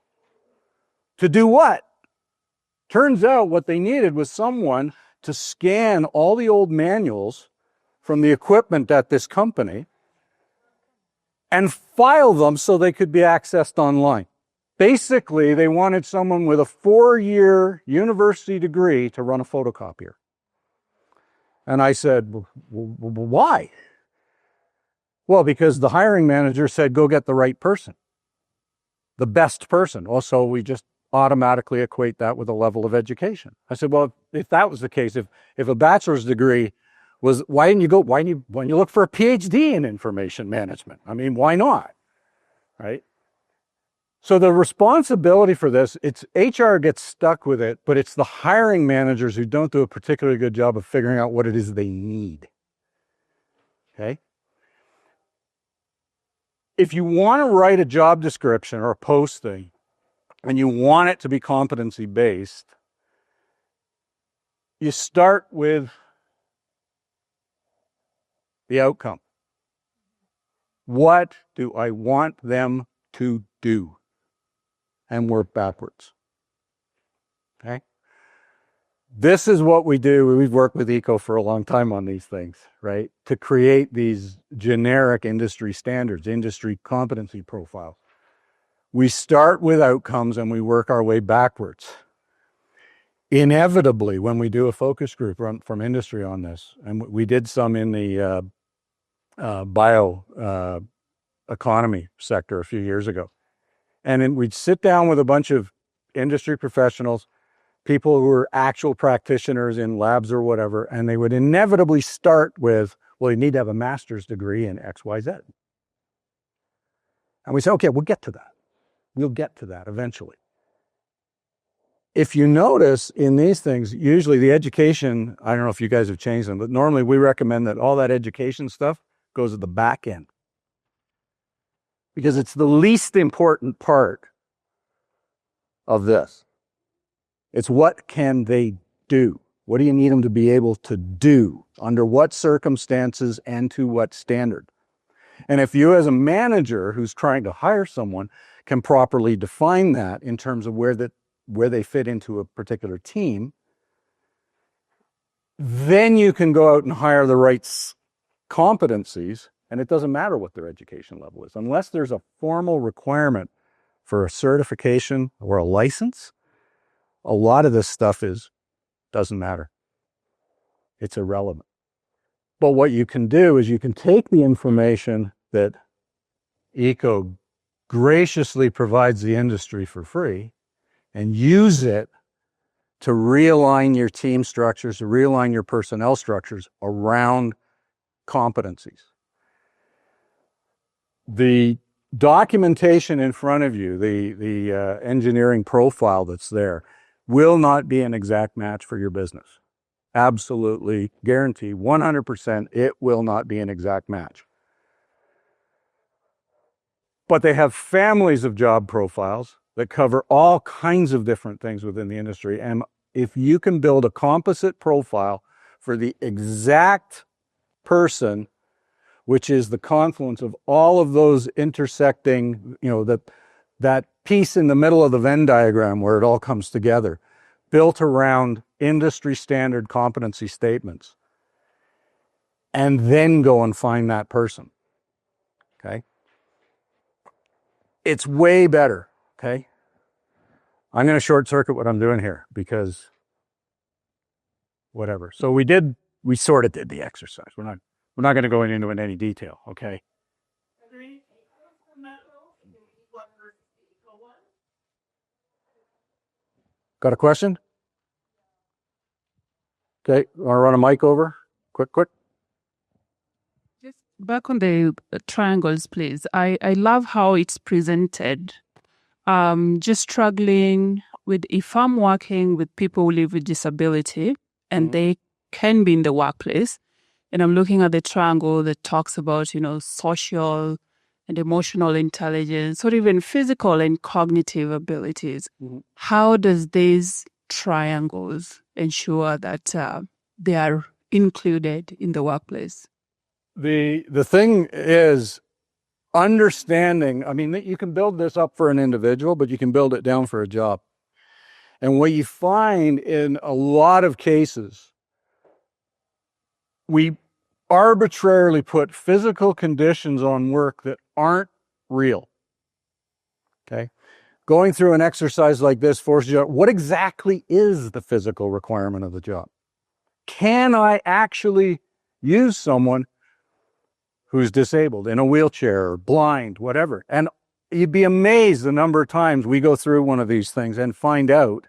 To do what? Turns out what they needed was someone to scan all the old manuals from the equipment at this company and file them so they could be accessed online. Basically, they wanted someone with a 4-year university degree to run a photocopier. And I said, why? Well, because the hiring manager said, go get the right person, the best person. Also, we just automatically equate that with a level of education. I said, well, if that was the case, if a bachelor's degree was, why didn't you look for a PhD in information management? I mean, why not? Right? So the responsibility for this, it's HR gets stuck with it, but it's the hiring managers who don't do a particularly good job of figuring out what it is they need. Okay? If you want to write a job description or a posting, and you want it to be competency-based, you start with the outcome. What do I want them to do? And work backwards. Okay? This is what we do. We've worked with ECO for a long time on these things, right? To create these generic industry standards, industry competency profiles. We start with outcomes and we work our way backwards. Inevitably, when we do a focus group from industry on this, and we did some in the bio economy sector a few years ago, and then we'd sit down with a bunch of industry professionals, people who are actual practitioners in labs or whatever, and they would inevitably start with, well, you need to have a master's degree in X, Y, Z. And we say, okay, we'll get to that. We'll get to that eventually. If you notice in these things, usually the education, I don't know if you guys have changed them, but normally we recommend that all that education stuff goes at the back end. Because it's the least important part of this. It's what can they do? What do you need them to be able to do? Under what circumstances and to what standard? And if you as a manager who's trying to hire someone can properly define that in terms of where they fit into a particular team, then you can go out and hire the right competencies, and it doesn't matter what their education level is. Unless there's a formal requirement for a certification or a license, a lot of this stuff doesn't matter. It's irrelevant. But what you can do is you can take the information that ECO graciously provides the industry for free and use it to realign your team structures, to realign your personnel structures around competencies. The documentation in front of you, the engineering profile that's there, will not be an exact match for your business. Absolutely guarantee, 100%, it will not be an exact match. But they have families of job profiles that cover all kinds of different things within the industry. And if you can build a composite profile for the exact person, which is the confluence of all of those intersecting, that piece in the middle of the Venn diagram where it all comes together, built around industry standard competency statements, and then go and find that person, okay? It's way better, okay? I'm going to short circuit what I'm doing here because whatever. So we sort of did the exercise. We're not going to go into it in any detail, okay? Got a question? Okay, want to run a mic over? Quick. Just back on the triangles, please. I love how it's presented. Just struggling with if I'm working with people who live with disability and they can be in the workplace, and I'm looking at the triangle that talks about, social and emotional intelligence, or even physical and cognitive abilities. How does these triangles ensure that they are included in the workplace? The thing is understanding, you can build this up for an individual, but you can build it down for a job. And what you find in a lot of cases, we arbitrarily put physical conditions on work that aren't real. Okay? Going through an exercise like this forces you, what exactly is the physical requirement of the job? Can I actually use someone who's disabled, in a wheelchair, or blind, whatever? And you'd be amazed the number of times we go through one of these things and find out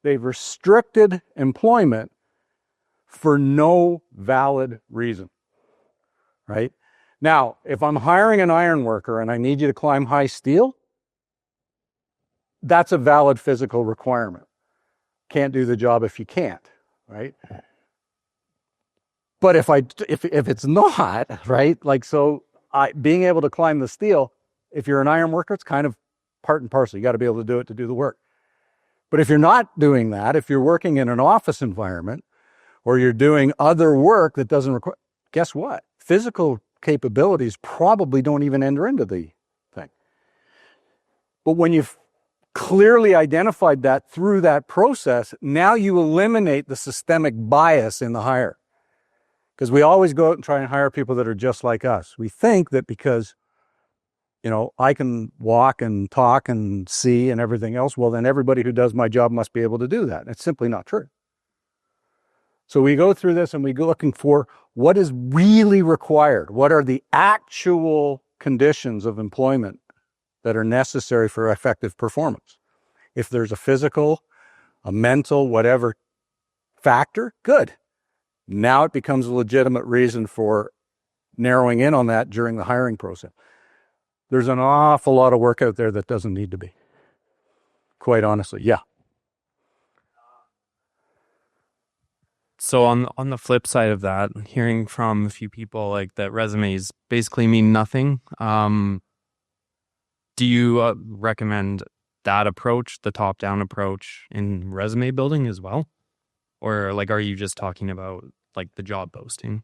they've restricted employment for no valid reason, right? Now, if I'm hiring an iron worker and I need you to climb high steel, that's a valid physical requirement. Can't do the job if you can't, right? But if it's not, right? Being able to climb the steel, if you're an iron worker, it's kind of part and parcel. You got to be able to do it to do the work. But if you're not doing that, if you're working in an office environment or you're doing other work that doesn't require, guess what? Physical capabilities probably don't even enter into the thing. But when you clearly identified that through that process, now you eliminate the systemic bias in the hire. Because we always go out and try and hire people that are just like us. We think that because, I can walk and talk and see and everything else, well, then everybody who does my job must be able to do that. It's simply not true. So we go through this and we go looking for what is really required. What are the actual conditions of employment that are necessary for effective performance? If there's a physical, a mental, whatever factor, good. Now it becomes a legitimate reason for narrowing in on that during the hiring process. There's an awful lot of work out there that doesn't need to be, quite honestly. Yeah. So on the flip side of that, hearing from a few people like that resumes basically mean nothing. Do you recommend that approach, the top-down approach, in resume building as well? Or are you just talking about the job posting?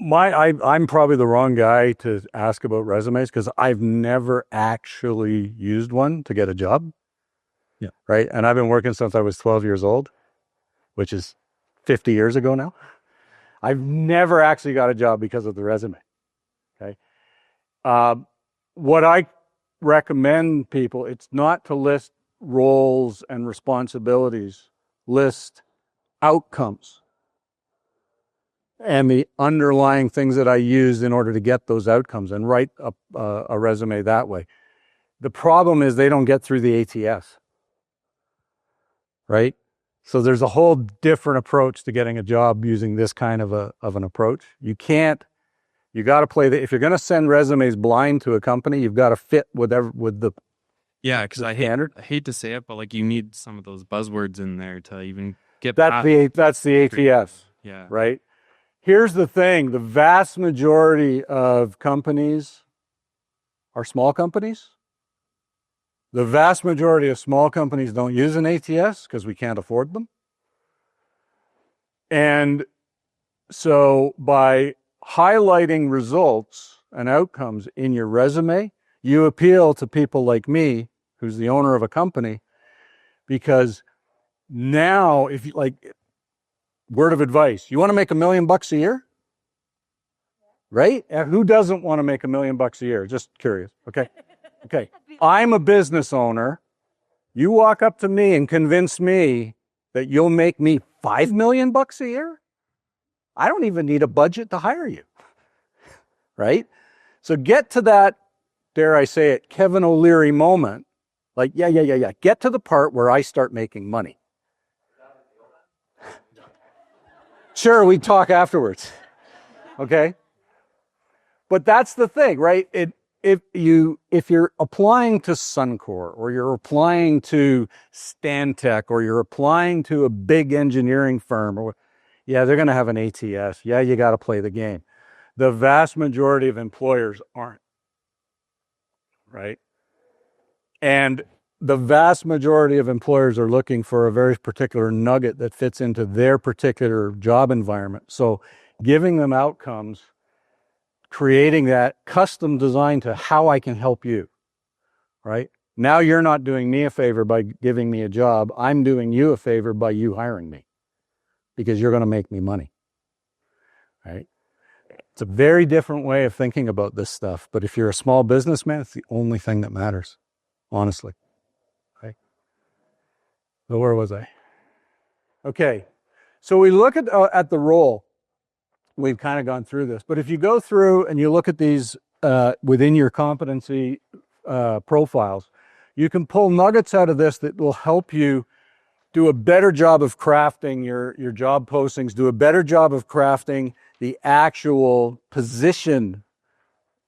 I'm probably the wrong guy to ask about resumes because I've never actually used one to get a job. Yeah. Right. And I've been working since I was 12 years old, which is 50 years ago now. I've never actually got a job because of the resume. Okay. What I recommend people, it's not to list roles and responsibilities, list outcomes and the underlying things that I used in order to get those outcomes, and write a resume that way. The problem is they don't get through the ATS, right? So there's a whole different approach to getting a job using this kind of an approach. You got to play if you're going to send resumes blind to a company, you've got to fit with the Yeah, because I hate to say it, but you need some of those buzzwords in there to even get that's the ATS. Yeah. Right? Here's the thing, the vast majority of companies are small companies. The vast majority of small companies don't use an ATS because we can't afford them. And so by highlighting results and outcomes in your resume, you appeal to people like me, who's the owner of a company, because now, if you word of advice, you want to make $1 million a year? Right? Who doesn't want to make $1 million a year? Just curious. Okay. Okay. I'm a business owner. You walk up to me and convince me that you'll make me $5 million a year? I don't even need a budget to hire you. Right? So get to that, dare I say it, Kevin O'Leary moment. Yeah. Get to the part where I start making money. Sure, we talk afterwards. Okay? But that's the thing, right? If you're applying to Suncor, or you're applying to Stantec, or you're applying to a big engineering firm, they're going to have an ATS. Yeah, you got to play the game. The vast majority of employers aren't. Right? And the vast majority of employers are looking for a very particular nugget that fits into their particular job environment. So giving them outcomes, creating that custom design to how I can help you, right? Now you're not doing me a favor by giving me a job. I'm doing you a favor by you hiring me because you're going to make me money, right? It's a very different way of thinking about this stuff. But if you're a small businessman, it's the only thing that matters, honestly. Okay. So where was I? Okay. So we look at the role. We've kind of gone through this. But if you go through and you look at these within your competency profiles, you can pull nuggets out of this that will help you do a better job of crafting your job postings, do a better job of crafting the actual position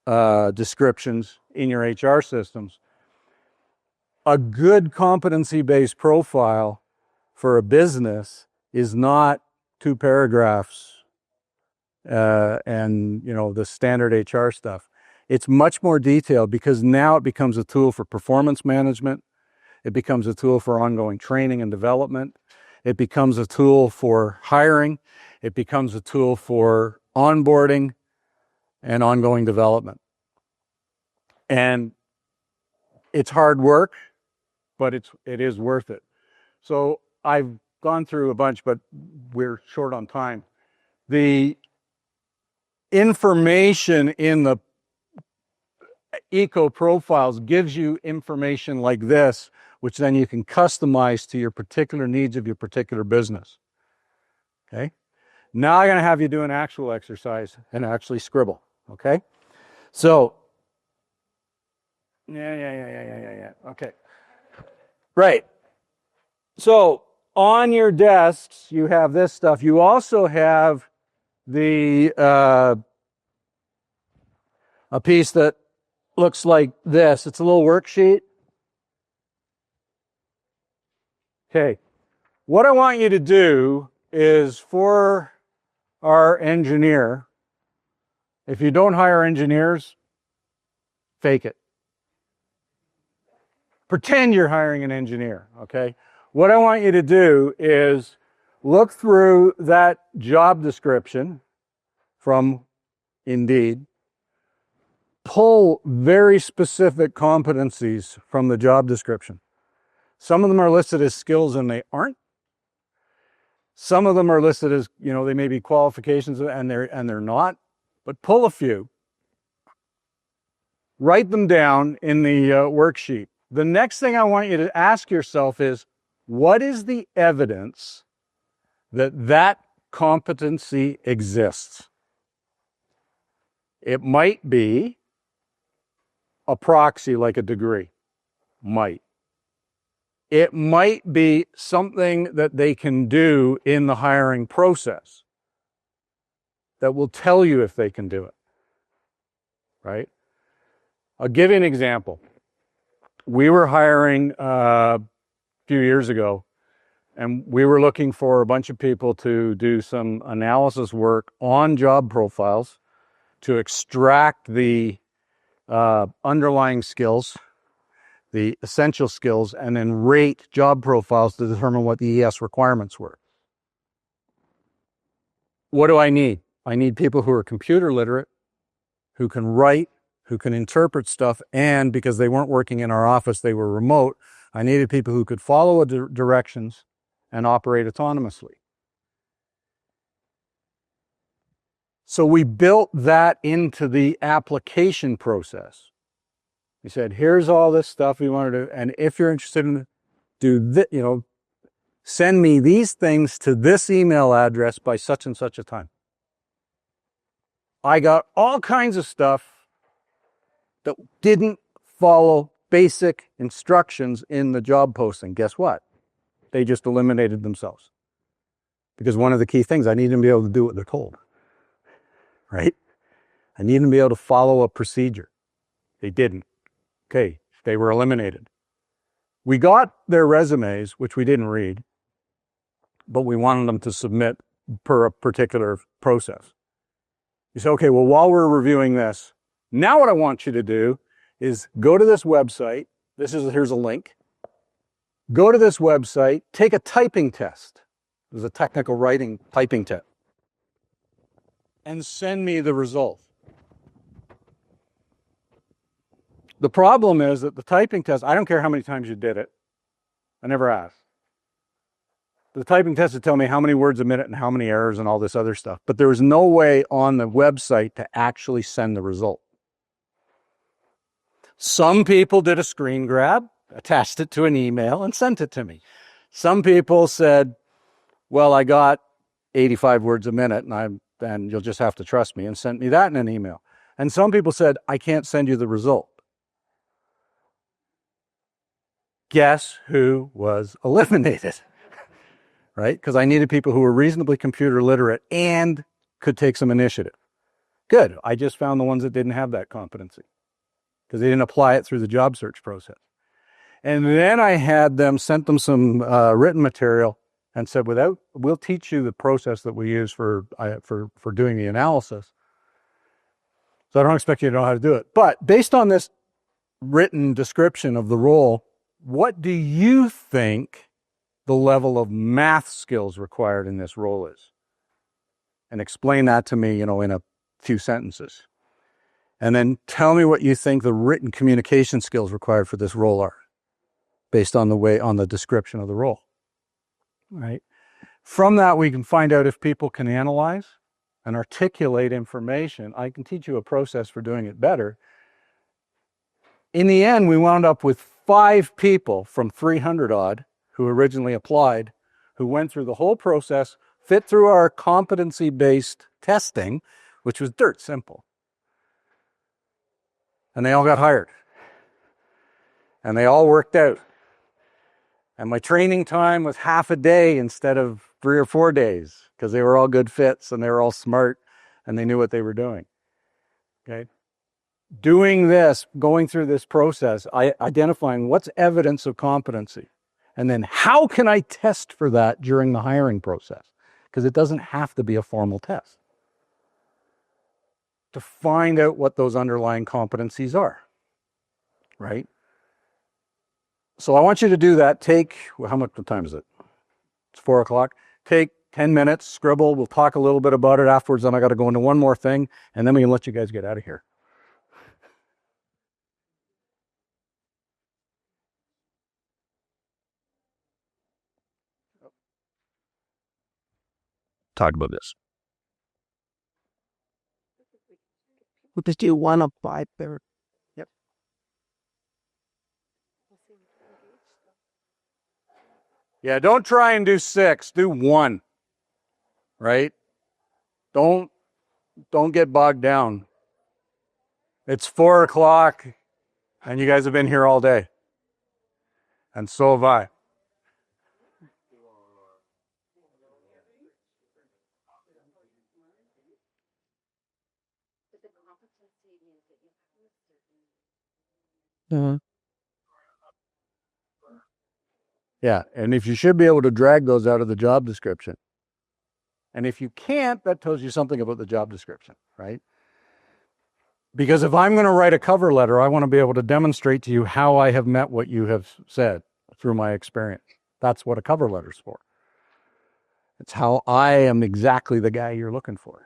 descriptions in your HR systems. A good competency-based profile for a business is not 2 paragraphs and the standard HR stuff. It's much more detailed because now it becomes a tool for performance management. It becomes a tool for ongoing training and development. It becomes a tool for hiring. It becomes a tool for onboarding and ongoing development. And it's hard work. but it is worth it. So I've gone through a bunch, but we're short on time. The information in the eco profiles gives you information like this, which then you can customize to your particular needs of your particular business. Okay? Now I'm going to have you do an actual exercise and actually scribble. Okay? So, yeah. Okay. Right. So, on your desks, you have this stuff. You also have the a piece that looks like this. It's a little worksheet. Okay. What I want you to do is for our engineer, if you don't hire engineers, fake it. Pretend you're hiring an engineer, okay? What I want you to do is look through that job description from Indeed, pull very specific competencies from the job description. Some of them are listed as skills and they aren't. Some of them are listed as, they may be qualifications and they're not, but pull a few. Write them down in the worksheet. The next thing I want you to ask yourself is, what is the evidence that that competency exists? It might be a proxy like a degree. Might. It might be something that they can do in the hiring process that will tell you if they can do it. Right? I'll give you an example. We were hiring a few years ago, and we were looking for a bunch of people to do some analysis work on job profiles to extract the underlying skills, the essential skills, and then rate job profiles to determine what the ES requirements were. What do I need? I need people who are computer literate, who can write, who can interpret stuff, and because they weren't working in our office, they were remote, I needed people who could follow directions and operate autonomously. So we built that into the application process. We said, here's all this stuff we want to do, and if you're interested in send me these things to this email address by such and such a time. I got all kinds of stuff that didn't follow basic instructions in the job posting. Guess what? They just eliminated themselves. Because one of the key things, I need them to be able to do what they're told. Right? I need them to be able to follow a procedure. They didn't. Okay, they were eliminated. We got their resumes, which we didn't read, but we wanted them to submit per a particular process. You say, okay, well, while we're reviewing this, now what I want you to do is go to this website. Here's a link. Go to this website, take a typing test. There's a technical writing typing test. And send me the result. The problem is that the typing test, I don't care how many times you did it. I never asked. The typing test would tell me how many words a minute and how many errors and all this other stuff. But there was no way on the website to actually send the result. Some people did a screen grab, attached it to an email, and sent it to me. Some people said, well, I got 85 words a minute, and you'll just have to trust me, and sent me that in an email. And some people said, I can't send you the result. Guess who was eliminated? Right? Because I needed people who were reasonably computer literate and could take some initiative. Good. I just found the ones that didn't have that competency because they didn't apply it through the job search process. And then I had them, sent them some written material and said, we'll teach you the process that we use for doing the analysis. So I don't expect you to know how to do it. But based on this written description of the role, what do you think the level of math skills required in this role is? And explain that to me, in a few sentences. And then tell me what you think the written communication skills required for this role are. based on the description of the role, right? From that, we can find out if people can analyze and articulate information. I can teach you a process for doing it better. In the end, we wound up with 5 people from 300 odd who originally applied, who went through the whole process, fit through our competency-based testing, which was dirt simple. And they all got hired. And they all worked out. And my training time was half a day instead of 3 or 4 days, because they were all good fits and they were all smart and they knew what they were doing. Okay? Doing this, going through this process, identifying what's evidence of competency, and then how can I test for that during the hiring process? Because it doesn't have to be a formal test. To find out what those underlying competencies are, right? So I want you to do that. What time is it? It's 4 o'clock. Take 10 minutes, scribble. We'll talk a little bit about it afterwards. Then I got to go into one more thing, and then we can let you guys get out of here. Talk about this. We'll just do 1 of 5 there. Yep. Yeah, don't try and do 6. Do 1. Right? Don't get bogged down. It's 4 o'clock, and you guys have been here all day. And so have I. Yeah, and if you should be able to drag those out of the job description. And if you can't, that tells you something about the job description, right? Because if I'm going to write a cover letter, I want to be able to demonstrate to you how I have met what you have said through my experience. That's what a cover letter's for. It's how I am exactly the guy you're looking for.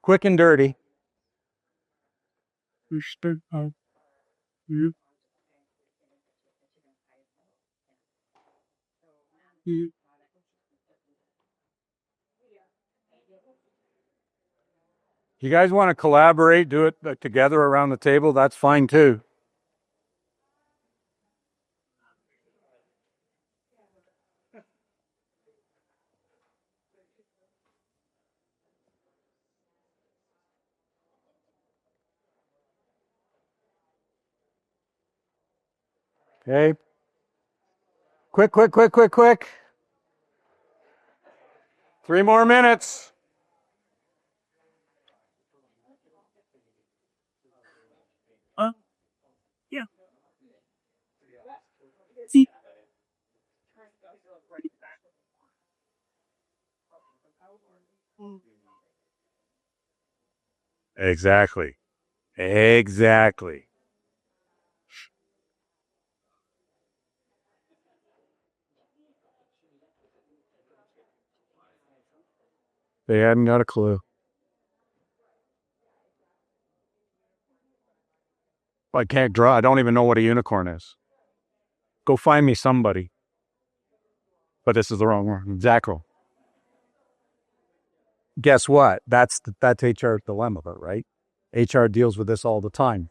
Quick and dirty. You guys want to collaborate, do it together around the table, that's fine too. Okay. Quick. 3 more minutes. Yeah. See. Exactly. They hadn't got a clue. I can't draw. I don't even know what a unicorn is. Go find me somebody. But this is the wrong one. Zacro. Guess what? That's HR's dilemma, right? HR deals with this all the time.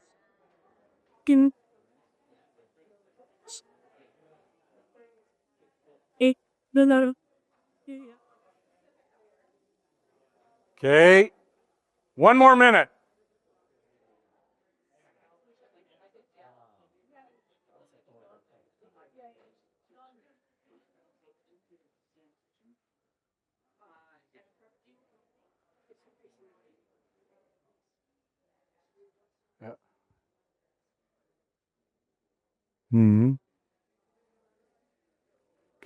Okay. 1 more minute.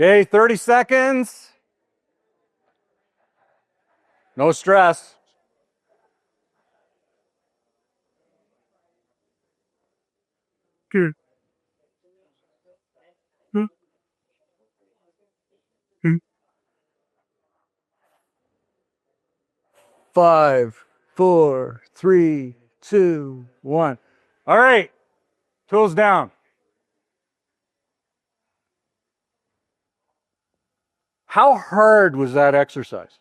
Okay, 30 seconds. No stress. Good. 5, 4, 3, 2, 1. All right, tools down. How hard was that exercise?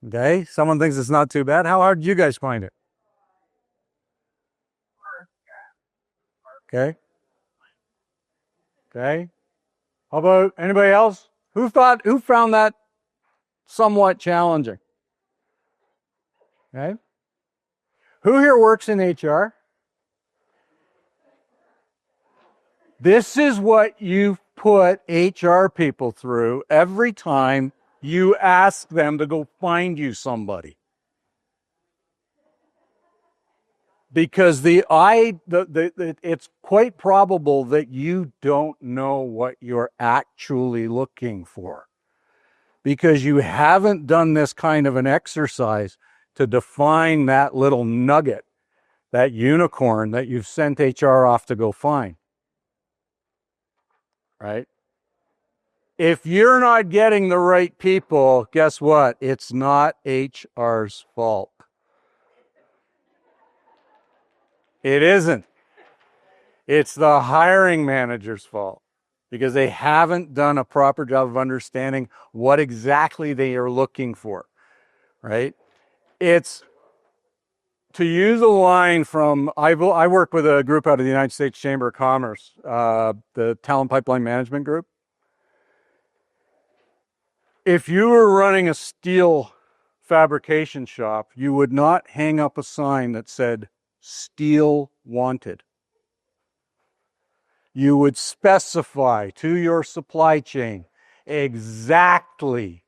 Okay, someone thinks it's not too bad. How hard did you guys find it? Okay. Okay. How about anybody else? Who found that somewhat challenging? Okay. Who here works in HR? This is what you put HR people through every time you ask them to go find you somebody. Because it's quite probable that you don't know what you're actually looking for. Because you haven't done this kind of an exercise to define that little nugget, that unicorn that you've sent HR off to go find. Right? If you're not getting the right people, guess what? It's not HR's fault. It isn't. It's the hiring manager's fault because they haven't done a proper job of understanding what exactly they are looking for, right? It's, to use a line from, I work with a group out of the United States Chamber of Commerce, the Talent Pipeline Management Group. If you were running a steel fabrication shop, you would not hang up a sign that said, "Steel wanted." You would specify to your supply chain exactly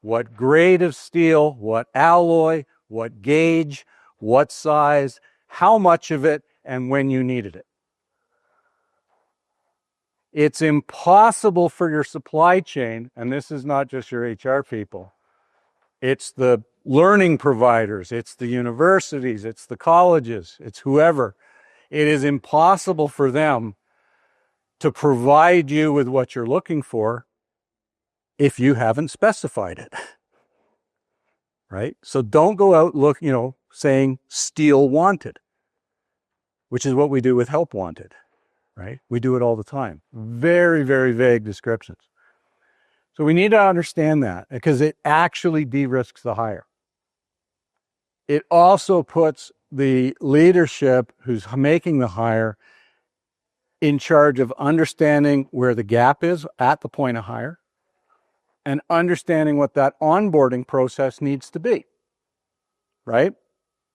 what grade of steel, what alloy, what gauge, what size, how much of it, and when you needed it. It's impossible for your supply chain, and this is not just your HR people, it's the learning providers, it's the universities, it's the colleges, it's whoever. It is impossible for them to provide you with what you're looking for if you haven't specified it. Right? So don't go out saying steel wanted, which is what we do with help wanted. Right? We do it all the time. Very, very vague descriptions. So we need to understand that because it actually de-risks the hire. It also puts the leadership who's making the hire in charge of understanding where the gap is at the point of hire and understanding what that onboarding process needs to be. Right?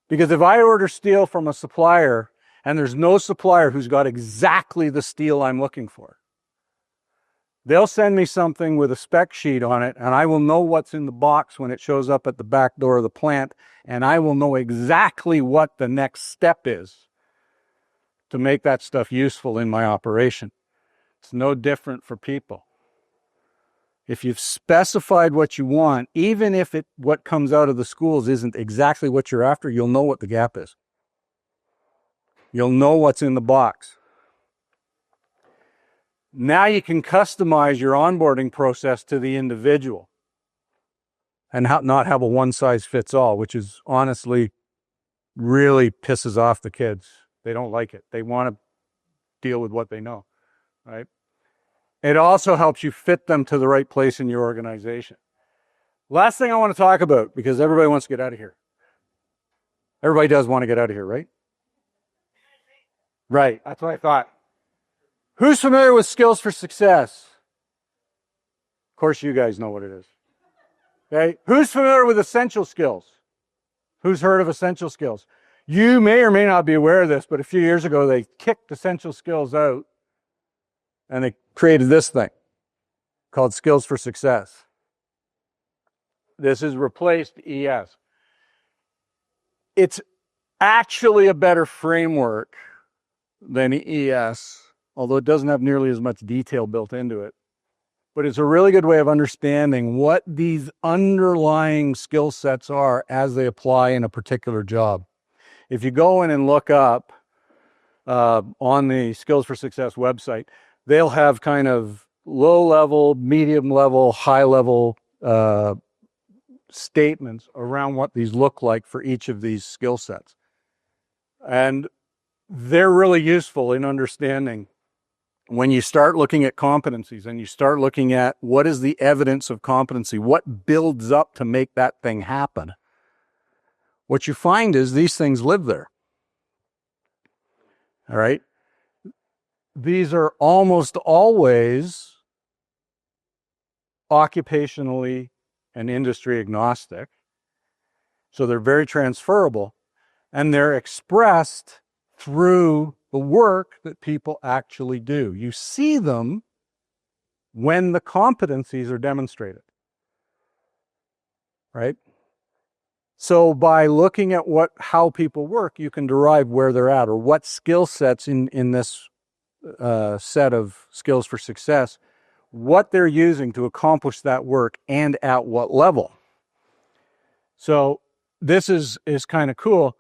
Because if I order steel from a supplier and there's no supplier who's got exactly the steel I'm looking for, they'll send me something with a spec sheet on it, and I will know what's in the box when it shows up at the back door of the plant, and I will know exactly what the next step is to make that stuff useful in my operation. It's no different for people. If you've specified what you want, even if what comes out of the schools isn't exactly what you're after, you'll know what the gap is. You'll know what's in the box. Now you can customize your onboarding process to the individual and not have a one-size-fits-all, which is honestly really pisses off the kids. They don't like it. They want to deal with what they know, right? It also helps you fit them to the right place in your organization. Last thing I want to talk about, because everybody wants to get out of here. Everybody does want to get out of here, right? Right, that's what I thought. Who's familiar with skills for success? Of course, you guys know what it is. Okay, who's familiar with essential skills? Who's heard of essential skills? You may or may not be aware of this, but a few years ago, they kicked essential skills out and they created this thing called Skills for Success. This has replaced ES. It's actually a better framework than ES, although it doesn't have nearly as much detail built into it. But it's a really good way of understanding what these underlying skill sets are as they apply in a particular job. If you go in and look up on the Skills for Success website, they'll have kind of low level, medium level, high level statements around what these look like for each of these skill sets. And they're really useful in understanding when you start looking at competencies and you start looking at what is the evidence of competency, what builds up to make that thing happen. What you find is these things live there. All right? These are almost always occupationally and industry agnostic. So they're very transferable, and they're expressed through the work that people actually do. You see them when the competencies are demonstrated, right? So by looking at how people work, you can derive where they're at or what skill sets in this set of skills for success, what they're using to accomplish that work and at what level. So this is kind of cool.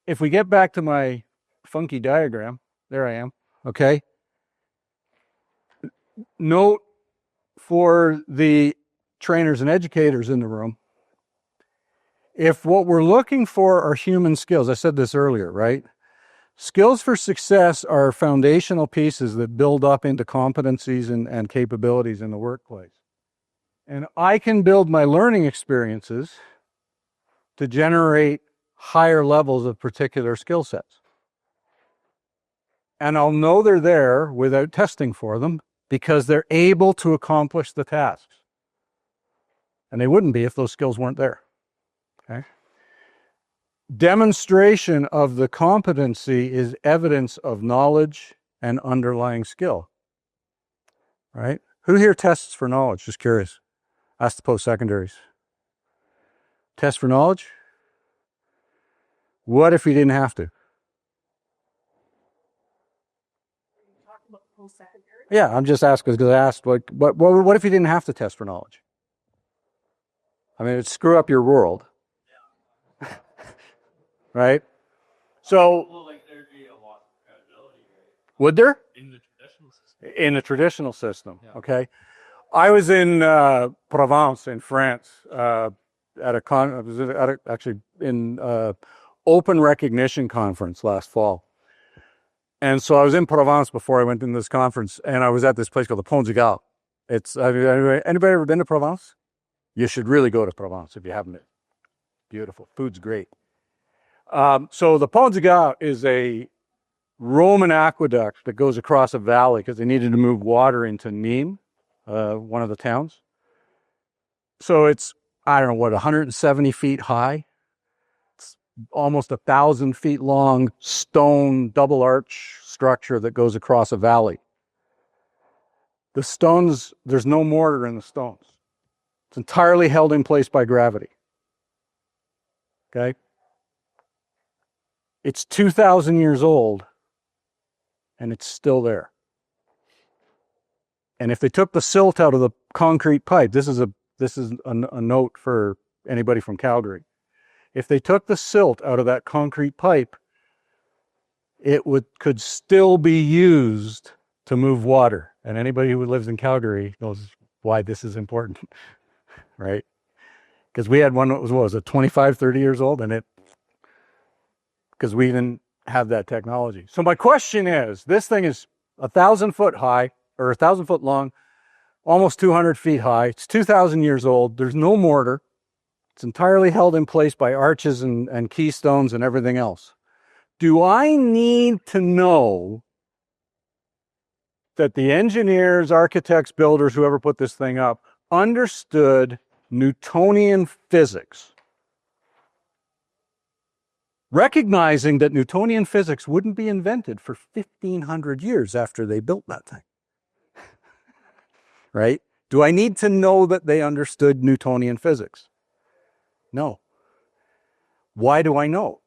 If we get back to my funky diagram, there I am, okay? Note for the trainers and educators in the room, if what we're looking for are human skills, I said this earlier, right? Skills for success are foundational pieces that build up into competencies and capabilities in the workplace. And I can build my learning experiences to generate higher levels of particular skill sets. And I'll know they're there without testing for them because they're able to accomplish the tasks. And they wouldn't be if those skills weren't there. Okay? Demonstration of the competency is evidence of knowledge and underlying skill. Right? Who here tests for knowledge? Just curious. Ask the post-secondaries. Test for knowledge? What if we didn't have to? Yeah, I'm just asking because I asked, what if you didn't have to test for knowledge? I mean, it'd screw up your world. Right? So, would there? In the traditional system, okay. I was in Provence in France actually in open recognition conference last fall. And so I was in Provence before I went in this conference, and I was at this place called the Pont du Gard. Anybody ever been to Provence? You should really go to Provence if you haven't been. Beautiful. Food's great. So the Pont du Gard is a Roman aqueduct that goes across a valley because they needed to move water into Nîmes, one of the towns. So it's, 170 feet high. It's almost 1,000 feet long stone double arch structure that goes across a valley. The stones, there's no mortar in the stones. It's entirely held in place by gravity. Okay? It's 2,000 years old, and it's still there. And if they took the silt out of the concrete pipe, this is a note for anybody from Calgary. If they took the silt out of that concrete pipe, it could still be used to move water. And anybody who lives in Calgary knows why this is important, right? Because we had one that was 25, 30 years old, and because we didn't have that technology. So my question is, this thing is 1,000 foot high, or 1,000 foot long, almost 200 feet high. It's 2,000 years old. There's no mortar. It's entirely held in place by arches and keystones and everything else. Do I need to know that the engineers, architects, builders, whoever put this thing up, understood Newtonian physics, recognizing that Newtonian physics wouldn't be invented for 1,500 years after they built that thing? Right? Do I need to know that they understood Newtonian physics? No. Why do I know?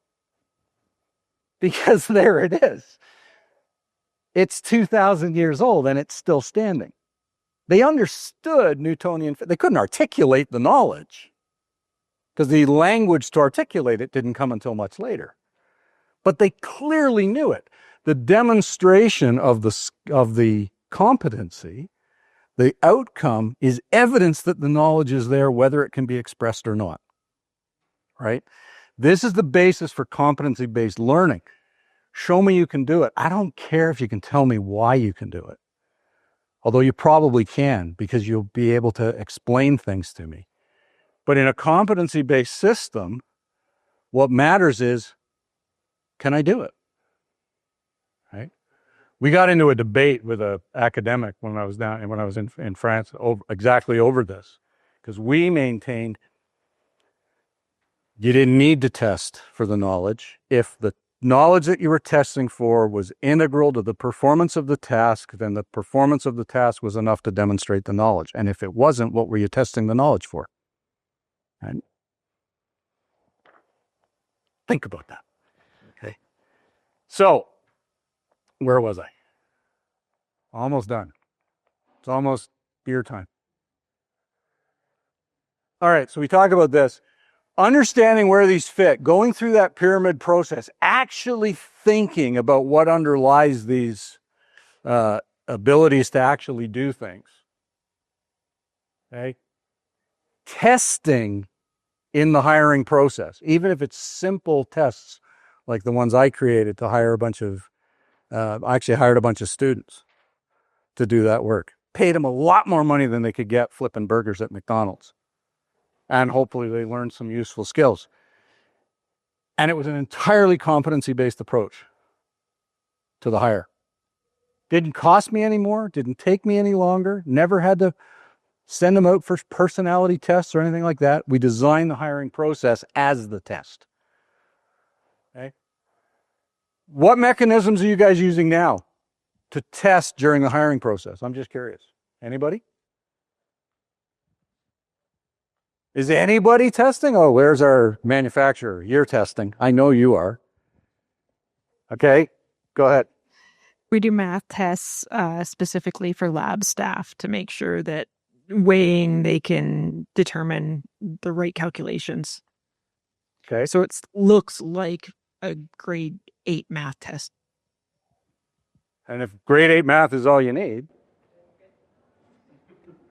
Because there it is. It's 2,000 years old and it's still standing. They understood Newtonian physics. They couldn't articulate the knowledge because the language to articulate it didn't come until much later. But they clearly knew it. The demonstration of the competency, The outcome is evidence that the knowledge is there, whether it can be expressed or not, right? This is the basis for competency-based learning. Show me you can do it. I don't care if you can tell me why you can do it. Although you probably can, because you'll be able to explain things to me. But in a competency-based system, what matters is, can I do it? Right? We got into a debate with an academic when I was in France exactly over this, because we maintained you didn't need to test for the knowledge. If the knowledge that you were testing for was integral to the performance of the task, then the performance of the task was enough to demonstrate the knowledge. And if it wasn't, what were you testing the knowledge for? And think about that. Okay. So, where was I? Almost done. It's almost beer time. All right, so we talk about this. Understanding where these fit, going through that pyramid process, actually thinking about what underlies these abilities to actually do things. Okay? Testing in the hiring process, even if it's simple tests like the ones I created to hire a bunch of, I actually hired a bunch of students to do that work. Paid them a lot more money than they could get flipping burgers at McDonald's. And hopefully they learned some useful skills. And it was an entirely competency-based approach to the hire. Didn't cost me any more, didn't take me any longer, never had to send them out for personality tests or anything like that. We designed the hiring process as the test. Okay? What mechanisms are you guys using now to test during the hiring process? I'm just curious. Anybody? Is anybody testing? Oh, where's our manufacturer? You're testing. I know you are. Okay, go ahead. We do math tests specifically for lab staff to make sure that weighing, they can determine the right calculations. Okay. So it looks like a grade 8 math test. And if grade 8 math is all you need,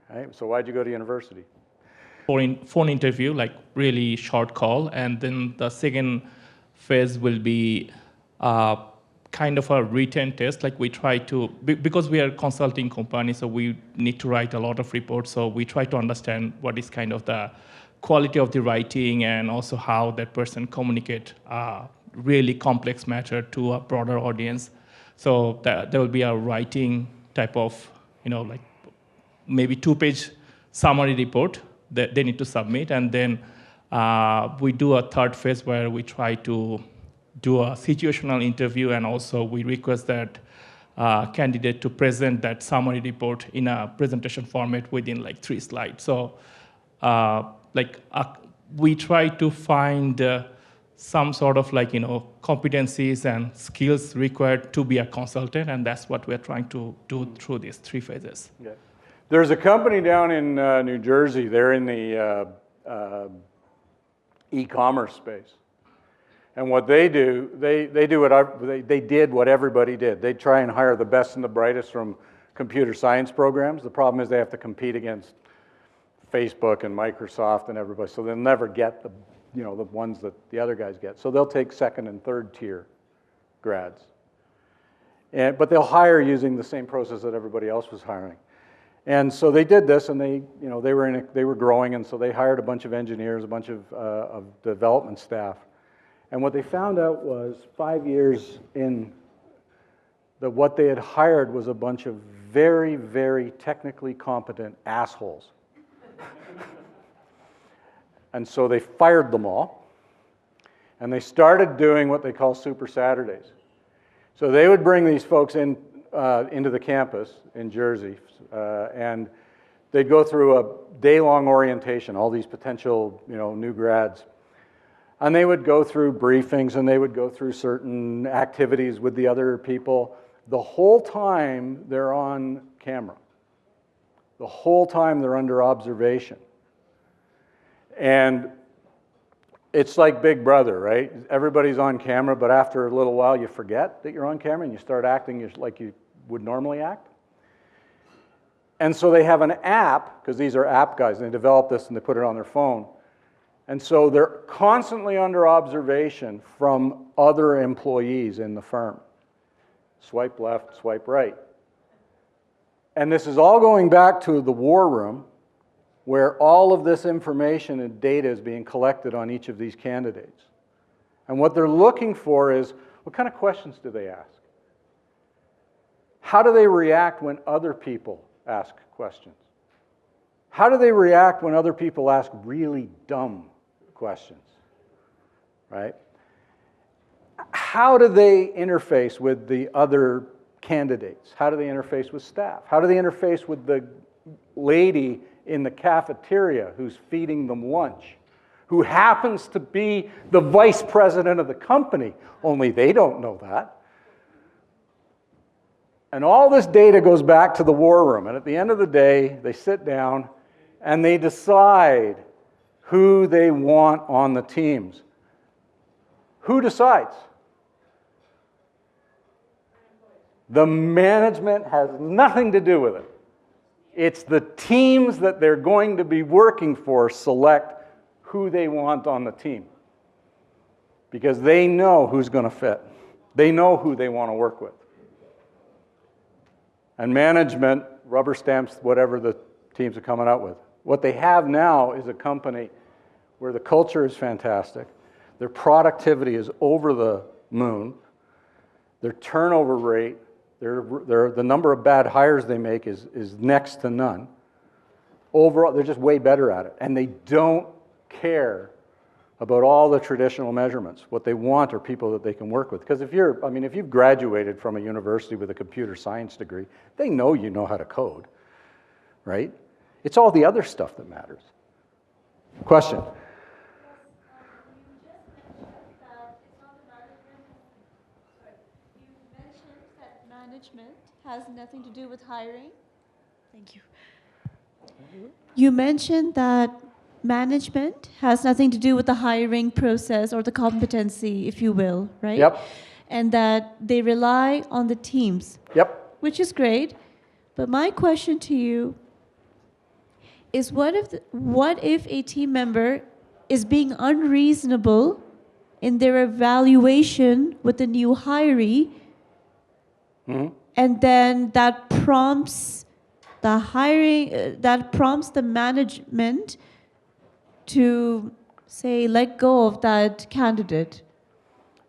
right, so why'd you go to university? Phone interview, like really short call, and then the second phase will be kind of a written test. Like we try to, because we are a consulting company, so we need to write a lot of reports. So we try to understand what is kind of the quality of the writing and also how that person communicate really complex matter to a broader audience. So there will be a writing type of, like maybe 2-page summary report that they need to submit. And then we do a third phase where we try to do a situational interview, and also we request that candidate to present that summary report in a presentation format within like 3 slides. So we try to find some sort of competencies and skills required to be a consultant, and that's what we're trying to do through these 3 phases. Okay. There's a company down in New Jersey. They're in the e-commerce space. And what they do, they did what everybody did. They try and hire the best and the brightest from computer science programs. The problem is they have to compete against Facebook and Microsoft and everybody, so they'll never get the ones that the other guys get. So they'll take 2nd and 3rd tier grads. But they'll hire using the same process that everybody else was hiring. And so they did this, and they were growing, and so they hired a bunch of engineers, a bunch of development staff. And what they found out was 5 years in, that what they had hired was a bunch of very, very technically competent assholes. And so they fired them all, and they started doing what they call Super Saturdays. So they would bring these folks in into the campus in Jersey, and they'd go through a day-long orientation, all these potential new grads. And they would go through briefings, and they would go through certain activities with the other people. The whole time they're on camera. The whole time they're under observation. And it's like Big Brother, right? Everybody's on camera, but after a little while you forget that you're on camera and you start acting like you would normally act. And so they have an app, because these are app guys, and they develop this and they put it on their phone. And so they're constantly under observation from other employees in the firm. Swipe left, swipe right. And this is all going back to the war room, where all of this information and data is being collected on each of these candidates. And what they're looking for is, what kind of questions do they ask? How do they react when other people ask questions? How do they react when other people ask really dumb questions, right? How do they interface with the other candidates? How do they interface with staff? How do they interface with the lady in the cafeteria who's feeding them lunch, who happens to be the vice president of the company, only they don't know that? And all this data goes back to the war room, and at the end of the day, they sit down and they decide who they want on the teams. Who decides? The management has nothing to do with it. It's the teams that they're going to be working for select who they want on the team, because they know who's going to fit. They know who they want to work with. And management rubber stamps whatever the teams are coming out with. What they have now is a company where the culture is fantastic, their productivity is over the moon, their turnover rate, the number of bad hires they make is next to none. Overall, they're just way better at it. And they don't care about all the traditional measurements. What they want are people that they can work with. Because if you've graduated from a university with a computer science degree, they know you know how to code, right? It's all the other stuff that matters. Question? Management has nothing to do with hiring. Thank you. You mentioned that management has nothing to do with the hiring process or the competency, if you will, right? Yep. And that they rely on the teams. Yep. Which is great. But my question to you is, what if a team member is being unreasonable in their evaluation with the new hiree? Mm-hmm. And then that prompts the hiring, that prompts the management to say, let go of that candidate.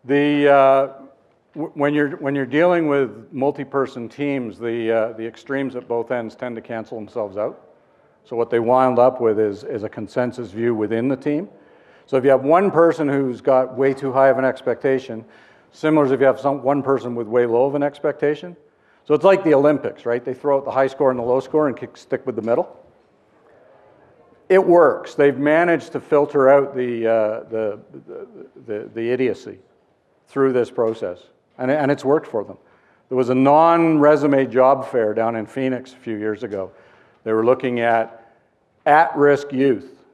When you're dealing with multi-person teams, the extremes at both ends tend to cancel themselves out. So what they wound up with is a consensus view within the team. So if you have one person who's got way too high of an expectation, similar as if you have one person with way low of an expectation. So it's like the Olympics, right? They throw out the high score and the low score and stick with the middle. It works. They've managed to filter out the idiocy through this process, and it's worked for them. There was a non-resume job fair down in Phoenix a few years ago. They were looking at-risk youth.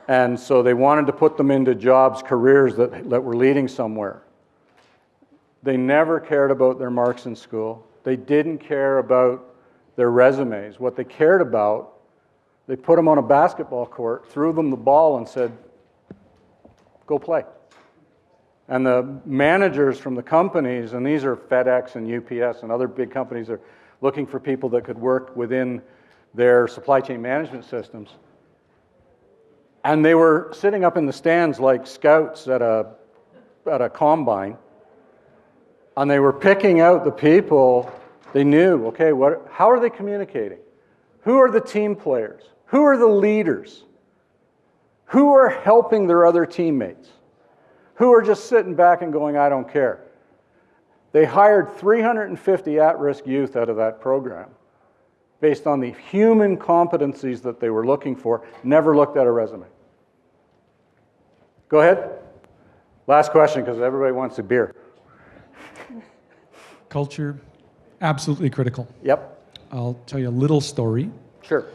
And so they wanted to put them into jobs, careers that were leading somewhere. They never cared about their marks in school. They didn't care about their resumes. What they cared about, they put them on a basketball court, threw them the ball and said, go play. And the managers from the companies, and these are FedEx and UPS and other big companies, are looking for people that could work within their supply chain management systems. And they were sitting up in the stands like scouts at a combine, and they were picking out the people they knew. Okay, how are they communicating? Who are the team players? Who are the leaders? Who are helping their other teammates? Who are just sitting back and going, I don't care? They hired 350 at-risk youth out of that program based on the human competencies that they were looking for, never looked at a resume. Go ahead. Last question, because everybody wants a beer. Culture, absolutely critical. Yep. I'll tell you a little story. Sure.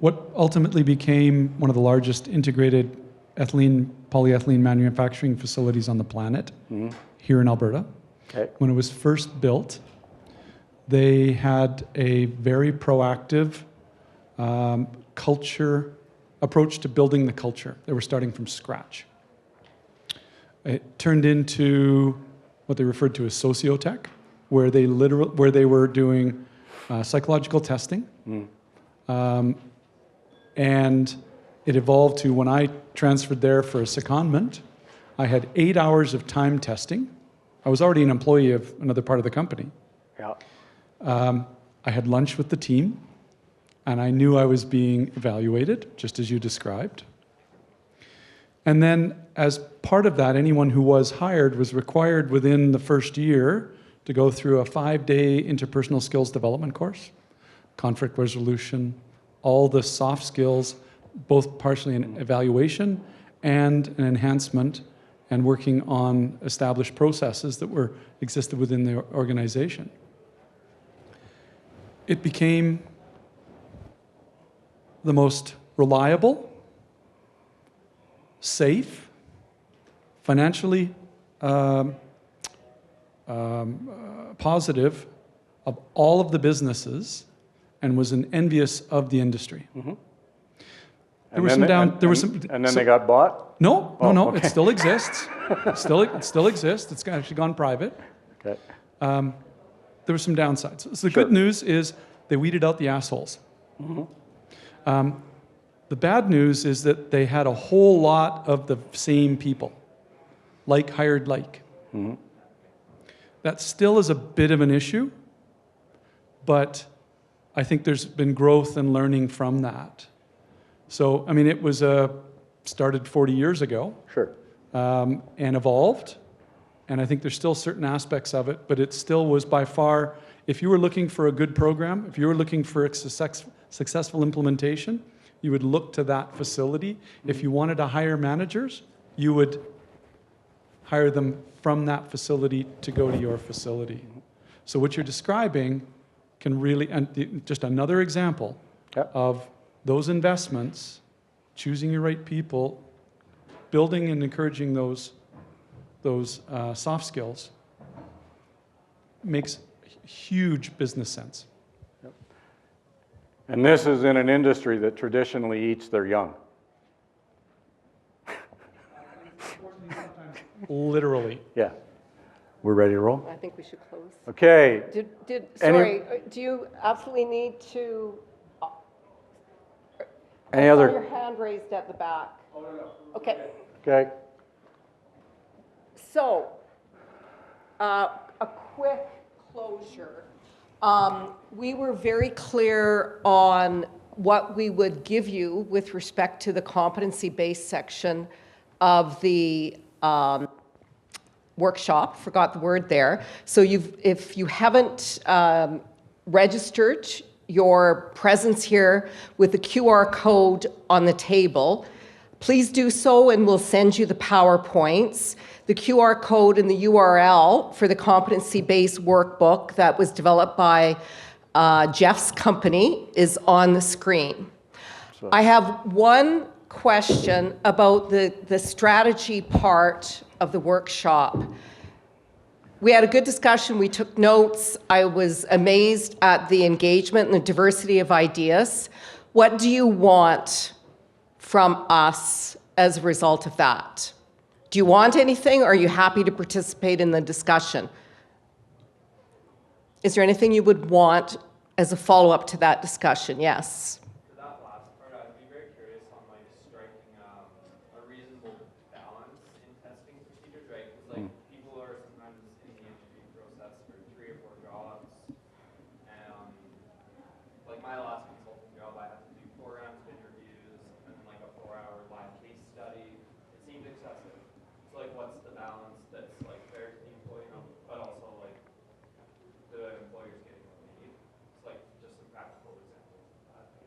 What ultimately became one of the largest integrated polyethylene manufacturing facilities on the planet, here in Alberta. Okay. When it was first built, They had a very proactive culture approach to building the culture. They were starting from scratch. It turned into what they referred to as sociotech, where they were doing psychological testing. And it evolved to when I transferred there for a secondment, I had 8 hours of time testing. I was already an employee of another part of the company. Yeah. I had lunch with the team, and I knew I was being evaluated, just as you described. And then, as part of that, anyone who was hired was required within the first year to go through a 5-day interpersonal skills development course, conflict resolution, all the soft skills, both partially an evaluation and an enhancement, and working on established processes that existed within the organization. It became the most reliable, safe, financially positive of all of the businesses, and was envious of the industry. Mm-hmm. There were some. And then they got bought? No, Oh, no, okay. it still exists. It still exists. It's actually gone private. Okay. There were some downsides. So the Sure. good news is they weeded out the assholes. Mm-hmm. The bad news is that they had a whole lot of the same people, like hired like. Mm-hmm. That still is a bit of an issue, but I think there's been growth and learning from that. So, I mean, it was started 40 years ago. Sure. And evolved. And I think there's still certain aspects of it, but it still was by far, if you were looking for a good program, if you were looking for a successful implementation, you would look to that facility. If you wanted to hire managers, you would hire them from that facility to go to your facility. So what you're describing can really, and just another example of those investments, choosing your right people, building and encouraging those soft skills makes huge business sense. And this is in an industry that traditionally eats their young. Literally. Yeah. We're ready to roll? I think we should close. Okay. Do you absolutely need to? Any I other? saw your hand raised at the back. Oh, no. Okay. Okay. So, a quick closure. We were very clear on what we would give you with respect to the competency-based section of the workshop. Forgot the word there. So if you haven't registered your presence here with the QR code on the table, please do so and we'll send you the PowerPoints. The QR code and the URL for the competency-based workbook that was developed by Jeff's company is on the screen. I have one question about the strategy part of the workshop. We had a good discussion, we took notes. I was amazed at the engagement and the diversity of ideas. What do you want from us as a result of that? Do you want anything, or are you happy to participate in the discussion? Is there anything you would want as a follow-up to that discussion? Yes. For that last part, I'd be very curious on like striking a reasonable balance in testing procedures, right? Because like people are sometimes in the interview process for 3 or 4 jobs, and like my last consulting job, I had to do 4 rounds of interviews and then like a 4-hour live case study. It seemed excessive. So like, what's the balance that's like fair to the employee, but also like the employer's getting what they need? It's like just some practical examples of that, I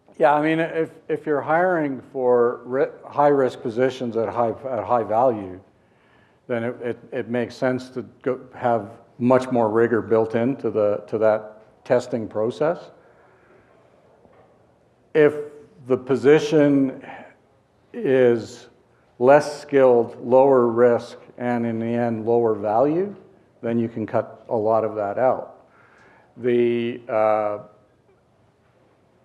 guess. Yeah, I mean, if you're hiring for high-risk positions at high value, then it makes sense to have much more rigor built into that testing process. If the position is less skilled, lower risk, and in the end, lower value, then you can cut a lot of that out. the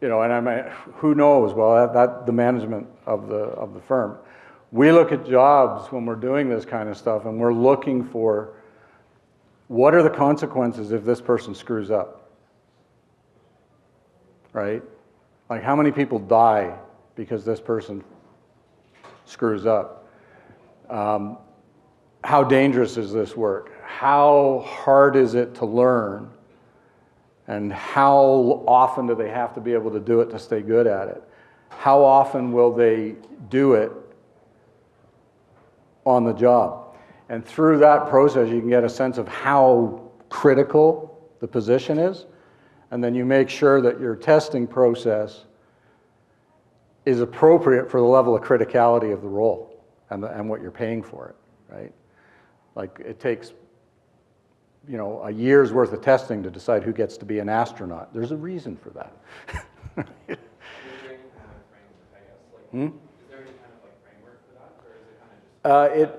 you know, and I mean, who knows? Well, that the management of the firm. We look at jobs when we're doing this kind of stuff, and we're looking for what are the consequences if this person screws up, right? Like how many people die because this person screws up? How dangerous is this work? How hard is it to learn? And how often do they have to be able to do it to stay good at it? How often will they do it on the job? And through that process, you can get a sense of how critical the position is. And then you make sure that your testing process is appropriate for the level of criticality of the role and what you're paying for it, right? Like it takes, you know, a year's worth of testing to decide who gets to be an astronaut. There's a reason for that.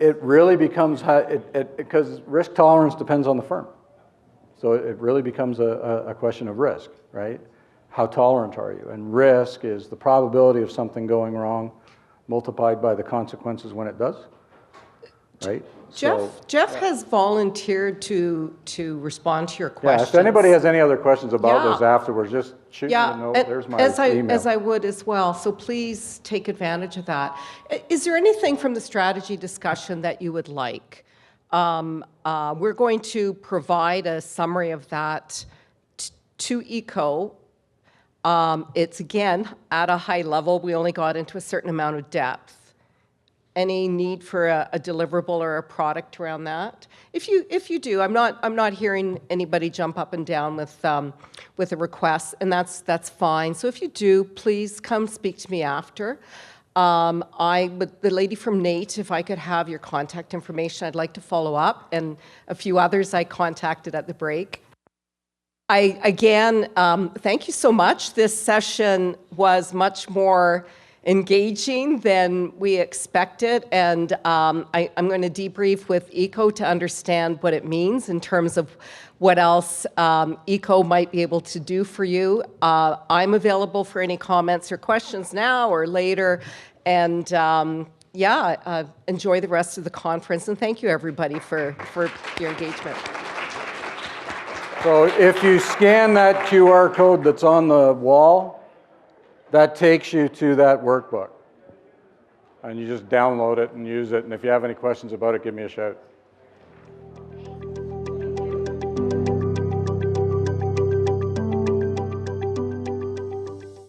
It really becomes, because risk tolerance depends on the firm. So it really becomes a question of risk, right? How tolerant are you? And risk is the probability of something going wrong multiplied by the consequences when it does, right? Jeff has volunteered to respond to your questions. Yeah, if anybody has any other questions about this afterwards, just shoot me a note. There's my email. As I would as well, so please take advantage of that. Is there anything from the strategy discussion that you would like? We're going to provide a summary of that to ECO. It's, again, at a high level. We only got into a certain amount of depth. Any need for a deliverable or a product around that? If you do, I'm not hearing anybody jump up and down with a request, and that's fine. So if you do, please come speak to me after. The lady from NATE, if I could have your contact information, I'd like to follow up, and a few others I contacted at the break. Again, thank you so much. This session was much more engaging than we expected, and I'm going to debrief with ECO to understand what it means in terms of what else ECO might be able to do for you. I'm available for any comments or questions now or later, and enjoy the rest of the conference, and thank you everybody for your engagement. So if you scan that QR code that's on the wall, that takes you to that workbook. And you just download it and use it. And if you have any questions about it, give me a shout.